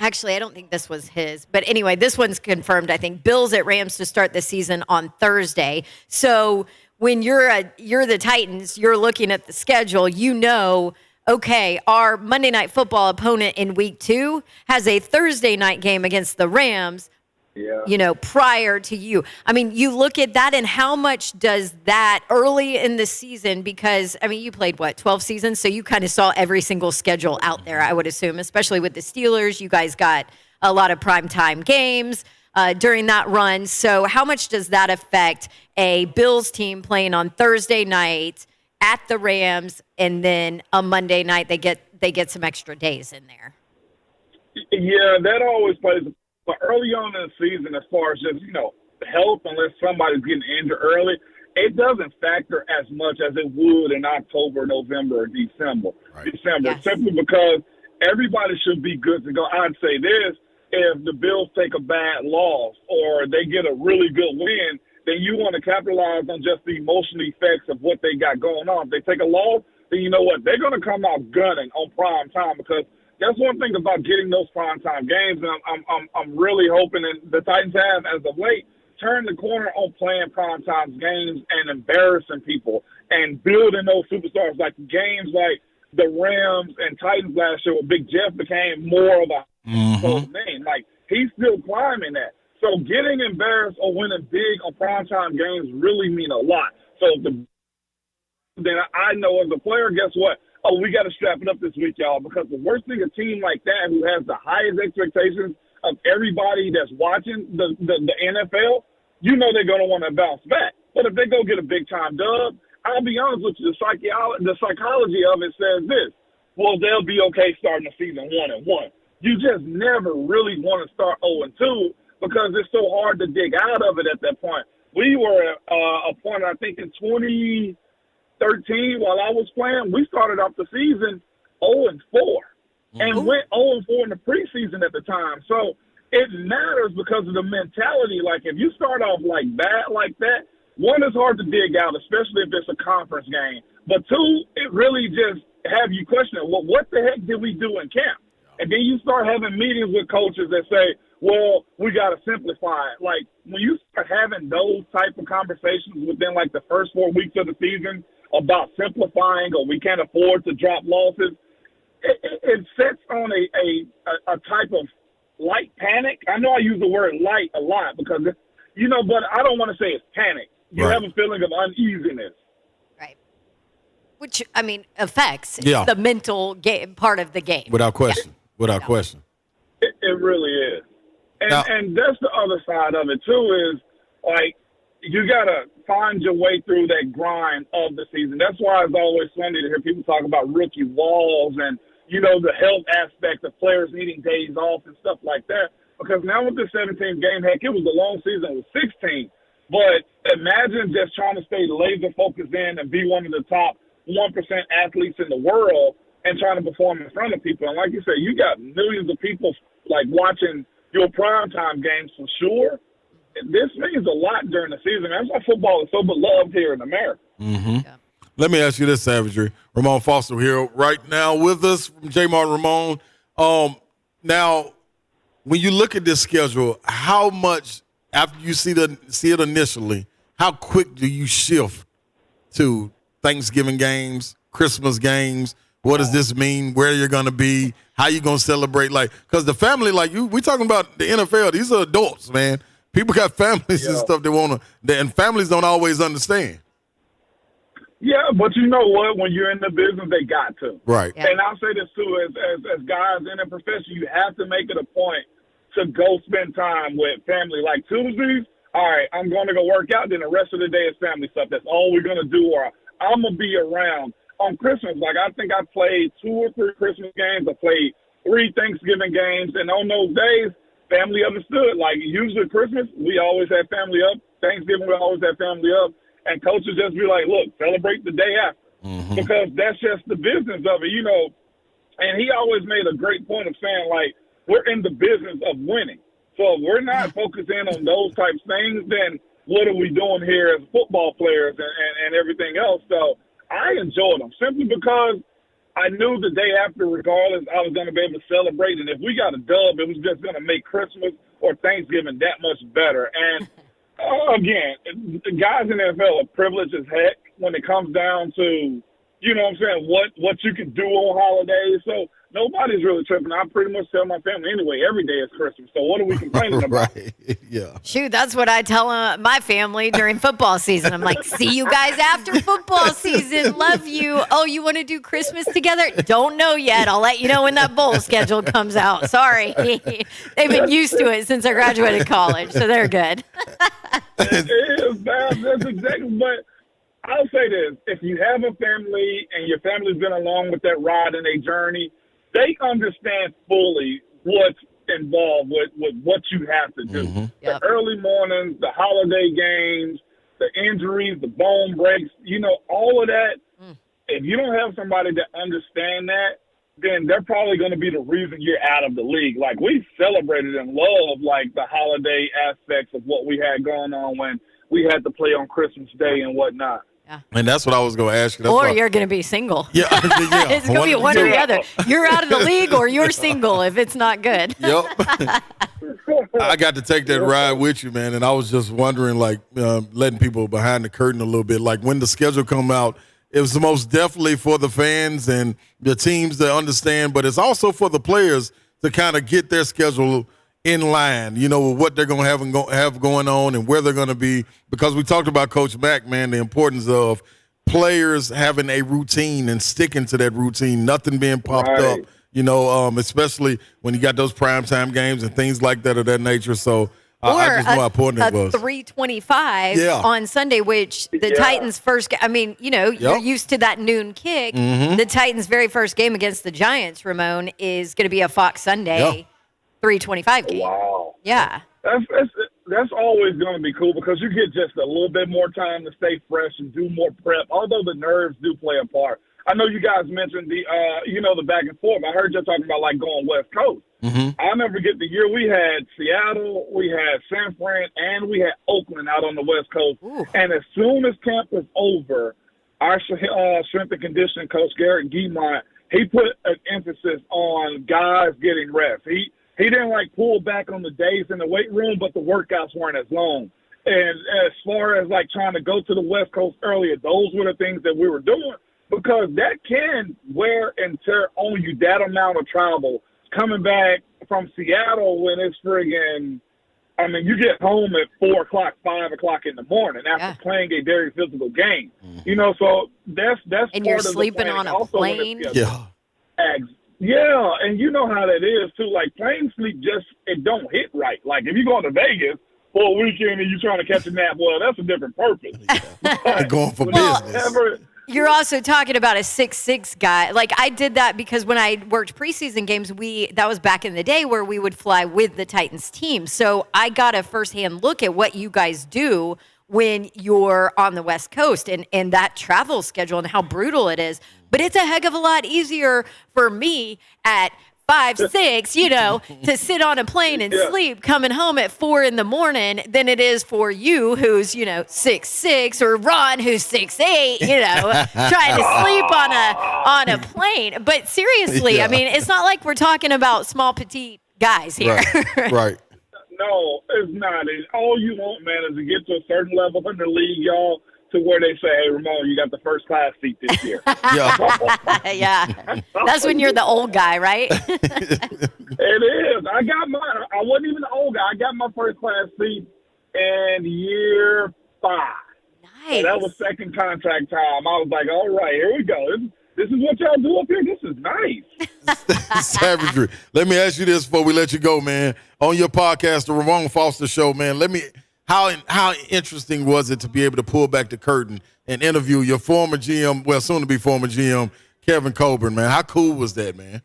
Actually, I don't think this was his. But anyway, this one's confirmed, I think. Bills at Rams to start the season on Thursday. So when you're the Titans, you're looking at the schedule, you know, okay, our Monday Night Football opponent in week 2 has a Thursday night game against the Rams. Yeah. You know, prior to you. I mean, you look at that and how much does that early in the season, because, I mean, you played, 12 seasons? So you kind of saw every single schedule out there, I would assume, especially with the Steelers. You guys got a lot of primetime games during that run. So how much does that affect a Bills team playing on Thursday night at the Rams, and then a Monday night they get some extra days in there? Yeah, that always plays a But early on in the season, as far as just, health, unless somebody's getting injured early, it doesn't factor as much as it would in October, November, or December. Yes. Simply because everybody should be good to go. I'd say this, if the Bills take a bad loss or they get a really good win, then you want to capitalize on just the emotional effects of what they got going on. If they take a loss, then you know what? They're going to come out gunning on prime time, because that's one thing about getting those primetime games, and I'm really hoping that the Titans have, as of late, turned the corner on playing primetime games and embarrassing people and building those superstars, like games like the Rams and Titans last year, where Big Jeff became more of a household name. Like, he's still climbing that. So getting embarrassed or winning big on primetime games really mean a lot. So then I know as a player, guess what? Oh, we got to strap it up this week, y'all, because the worst thing a team like that, who has the highest expectations of everybody that's watching the NFL, you know they're going to want to bounce back. But if they go get a big-time dub, I'll be honest with you, the psychology of it says this: well, they'll be okay starting the season 1-1. You just never really want to start 0-2 because it's so hard to dig out of it at that point. We were a point, I think, in 2013, while I was playing, we started off the season 0-4 and went 0-4 in the preseason at the time. So it matters because of the mentality. Like, if you start off like bad like that, one, is hard to dig out, especially if it's a conference game. But two, it really just have you questioning, well, what the heck did we do in camp? And then you start having meetings with coaches that say, well, we got to simplify it. Like, when you start having those type of conversations within, like, the first 4 weeks of the season about simplifying or we can't afford to drop losses, it sets on a type of light panic. I know I use the word light a lot because, but I don't want to say it's panic. You have a feeling of uneasiness. Right. Which, I mean, affects the mental game, part of the game. Without question. Without question. It really is. And that's the other side of it, too, is, like, you got to find your way through that grind of the season. That's why it's always funny to hear people talk about rookie walls and, the health aspect of players needing days off and stuff like that. Because now with the 17th game, heck, it was a long season with 16. But imagine just trying to stay laser focused in and be one of the top 1% athletes in the world and trying to perform in front of people. And like you said, you got millions of people, like, watching your primetime games for sure. This means a lot during the season. That's why football is so beloved here in America. Mm-hmm. Yeah. Let me ask you this, Savagery. Ramon Foster here right now with us from J. Martin Ramon. Now, when you look at this schedule, how much, after you see it initially, how quick do you shift to Thanksgiving games, Christmas games? What does this mean? Where you're going to be? How you going to celebrate? Like, because the family, like you, we talking about the NFL. These are adults, man. People got families and stuff they want to, and families don't always understand. Yeah, but you know what? When you're in the business, they got to. Right. Yeah. And I'll say this too: as guys in the profession, you have to make it a point to go spend time with family. Like Tuesdays, all right, I'm going to go work out. Then the rest of the day is family stuff. That's all we're going to do. Or I'm going to be around. On Christmas, like, I think I played 2 or 3 Christmas games. I played 3 Thanksgiving games. And on those days, family understood. Like, usually Christmas, we always have family up. Thanksgiving, we always have family up. And coaches just be like, look, celebrate the day after. Mm-hmm. Because that's just the business of it, And he always made a great point of saying, like, we're in the business of winning. So if we're not focusing on those types of things, then what are we doing here as football players and everything else? So I enjoy them simply because I knew the day after, regardless, I was going to be able to celebrate. And if we got a dub, it was just going to make Christmas or Thanksgiving that much better. And, again, the guys in the NFL are privileged as heck when it comes down to, you know what I'm saying, what you can do on holidays. So nobody's really tripping. I pretty much tell my family anyway, every day is Christmas. So what are we complaining about? Right. Yeah. Shoot, that's what I tell my family during football season. I'm like, see you guys after football season. Love you. Oh, you want to do Christmas together? Don't know yet. I'll let you know when that bowl schedule comes out. Sorry. They've been used to it since I graduated college, so they're good. It is bad. That's exactly. But I'll say this. If you have a family and your family's been along with that ride and a journey, they understand fully what's involved with what you have to do. Mm-hmm. The early mornings, the holiday games, the injuries, the bone breaks, you know, all of that. If you don't have somebody that understand that, then they're probably going to be the reason you're out of the league. Like, we celebrated and loved, like, the holiday aspects of what we had going on when we had to play on Christmas Day and whatnot. And that's what I was going to ask you. That's Or why- you're going to be single. Yeah. It's going to be one or the other. You're out of the league or you're single if it's not good. Yep. I got to take that ride with you, man, and I was just wondering, like, letting people behind the curtain a little bit. Like, when the schedule come out, it was most definitely for the fans and the teams to understand, but it's also for the players to kind of get their schedule in line, you know, with what they're going to have going on and where they're going to be. Because we talked about Coach Mack, man, the importance of players having a routine and sticking to that routine, nothing being popped up, you know, especially when you got those primetime games and things like that of that nature. So I just know how important it was. 3:25 on Sunday, which the Titans' first I mean, you know, you're used to that noon kick. The Titans' very first game against the Giants, Ramon, is going to be a Fox Sunday 3:25 game. Wow. Yeah. That's always going to be cool because you get just a little bit more time to stay fresh and do more prep, although the nerves do play a part. I know you guys mentioned the back and forth. I heard you talking about, like, going West Coast. I'll never get the year we had Seattle, we had San Fran, and we had Oakland out on the West Coast. And as soon as camp was over, our strength and conditioning coach, Garrett Guimont, he put an emphasis on guys getting rest. He didn't, like, pull back on the days in the weight room, but the workouts weren't as long. And as far as, like, trying to go to the West Coast earlier, those were the things that we were doing because that can wear and tear on you, that amount of travel. Coming back from Seattle when it's friggin', I mean, you get home at 4 o'clock, 5 o'clock in the morning after playing a very physical game. You know, so that's and part you're of the sleeping planning. on a Also, plane. Yeah, and you know how that is, too. Like, plane sleep it don't hit right. Like, if you go to Vegas for a weekend and you're trying to catch a nap, well, that's a different purpose. Going for business. You're also talking about a 6'6" guy. Like, I did that because when I worked preseason games, that was back in the day where we would fly with the Titans team. So I got a firsthand look at what you guys do when you're on the West Coast and that travel schedule and how brutal it is. But it's a heck of a lot easier for me at 5'6", you know, to sit on a plane and sleep coming home at 4 a.m. than it is for you who's, you know, 6'6", or Ron who's 6'8", you know, trying to sleep on a plane. But seriously, I mean, it's not like we're talking about small, petite guys here. Right. No, it's not. All you want, man, is to get to a certain level in the league, y'all, to where they say, hey, Ramon, you got the first class seat this year. Yeah. That's when you're the old guy, right? It is. I got mine. I wasn't even the old guy. I got my first class seat in year 5. Nice. So that was second contract time. I was like, all right, here we go. This is what y'all do up here? This is nice. Savagery. Let me ask you this before we let you go, man. On your podcast, the Ramon Foster Show, man, how interesting was it to be able to pull back the curtain and interview your former GM, well, soon-to-be former GM, Kevin Colburn, man? How cool was that, man?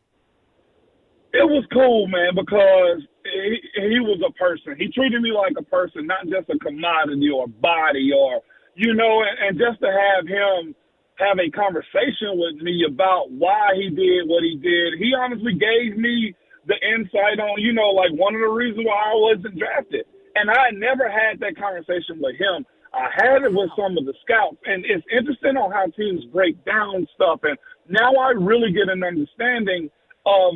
It was cool, man, because he was a person. He treated me like a person, not just a commodity or a body or, you know, and just to have him have a conversation with me about why he did what he did. He honestly gave me the insight on, you know, like one of the reasons why I wasn't drafted. And I never had that conversation with him. I had it with some of the scouts, and it's interesting on how teams break down stuff. And now I really get an understanding of,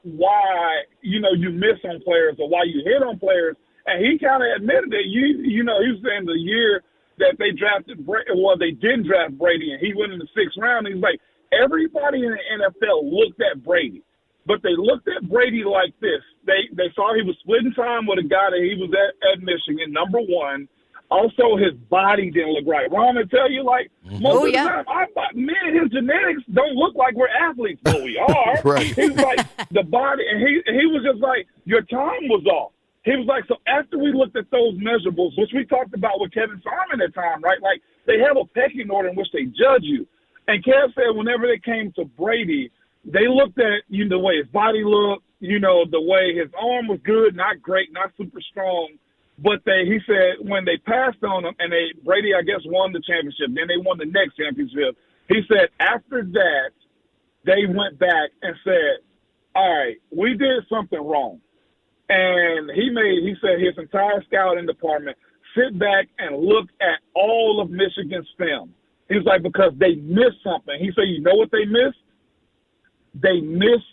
why, you miss on players or why you hit on players. And he kind of admitted that, he was saying the year that they they didn't draft Brady, and he went in the 6th round. He's like, everybody in the NFL looked at Brady, but they looked at Brady like this. They saw he was splitting time with a guy that he was at Michigan, number one. Also, his body didn't look right. Ron will tell you, most of the time, his genetics don't look like we're athletes, but we are. Right. He's like, the body, and he was just like, your time was off. He was like, so after we looked at those measurables, which we talked about with Kevin Simon at the time, right? Like, they have a pecking order in which they judge you. And Kev said whenever they came to Brady, they looked at, the way his body looked, the way his arm was good, not great, not super strong. But he said when they passed on him and Brady, I guess, won the championship, then they won the next championship. He said after that, they went back and said, all right, we did something wrong. And he said his entire scouting department sit back and look at all of Michigan's film. He was like, because they missed something. He said, you know what they missed? They missed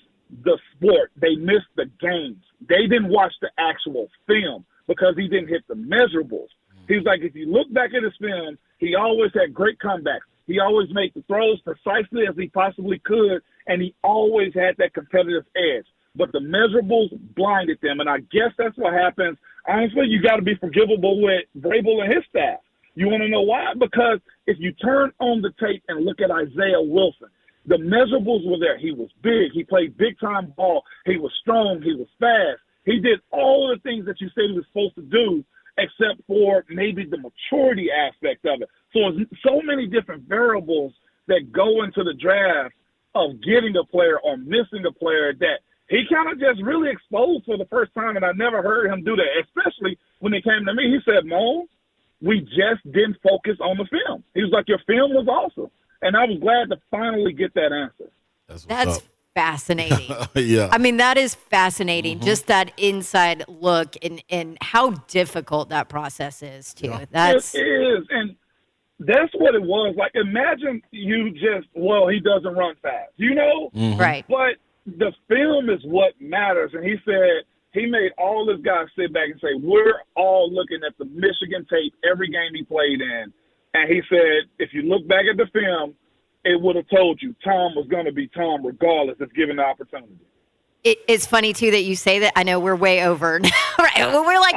the sport. They missed the games. They didn't watch the actual film because he didn't hit the measurables. He was like, if you look back at his film, he always had great comebacks. He always made the throws precisely as he possibly could, and he always had that competitive edge. But the measurables blinded them, and I guess that's what happens. Honestly, you got to be forgivable with Vrabel and his staff. You want to know why? Because if you turn on the tape and look at Isaiah Wilson, the measurables were there. He was big. He played big-time ball. He was strong. He was fast. He did all of the things that you said he was supposed to do, except for maybe the maturity aspect of it. So there's so many different variables that go into the draft of getting a player or missing a player that he kind of just really exposed for the first time, and I never heard him do that, especially when it came to me. He said, Mo, we just didn't focus on the film. He was like, your film was awesome. And I was glad to finally get that answer. That's fascinating. Yeah. I mean, that is fascinating. Just that inside look and how difficult that process is, too. Yeah. It is. And that's what it was. Like, imagine you he doesn't run fast, Right. But the film is what matters. And he said he made all his guys sit back and say, we're all looking at the Michigan tape every game he played in. And he said, if you look back at the film, it would have told you Tom was going to be Tom regardless if given the opportunity. It's funny, too, that you say that. I know we're way over now. Right? We're like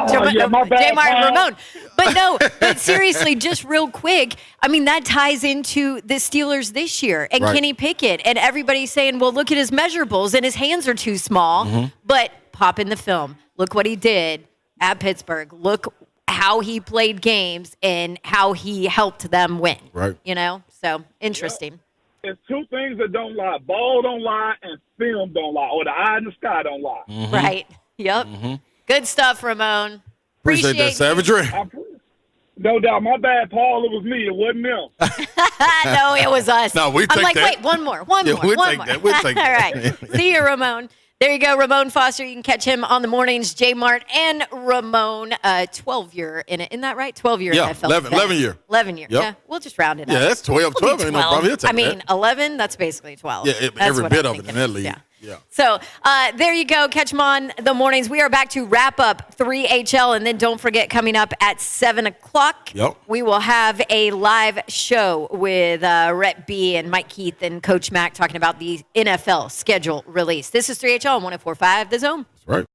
my bad, J. Martin Paul. Ramon. But no, but seriously, just real quick, I mean, that ties into the Steelers this year and Kenny Pickett. And everybody's saying, well, look at his measurables and his hands are too small. But pop in the film. Look what he did at Pittsburgh. Look how he played games and how he helped them win. Right. So interesting. It's two things that don't lie. Ball don't lie and film don't lie. Or the eye in the sky don't lie. Right. Yep. Good stuff, Ramon. Appreciate that savagery. No doubt. My bad, Paul. It was me. It wasn't him. No, it was us. No, we I'm take like, that. wait, one more. We'll take that. We'll take All that. right. See you, Ramon. There you go, Ramon Foster. You can catch him on the mornings. J. Mart and Ramon, 12-year in it. Isn't that right? 12-year Yeah, NFL. 11 year. 11 year. Yep. Yeah, we'll just round it up. Yeah, that's 12. We'll 12 do ain't no problem. He'll take I mean, that. 11, that's basically 12. Yeah, That's every what bit I'm of it in thinking. that league. Yeah. Yeah. So there you go. Catch them on the mornings. We are back to wrap up 3HL. And then don't forget, coming up at 7 o'clock, we will have a live show with Rhett B and Mike Keith and Coach Mack talking about the NFL schedule release. This is 3HL on 104.5 The Zone. That's right.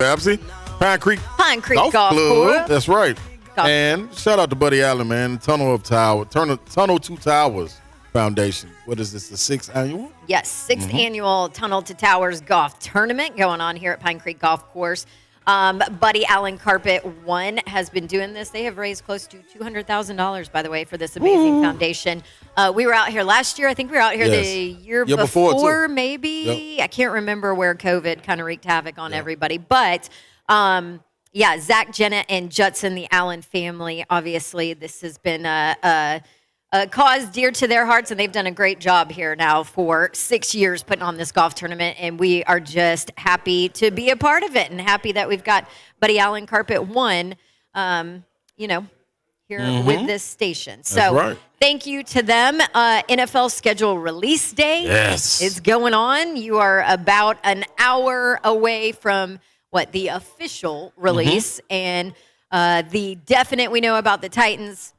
Babsy. Pine Creek Golf Club. That's right. Golf. And shout out to Buddy Allan, man. Tunnel to Towers Foundation. What is this, the 6th annual? Yes, 6th annual Tunnel to Towers Golf Tournament going on here at Pine Creek Golf Course. Buddy Allan Carpet 1 has been doing this. They have raised close to $200,000, by the way, for this amazing foundation. We were out here last year. I think we were out here the year before maybe. Yep. I can't remember where COVID kind of wreaked havoc on everybody. But, Zach, Jenna, and Judson, the Allan family, obviously this has been a cause dear to their hearts, and they've done a great job here now for 6 years putting on this golf tournament, and we are just happy to be a part of it and happy that we've got Buddy Allan Carpet 1, here with this station. So thank you to them. NFL schedule release day is going on. You are about an hour away from the official release, and the definite we know about the Titans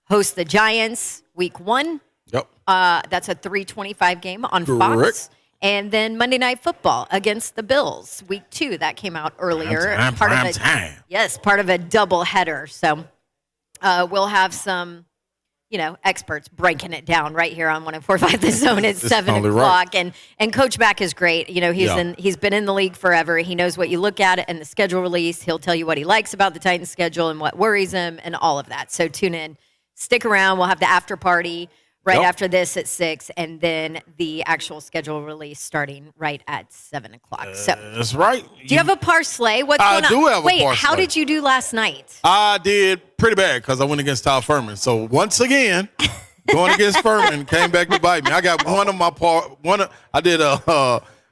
host the Giants week 1. Yep. That's a 3:25 game on Fox. And then Monday Night Football against the Bills week 2. That came out earlier. Prime time. Yes, part of a double header. So we'll have some, experts breaking it down right here on 104.5 The Zone at 7 o'clock. Right. And Coach Mack is great. He's been in the league forever. He knows what you look at and the schedule release. He'll tell you what he likes about the Titans schedule and what worries him and all of that. So tune in. Stick around. We'll have the after party after this at 6, and then the actual schedule release starting right at 7 o'clock. So that's right. Do you have a parlay? What's going on? I do have a parlay. Wait, how did you do last night? I did pretty bad because I went against Todd Furman. So once again, going against Furman came back to bite me. I got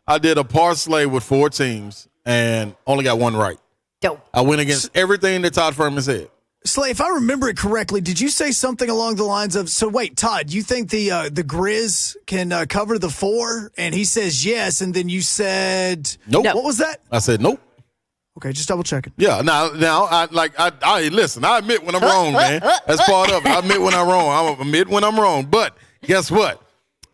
I did a parlay with 4 teams and only got one right. Dope. I went against everything that Todd Furman said. Slay, if I remember it correctly, did you say something along the lines of, so wait, Todd, you think the Grizz can cover the 4? And he says yes, and then you said... Nope. What was that? I said nope. Okay, just double checking. Yeah, now, I listen, I admit when I'm wrong, man. That's part of it. I admit when I'm wrong. I admit when I'm wrong. But guess what?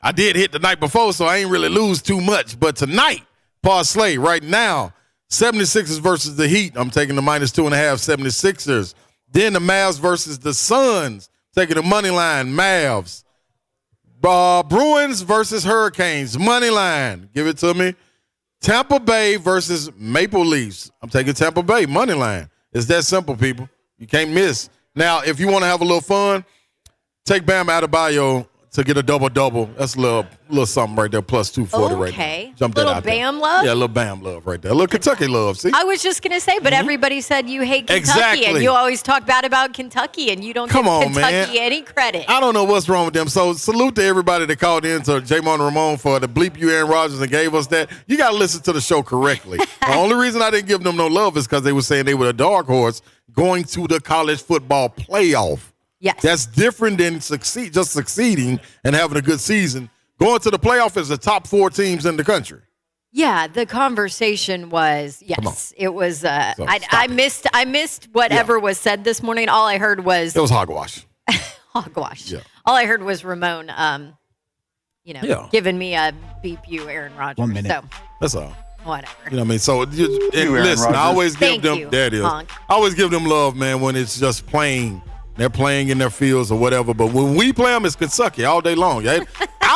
I did hit the night before, so I ain't really lose too much. But tonight, parlay right now, 76ers versus the Heat. I'm taking the -2.5 76ers. Then the Mavs versus the Suns, taking the money line, Mavs. Bruins versus Hurricanes, money line. Give it to me. Tampa Bay versus Maple Leafs. I'm taking Tampa Bay, money line. It's that simple, people. You can't miss. Now, if you want to have a little fun, take Bam Adebayo to get a double-double. That's a little something right there, plus 240 right there. Okay. Jump that little out there. Bam love? Yeah, a little Bam love right there. A little Kentucky love, see? I was just going to say, but everybody said you hate Kentucky, and you always talk bad about Kentucky, and you don't give Kentucky any credit. I don't know what's wrong with them. So salute to everybody that called in to J-Mon Ramon for the bleep you Aaron Rodgers and gave us that. You got to listen to the show correctly. The only reason I didn't give them no love is because they were saying they were a dark horse going to the college football playoff. Yes. That's different than just succeeding and having a good season. Going to the playoff is the top 4 teams in the country. Yeah, the conversation was, yes, it was, I missed whatever was said this morning. All I heard was. It was hogwash. Hogwash. Yeah. All I heard was Ramon, giving me a beep you, Aaron Rodgers. 1 minute. So, that's all. whatever. You know what I mean? So, listen, I always give them, there it is. Honk. I always give them love, man, when it's just playing. They're playing in their fields or whatever. But when we play them, it's Kentucky all day long. I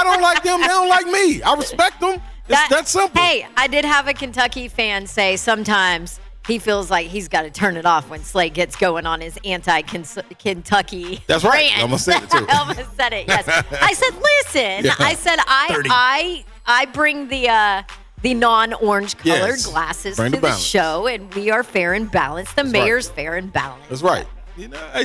don't like them. They don't like me. I respect them. It's that simple. Hey, I did have a Kentucky fan say sometimes he feels like he's got to turn it off when Slade gets going on his anti-Kentucky. That's right. rant. I almost said it, too. I almost said it, yes. I said, listen. Yeah. I said, I bring the non-orange colored glasses Bring to the the balance. show, and we are fair and balanced. The mayor's fair and balanced. That's right.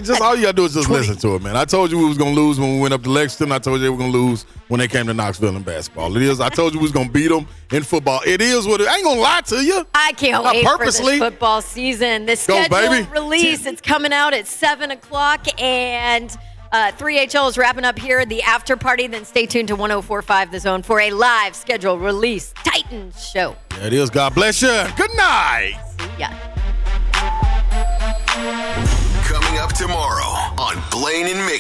Just all you gotta do is just listen to it, man. I told you we was gonna lose when we went up to Lexington. I told you they were gonna lose when they came to Knoxville in basketball. It is. I told you we was gonna beat them in football. It is what it. I ain't gonna lie to you. I can't Not wait purposely. for this football season. The schedule release, it's coming out at 7 o'clock, and 3HL is wrapping up here, the after party. Then stay tuned to 104.5 The Zone for a live schedule release Titans show. There it is. God bless you. Good night. See ya. Coming up tomorrow on Blaine and Mickey.